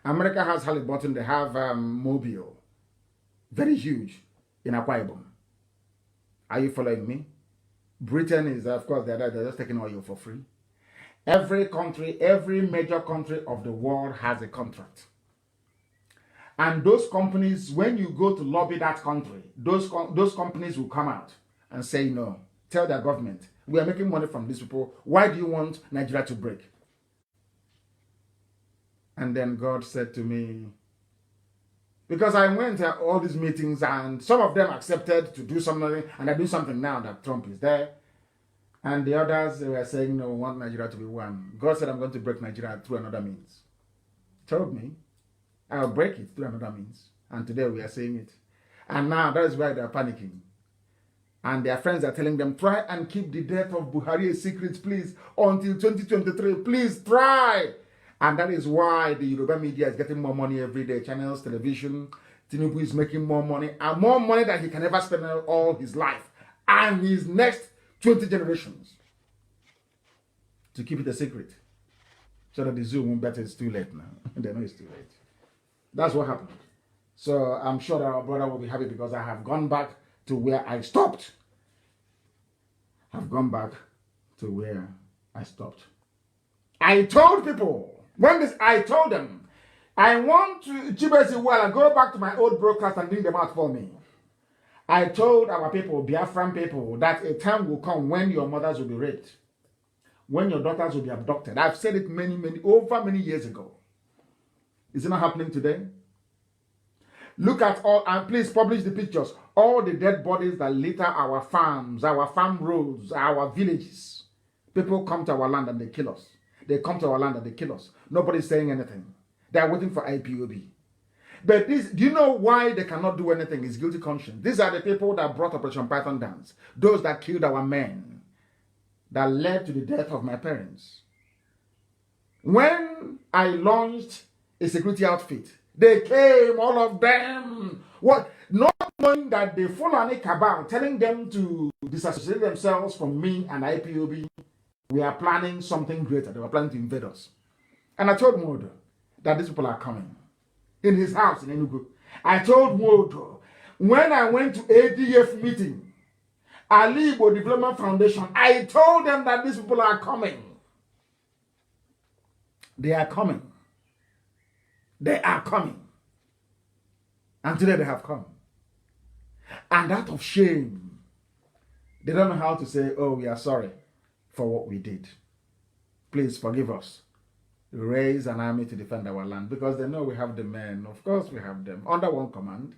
America has Halliburton. They have Mobile. Very huge in Akwa Ibom. Are you following me? Britain is, of course, they're just taking oil for free. Every country, every major country of the world has a contract. And those companies, when you go to lobby that country, those companies will come out and say no. Tell their government, we are making money from these people. Why do you want Nigeria to break? And then God said to me, because I went to all these meetings and some of them accepted to do something, and I do something now that Trump is there. And the others, they were saying, no, we want Nigeria to be one. God said, I'm going to break Nigeria through another means. Told me, I'll break it through another means. And today we are saying it. And now that is why they are panicking. And their friends are telling them, try and keep the death of Buhari a secret, please, until 2023. Please try. And that is why the Yoruba media is getting more money every day. Channels, television. Tinubu is making more money. And more money than he can ever spend all his life. And his next 20 generations. To keep it a secret. So that the zoo won't bet it's too late now. They know it's too late. That's what happened. So I'm sure that our brother will be happy because I have gone back to where I stopped. I've gone back to where I stopped. I told people, I told them, I want to Chibesi well and go back to my old broadcast and bring them out for me. I told our people, Biafran people, that a time will come when your mothers will be raped, when your daughters will be abducted. I've said it over many years ago. Is it not happening today? Look at all, and please publish the pictures, all the dead bodies that litter our farms, our farm roads, our villages. People come to our land and they kill us. They come to our land and they kill us. Nobody's saying anything. They are waiting for IPOB. But do you know why they cannot do anything? It's guilty conscience. These are the people that brought Operation Python dance. Those that killed our men. That led to the death of my parents. When I launched a security outfit, they came, all of them. What? Not knowing that the Fulani cabal, telling them to disassociate themselves from me and IPOB, we are planning something greater. They were planning to invade us. And I told Modo that these people are coming. In his house in Enugu. I told Modo, when I went to ADF meeting, Ali Igbo Development Foundation, I told them that these people are coming. They are coming. They are coming. And today they have come. And out of shame, they don't know how to say, oh, we are sorry for what we did. Please forgive us. Raise an army to defend our land because they know we have the men. Of course we have them under one command.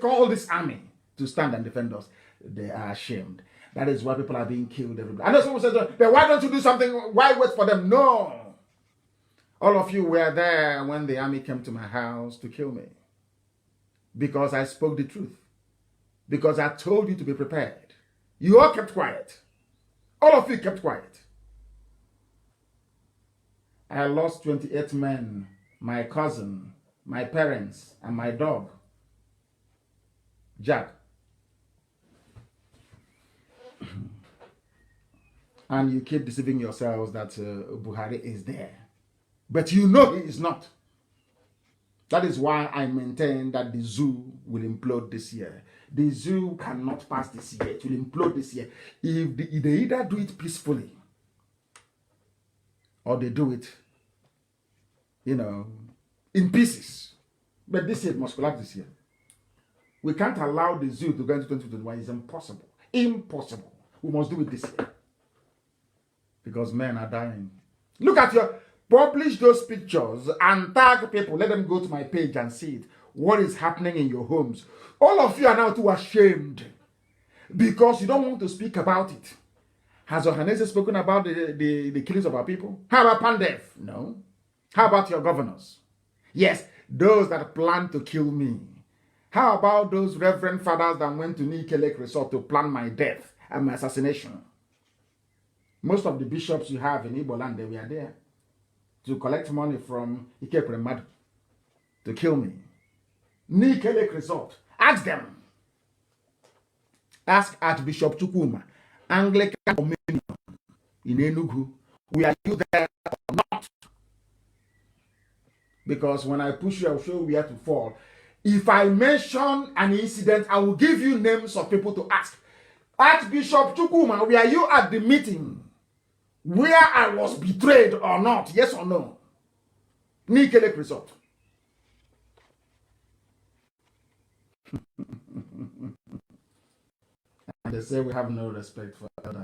Call this army to stand and defend us. They are ashamed. That is why people are being killed every day. I know someone says, but why don't you do something? Why wait for them? No. All of you were there when the army came to my house to kill me. Because I spoke the truth. Because I told you to be prepared. You all kept quiet. All of you kept quiet. I lost 28 men, my cousin, my parents, and my dog, Jack. And you keep deceiving yourselves that Buhari is there. But you know he is not. That is why I maintain that the zoo will implode this year. The zoo cannot pass this year. It will implode this year. If they either do it peacefully or they do it, in pieces. But this year it must collapse this year. We can't allow the zoo to go into 2021. It's impossible. Impossible. We must do it this year. Because men are dying. Look at Publish those pictures and tag people. Let them go to my page and see it. What is happening in your homes? All of you are now too ashamed because you don't want to speak about it. Has Ohanese spoken about the killings of our people? How about Pandef? No. How about your governors? Yes, those that plan to kill me. How about those reverend fathers that went to Nike Lake Resort to plan my death and my assassination? Most of the bishops you have in Igbo land, they were there to collect money from Ikekwe Madu to kill me. Nike Lake Resort. Ask them. Ask Archbishop Chukwuma, Anglican Communion in Enugu, were you there or not? Because when I push you, I'll show you where to fall. If I mention an incident, I will give you names of people to ask. Archbishop Chukwuma, were you at the meeting where I was betrayed or not? Yes or no? Nike Lake Resort. And they say we have no respect for elders.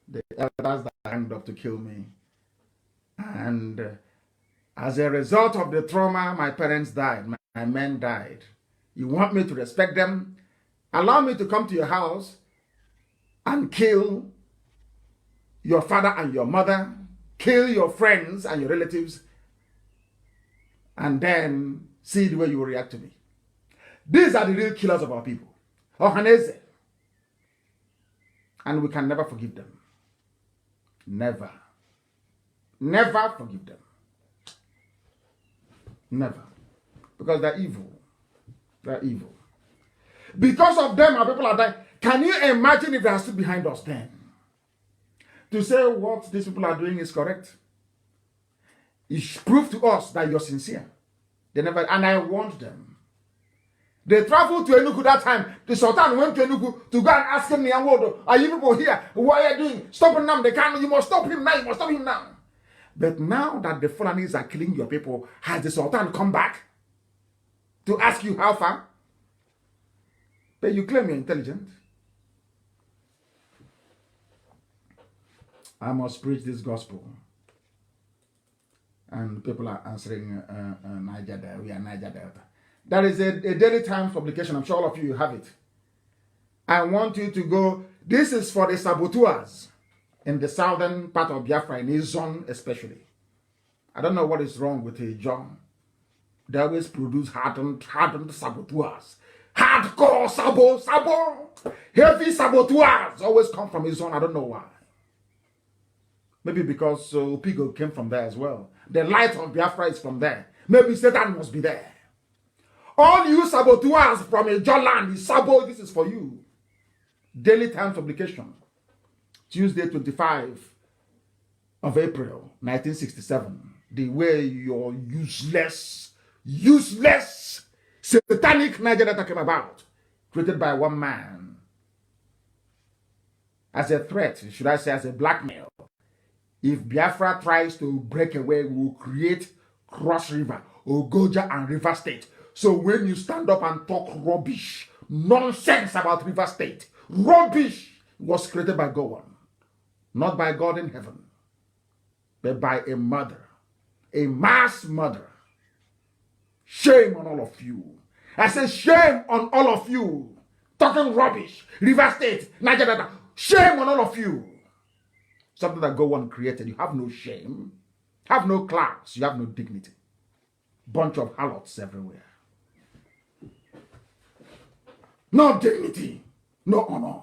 The elders that ended up to kill me. And as a result of the trauma, my parents died, my men died. You want me to respect them? Allow me to come to your house and kill your father and your mother, kill your friends and your relatives, and then see the way you will react to me. These are the real killers of our people. Ohanese. And we can never forgive them. Never. Never forgive them. Never. Because they're evil. They're evil. Because of them, our people are dying. Can you imagine if they are still behind us then? To say what these people are doing is correct. It's proof to us that you're sincere. They never, and I warned them. They traveled to Enugu that time. The Sultan went to Enugu to go and ask him, are you people here? What are you doing? Stop Nnamdi Kanu. You must stop him now. You must stop him now. But now that the Fulanis are killing your people, has the Sultan come back to ask you how far? But you claim you're intelligent. I must preach this gospel. And people are answering Niger Delta. We are Niger Delta. There is a Daily Times publication. I'm sure all of you have it. I want you to go. This is for the saboteurs in the southern part of Biafra, in his zone especially. I don't know what is wrong with a John. They always produce hardened saboteurs. Hardcore sabo. Heavy saboteurs always come from his zone. I don't know why. Maybe because Pigo came from there as well. The light of Biafra is from there. Maybe Satan must be there. All you saboteurs from a Joland is Sabo. This is for you. Daily Times publication. Tuesday, 25 of April, 1967. The way your useless, satanic Niger Delta came about. Created by one man. As a threat, should I say as a blackmail. If Biafra tries to break away, we will create Cross River, Ogoja and River State. So when you stand up and talk rubbish, nonsense about River State, rubbish was created by God. Not by God in heaven, but by a murder, a mass murder. Shame on all of you. I say shame on all of you. Talking rubbish, River State, Niger Delta. Shame on all of you. Something that God created. You have no shame, have no class, you have no dignity. Bunch of harlots everywhere. No dignity, no honor.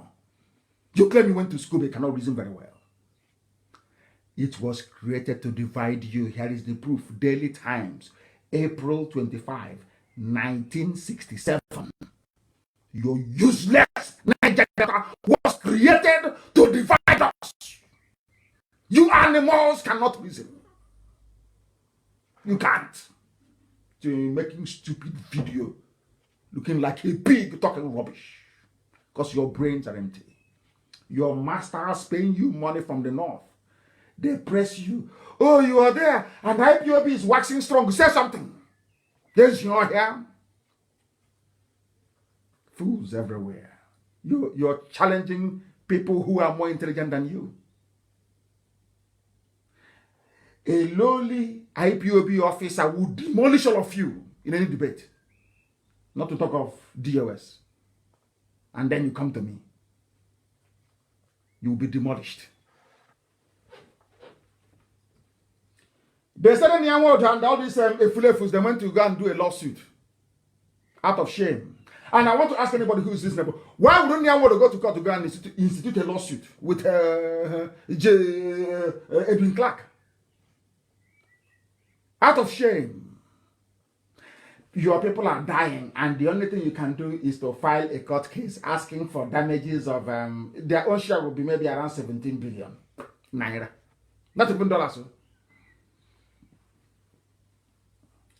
You claim you went to school, but you cannot reason very well. It was created to divide you. Here is the proof. Daily Times, April 25, 1967. Your useless Niger Delta was created to divide us. You animals cannot reason. You can't. You're making stupid video, looking like a pig talking rubbish, because your brains are empty. Your masters paying you money from the north. They press you. Oh, you are there, and IPOB is waxing strong. Say something. There's your hair. Fools everywhere. You're challenging people who are more intelligent than you. a lowly IPOB officer will demolish all of you in any debate. Not to talk of DOS. And then you come to me. You will be demolished. They said in the world and all these Efulefus, they went to go and do a lawsuit out of shame. And I want to ask anybody who is listening, why wouldn't you want to go to court to go and institute a lawsuit with Edwin Clark? Out of shame. Your people are dying, and the only thing you can do is to file a court case asking for damages of their own share will be maybe around 17 billion naira. Not even dollars.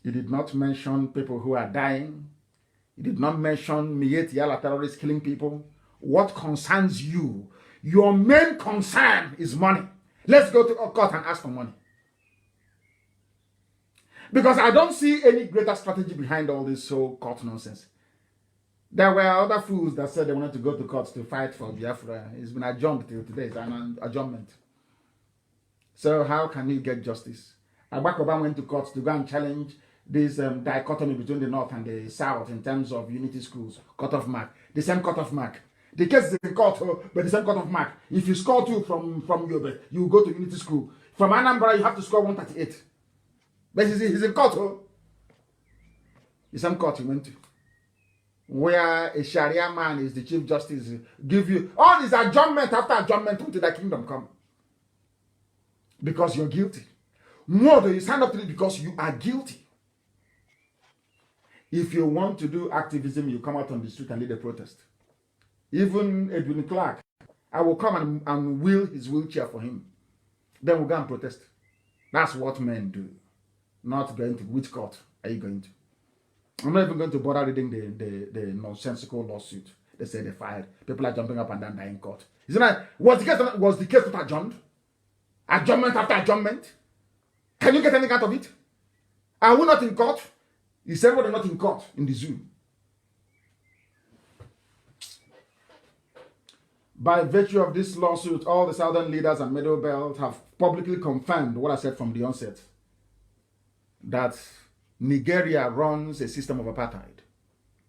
You did not mention people who are dying. You did not mention Miyetti Allah terrorists killing people. What concerns you? Your main concern is money. Let's go to a court and ask for money. Because I don't see any greater strategy behind all this whole court nonsense. There were other fools that said they wanted to go to court to fight for Biafra. It's been adjourned till today. It's an adjournment. So how can you get justice? Barack Obama went to court to go and challenge this dichotomy between the North and the South in terms of unity schools, cutoff mark. The same cutoff mark. The case is in court, but the same cutoff mark. If you score 2 from Yobe, you go to unity school. From Anambra, you have to score 138. But he's in court. The same court he went to. Where a Sharia man is the Chief Justice, give you all this adjournment after adjournment until the kingdom come. Because you're guilty. More than you stand up to it because you are guilty. If you want to do activism, you come out on the street and lead a protest. Even Edwin Clark, I will come and wheel his wheelchair for him. Then we'll go and protest. That's what men do. Not going to which court are you going to? I'm not even going to bother reading the nonsensical lawsuit. They say they fired. People are jumping up and down dying in court. Isn't that was the case not adjourned? Adjournment after adjournment? Can you get anything out of it? Are we not in court? Is everybody not in court in the zoo? By virtue of this lawsuit, all the southern leaders and Middle Belt have publicly confirmed what I said from the onset. That Nigeria runs a system of apartheid.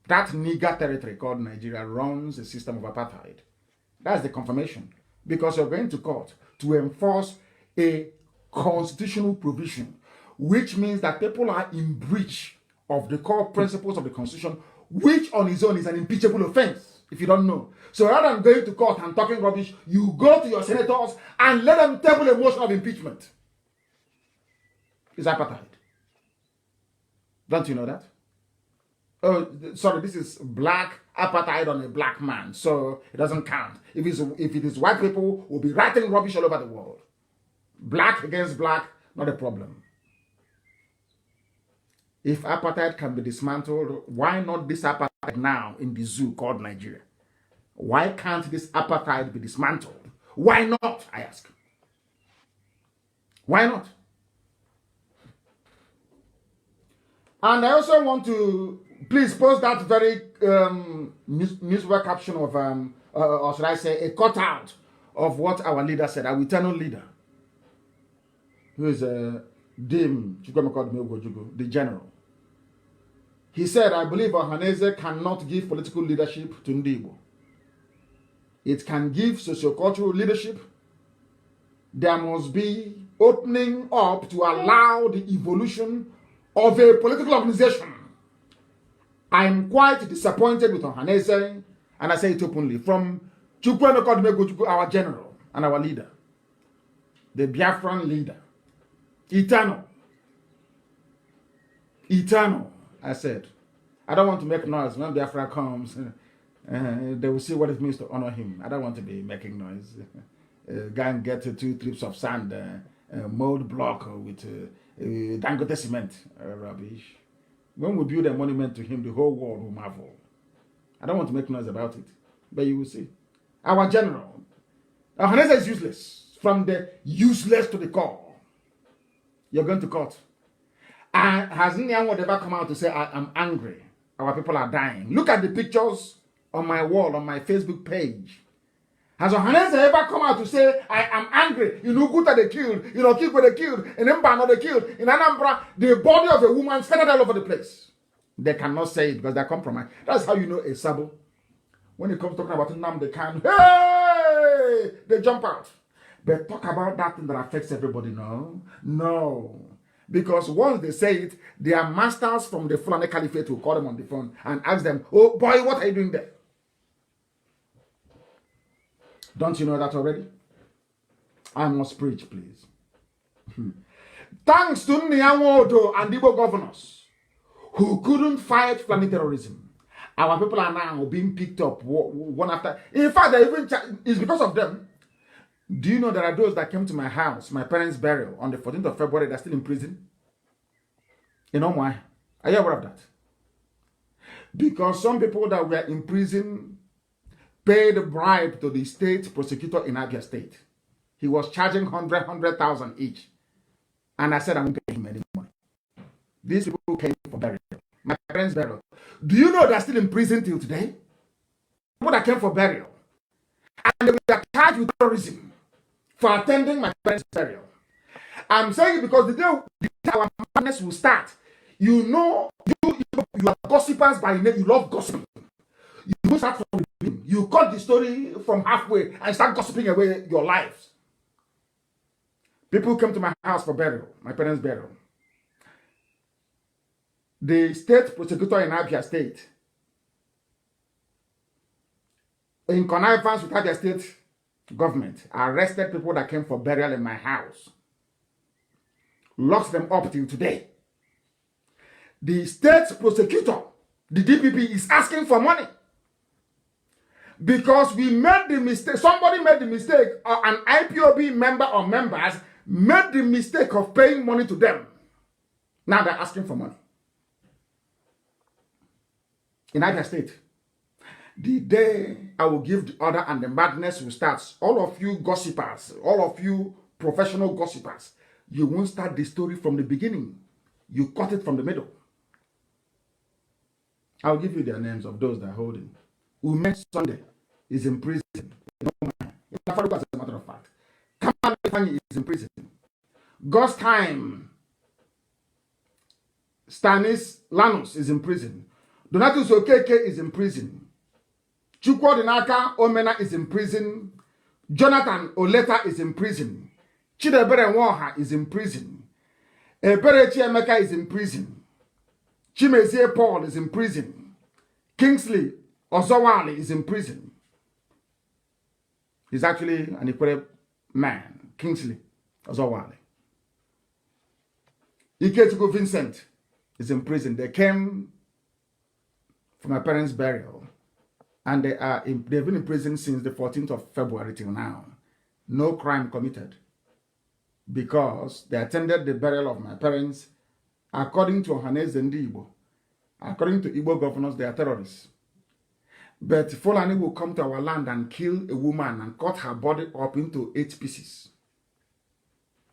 That Niger territory called Nigeria runs a system of apartheid. That's the confirmation. Because you're going to court to enforce a constitutional provision, which means that people are in breach of the core principles of the Constitution, which on its own is an impeachable offense, if you don't know. So rather than going to court and talking rubbish, you go to your senators and let them table a motion of impeachment. It's apartheid. Don't you know that? Oh, sorry, this is black apartheid on a black man, so it doesn't count. If it is white people, we'll be writing rubbish all over the world. Black against black, not a problem. If apartheid can be dismantled, why not this apartheid now in the zoo called Nigeria? Why can't this apartheid be dismantled? Why not, I ask? Why not? And I also want to please post that very newspaper caption of, or should I say, a cutout of what our leader said, our eternal leader, who is Dim Chukwemeka, the general. He said, I believe Ohaneze cannot give political leadership to Ndigbo. It can give sociocultural leadership. There must be opening up to allow the evolution of a political organization. I'm quite disappointed with Ohaneze, and I say it openly, from Chukwemeka, our general and our leader, the Biafran leader, eternal, I said. I don't want to make noise. When Biafra comes, they will see what it means to honor him. I don't want to be making noise. Go and get 2 trips of sand, mold block with Dangote cement, rubbish. When we build a monument to him, the whole world will marvel. I don't want to make noise about it, but you will see. Our general, Ohaneze is useless. From the useless to the core. You're going to court. And has anyone ever come out to say, I'm angry, our people are dying? Look at the pictures on my wall, on my Facebook page. Has Ohanese ever come out to say, I am angry? You know, Guta they killed, you know, Kiko they killed, in Mbano they killed, in Anambra, the body of a woman scattered all over the place. They cannot say it because they're compromised. That's how you know a Sabo. When it comes talking about Nnamdi Kanu, hey, they jump out. But talk about that thing that affects everybody, no? No. Because once they say it, their masters from the Fulani Caliphate will call them on the phone and ask them, oh boy, what are you doing there? Don't you know that already? I must preach, please. Thanks to Nyawodo and Igbo governors who couldn't fight Fulani terrorism, our people are now being picked up one after. In fact, it's because of them. Do you know there are those that came to my house, my parents' burial, on the 14th of February, they're still in prison? You know why? Are you aware of that? Because some people that were in prison paid a bribe to the state prosecutor in Abia State. He was charging 100,000 each. And I said, I won't pay him any money. These people came for burial. My parents' burial. Do you know they're still in prison till today? People that came for burial. And they were charged with terrorism for attending my parents' burial. I'm saying it because the day our madness will start, you know, you are gossipers by name, you love gossiping. You start from the beginning. You cut the story from halfway and start gossiping away your lives. People came to my house for burial, my parents' burial. The state prosecutor in Abia State, in connivance with Abia State government, arrested people that came for burial in my house. Locked them up till today. The state prosecutor, the DPP, is asking for money. Because we made the mistake, somebody made the mistake, or an IPOB member or members made the mistake of paying money to them. Now they're asking for money. In Abia State, the day I will give the order and the madness will start, all of you gossipers, all of you professional gossipers, you won't start the story from the beginning. You cut it from the middle. I'll give you their names of those that are holding. Ume Sunday is in prison. As a matter of fact. Kamal Ifeanyi is in prison. God's Time Stanis Lanus is in prison. Donatus Okeke is in prison. Chukwudinaka Omena is in prison. Jonathan Oleta is in prison. Chidebere Nwoha is in prison. Ebere Chiemeka is in prison. Chimezie Paul is in prison. Kingsley Ozowale is in prison. He's actually an equal man. Kingsley Ozowale. Ikechukwu Vincent is in prison. They came for my parents' burial. And they've been in prison since the 14th of February till now. No crime committed. Because they attended the burial of my parents according to Ohaneze Ndi Igbo. According to Igbo governors, they are terrorists. But Fulani will come to our land and kill a woman and cut her body up into 8 pieces.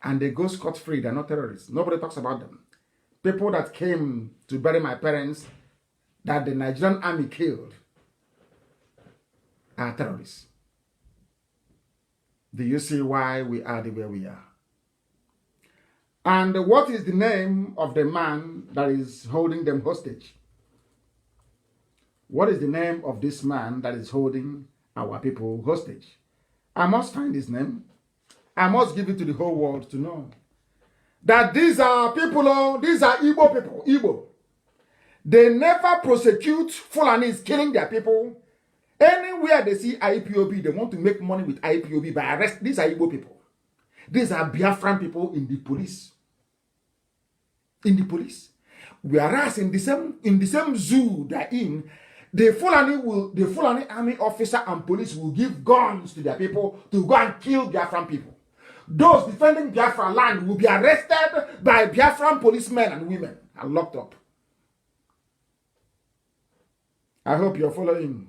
And they go scot-free. They're not terrorists. Nobody talks about them. People that came to bury my parents that the Nigerian army killed are terrorists. Do you see why we are the way we are? And what is the name of the man that is holding them hostage? What is the name of this man that is holding our people hostage? I must find his name. I must give it to the whole world to know. That these are people, these are Igbo people, Igbo. They never prosecute Fulanis killing their people. Anywhere they see IPOB, they want to make money with IPOB by arrest. These are Igbo people. These are Biafran people in the police. In the police. Whereas in the same zoo they're in, the Fulani army officer and police will give guns to their people to go and kill Biafran people. Those defending Biafra land will be arrested by Biafran policemen and women and locked up. I hope you're following.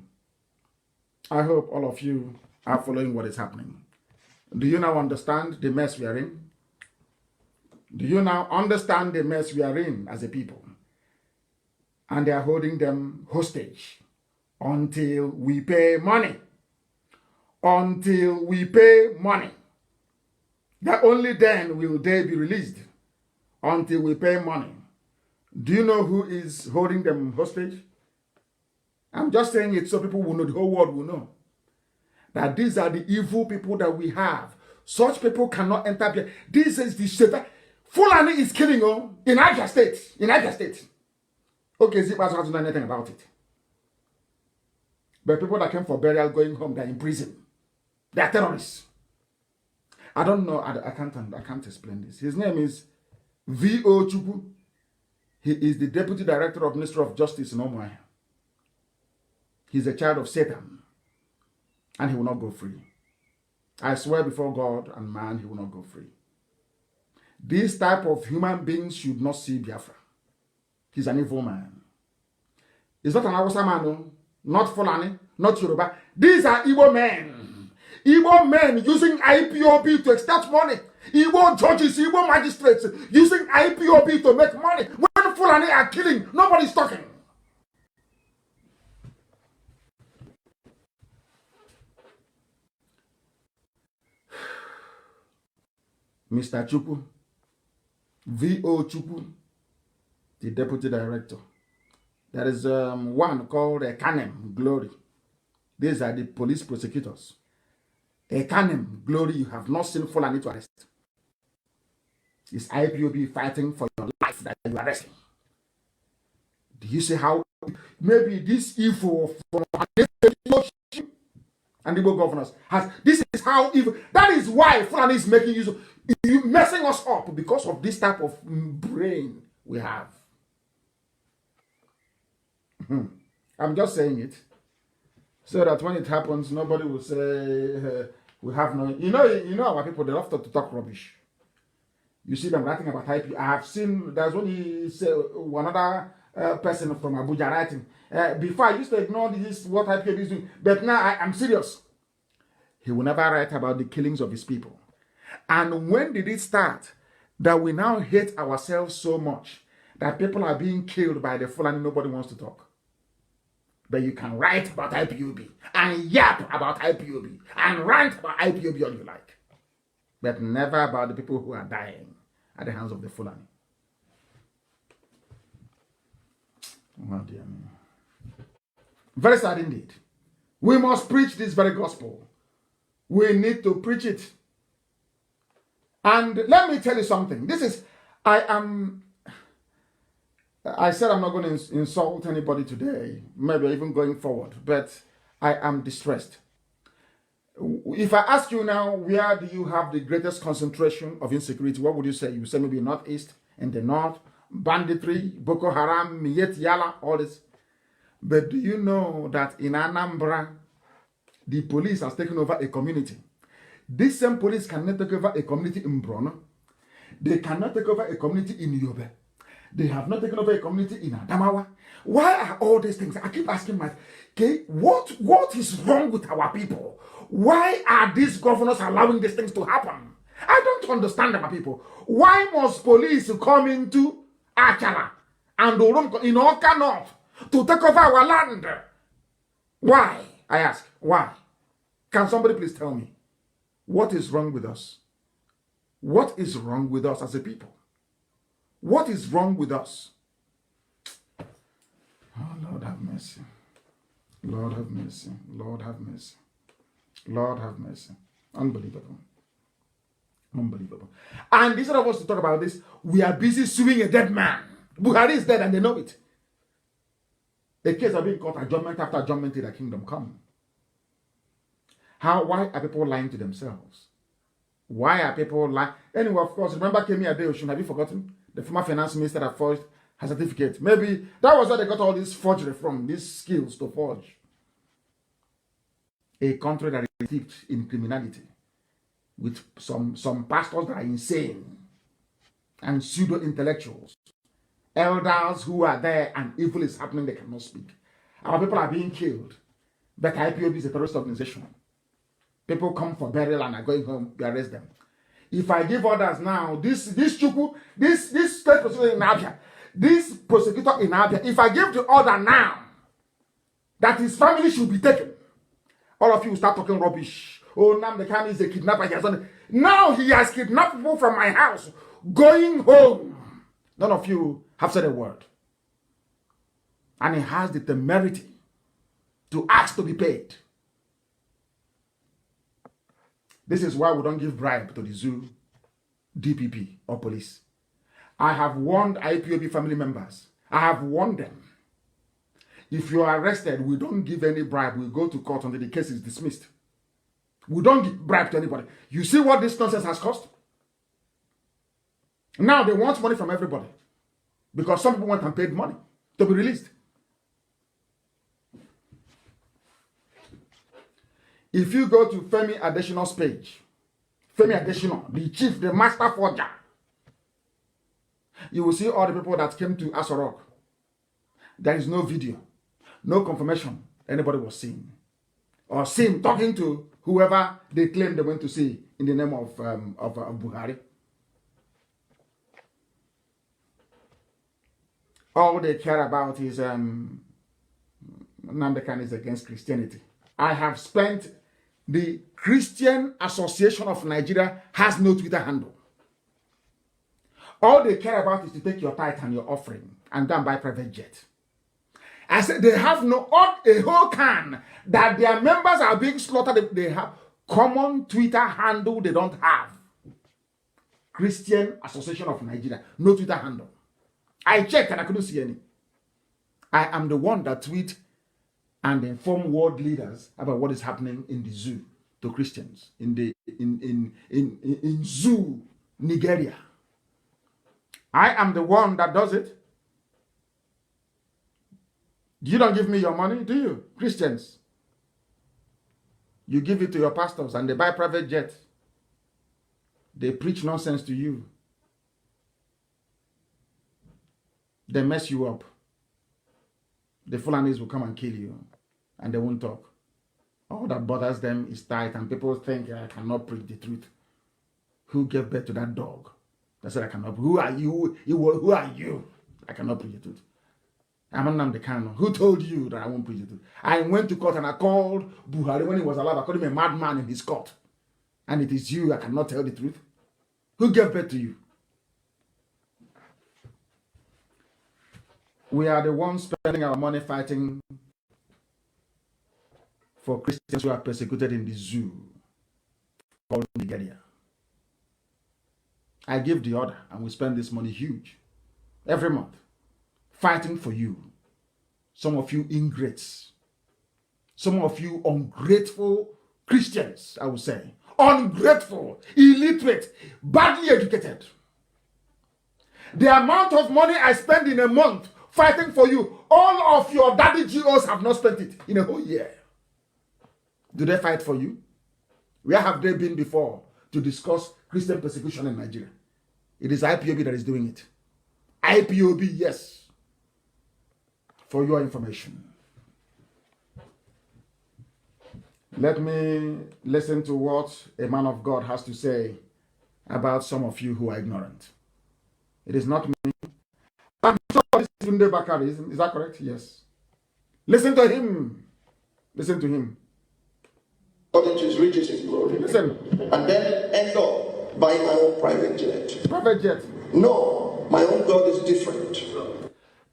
I hope all of you are following what is happening. Do you now understand the mess we are in? Do you now understand the mess we are in as a people? And they are holding them hostage until we pay money. until we pay money. That only then will they be released, until we pay money. Do you know who is holding them hostage? I'm just saying it so people will know, the whole world will know, that these are the evil people that we have. Such people cannot enter here. This is the Satan. Fulani is killing in Niger State. In Niger State. Okay, Zipas hasn't done anything about it. But people that came for burial going home, they're in prison. They are terrorists. I don't know. I can't explain this. His name is V.O. Chukwu. He is the Deputy Director of Ministry of Justice in Omaya. He's a child of Satan. And he will not go free. I swear before God and man, he will not go free. This type of human beings should not see Biafra. He's an evil man. He's not an Hausa man, no. Not Fulani, not Yoruba. These are Igbo men. Igbo men using IPOB to extract money. Igbo judges, Igbo magistrates using IPOB to make money. When Fulani are killing, nobody's talking. Mr. Chukwu, V.O. Chukwu, the Deputy Director. There is one called Ekanem Glory. These are the police prosecutors. Ekanem Glory, you have not seen Fulani to arrest. It's IPOB fighting for your life that you are arresting. Do you see how maybe this evil from and the governors has, this is how evil, that is why Fulani is making use of, messing us up because of this type of brain we have. I'm just saying it so that when it happens, nobody will say we have no. You know our people, they love to talk rubbish. You see them writing about IP. I have seen there's only another person from Abuja writing. Before I used to ignore this what IPOB is doing, but now I'm serious. He will never write about the killings of his people. And when did it start that we now hate ourselves so much that people are being killed by the Fulani? Nobody wants to talk. But you can write about IPOB and yap about IPOB and rant about IPOB all you like. But never about the people who are dying at the hands of the Fulani. Oh dear me. Very sad indeed. We must preach this very gospel. We need to preach it. And let me tell you something. I said I'm not going to insult anybody today, maybe even going forward, but I am distressed. If I ask you now, where do you have the greatest concentration of insecurity, what would you say? You say maybe Northeast, in the North, banditry, Boko Haram, Miet Yala, all this. But do you know that in Anambra, the police has taken over a community? This same police cannot take over a community in Brono. They cannot take over a community in Yobe. They have not taken over a community in Adamawa. Why are all these things? I keep asking myself, okay, what is wrong with our people? Why are these governors allowing these things to happen? I don't understand our people. Why must police come into Achala and Oromco in Oka North to take over our land? Why? I ask, why? Can somebody please tell me? What is wrong with us? What is wrong with us as a people? What is wrong with us? Oh, Lord have mercy. Lord have mercy. Lord have mercy. Lord have mercy. Unbelievable. Unbelievable. And instead of us to talk about this, we are busy suing a dead man. Buhari is dead and they know it. A case of being caught adjournment after adjournment till the kingdom come. Why are people lying to themselves? Why are people lying? Anyway, of course, remember Kemi Adeosun, have you forgotten? The former finance minister that forged her certificate. Maybe that was where they got all this forgery from, these skills to forge. A country that is steeped in criminality, with some pastors that are insane and pseudo-intellectuals. Elders who are there and evil is happening, they cannot speak. Our people are being killed. But IPOB is a terrorist organization. People come for burial and are going home, we arrest them. If I give orders now, this Chukwu, this state prosecutor in Abia, this prosecutor in Abia, if I give the order now that his family should be taken, all of you start talking rubbish. Oh, Nnamdi Kanu is a kidnapper. He has done it. Now he has kidnapped people from my house, going home. None of you have said a word. And he has the temerity to ask to be paid. This is why we don't give bribe to the zoo, DPP, or police. I have warned IPOB family members. I have warned them. If you are arrested, we don't give any bribe. We go to court until the case is dismissed. We don't give bribe to anybody. You see what this nonsense has cost? Now they want money from everybody. Because some people went and paid money to be released. If you go to Femi Adesina's page, Femi Adesina, the chief, the master forger, you will see all the people that came to Asorok. There is no video, no confirmation anybody was seen. Or seen talking to whoever they claim they went to see in the name of Buhari. All they care about is Nnamdi Kanu is against Christianity. I have spent, the Christian Association of Nigeria has no Twitter handle. All they care about is to take your tithe and your offering and then buy private jet. I said they have a whole can that their members are being slaughtered. They have common Twitter handle they don't have. Christian Association of Nigeria, no Twitter handle. I checked and I couldn't see any. I am the one that tweet and inform world leaders about what is happening in the zoo to Christians in zoo, Nigeria. I am the one that does it. You don't give me your money, do you? Christians. You give it to your pastors and they buy private jets. They preach nonsense to you. They mess you up. The Fulanis will come and kill you and they won't talk. All that bothers them is tithe, and people think I cannot preach the truth. Who gave birth to that dog? They said I cannot. Who are you? Who are you? I cannot preach the truth. I'm Nnamdi Kanu. Who told you that I won't preach the truth? I went to court and I called Buhari when he was alive. I called him a madman in his court. And it is you, I cannot tell the truth. Who gave birth to you? We are the ones spending our money fighting for Christians who are persecuted in the zoo called Nigeria. I give the order and we spend this money huge every month fighting for you. Some of you ingrates, some of you ungrateful Christians, I would say. Ungrateful, illiterate, badly educated. The amount of money I spend in a month fighting for you, all of your daddy GOs have not spent it in a whole year. Do they fight for you? Where have they been before to discuss Christian persecution in Nigeria? It is IPOB that is doing it. IPOB, yes. For your information. Let me listen to what a man of God has to say about some of you who are ignorant. It is not me. I'm sure this is Nnamdikanu. Is that correct? Yes. Listen to him. Listen to him. According to his riches in glory. Listen. And then end up buying my own private jet. Private jet. No, my own God is different.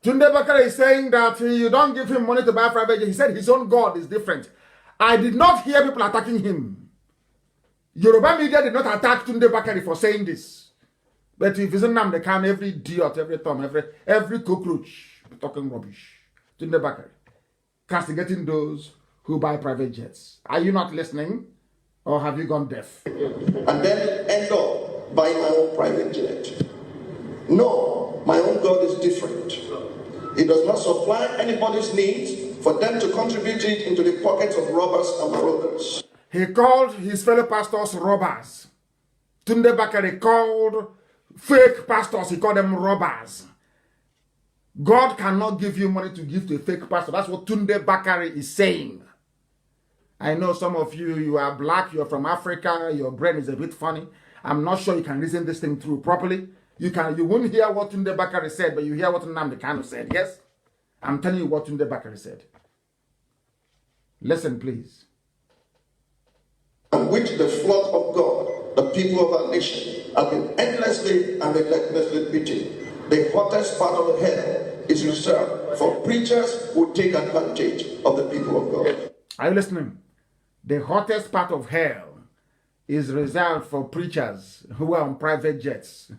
Tunde Bakare is saying that you don't give him money to buy a private jet. He said his own God is different. I did not hear people attacking him. Yoruba media did not attack Tunde Bakare for saying this. But if it's Nnamdi Kanu, every idiot, every Tom, every cockroach talking rubbish. Tunde Bakare castigating those who buy private jets. Are you not listening? Or have you gone deaf? And then end up buying my own private jet. No, my own God is different. He does not supply anybody's needs for them to contribute it into the pockets of robbers and marauders. He called his fellow pastors robbers. Tunde Bakare called fake pastors, he called them robbers. God cannot give you money to give to a fake pastor. That's what Tunde Bakare is saying. I know some of you, you are black, you're from Africa, your brain is a bit funny. I'm not sure you can reason this thing through properly. You won't hear what Tunde Bakare said, but you hear what Nnamdi Kanu said. Yes? I'm telling you what Tunde Bakare said. Listen, please. and which the flock of God, the people of our nation, have been endlessly and relentlessly beaten. The hottest part of hell is reserved for preachers who take advantage of the people of God. Are you listening? The hottest part of hell is reserved for preachers who are on private jets,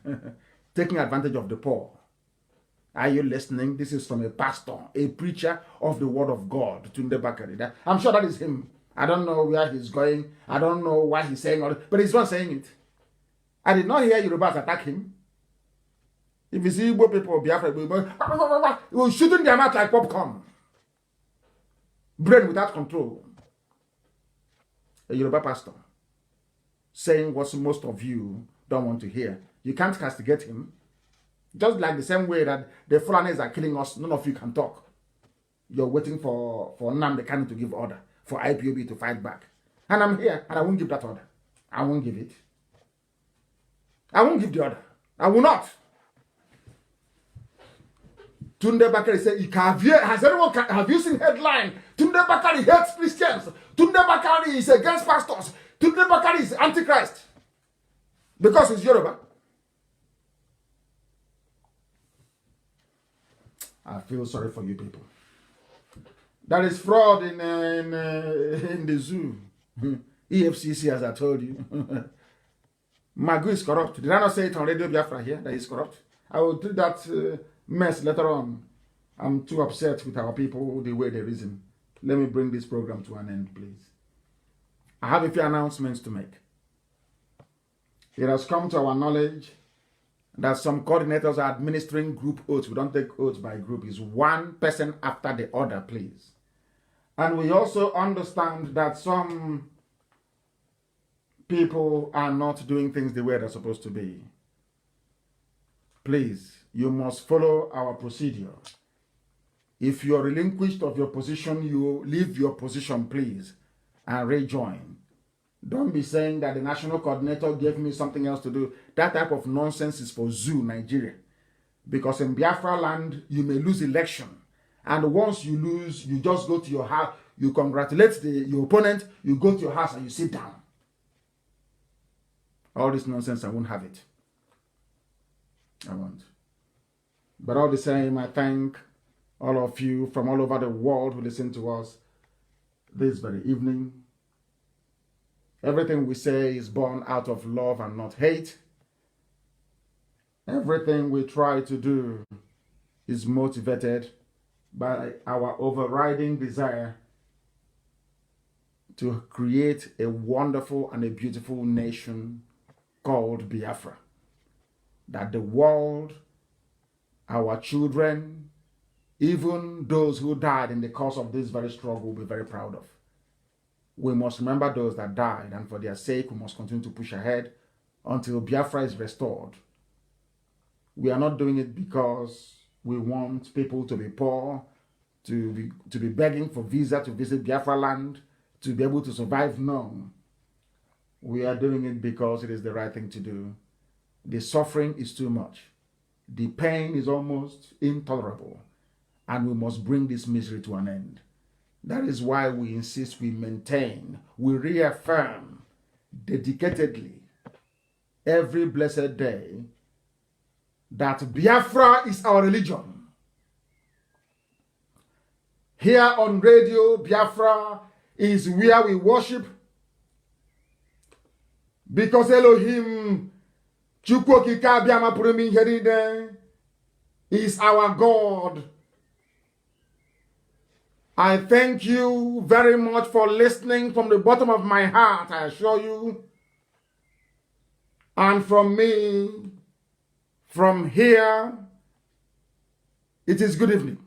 taking advantage of the poor. Are you listening? This is from a pastor, a preacher of the word of God, Tunde Bakari. I'm sure that is him. I don't know where he's going. I don't know why he's saying all this, but he's not saying it. I did not hear Yorubas attack him. If you see Igbo people, Biafra, he was shooting their mouth like popcorn. Brain without control. A Yoruba pastor saying what most of you don't want to hear. You can't castigate him. Just like the same way that the Fulanis are killing us, none of you can talk. You're waiting for Nnamdi Kanu to give order, for IPOB to fight back. And I'm here, and I won't give that order. I won't give it. I won't give the order. I will not. Tunde Bakari said, have you seen headline? Tunde Bakari hates Christians. Tunde Bakari is against pastors. Tunde Bakari is Antichrist. Because he's Yoruba. I feel sorry for you people. That is fraud in the zoo. EFCC, as I told you. Magu is corrupt. Did I not say it on Radio Biafra here that he's corrupt? I will do that mess later on. I'm too upset with our people, the way they reason. Let me bring this program to an end, please. I have a few announcements to make. It has come to our knowledge that some coordinators are administering group oaths. We don't take oaths by group. It's one person after the other, please. And we also understand that some people are not doing things the way they're supposed to be. Please, you must follow our procedure. If you're relinquished of your position, you leave your position, please, and rejoin. Don't be saying that the national coordinator gave me something else to do. That type of nonsense is for zoo, Nigeria. Because in Biafra land, you may lose election. And once you lose, you just go to your house, you congratulate your opponent, you go to your house and you sit down. All this nonsense, I won't have it. I won't. But all the same, I thank all of you from all over the world who listen to us this very evening. Everything we say is born out of love and not hate. Everything we try to do is motivated by our overriding desire to create a wonderful and a beautiful nation called Biafra. That the world, our children, even those who died in the course of this very struggle will be very proud of. We must remember those that died, and for their sake, we must continue to push ahead until Biafra is restored. We are not doing it because we want people to be poor, to be begging for visa to visit Biafra land, to be able to survive. No. We are doing it because it is the right thing to do. The suffering is too much. The pain is almost intolerable, and we must bring this misery to an end. That is why we insist we maintain, we reaffirm dedicatedly every blessed day that Biafra is our religion. Here on Radio Biafra is where we worship, because Elohim Chukwokika Biama Purimi Heride is our God. I thank you very much for listening from the bottom of my heart, I assure you. And from me, from here, it is good evening.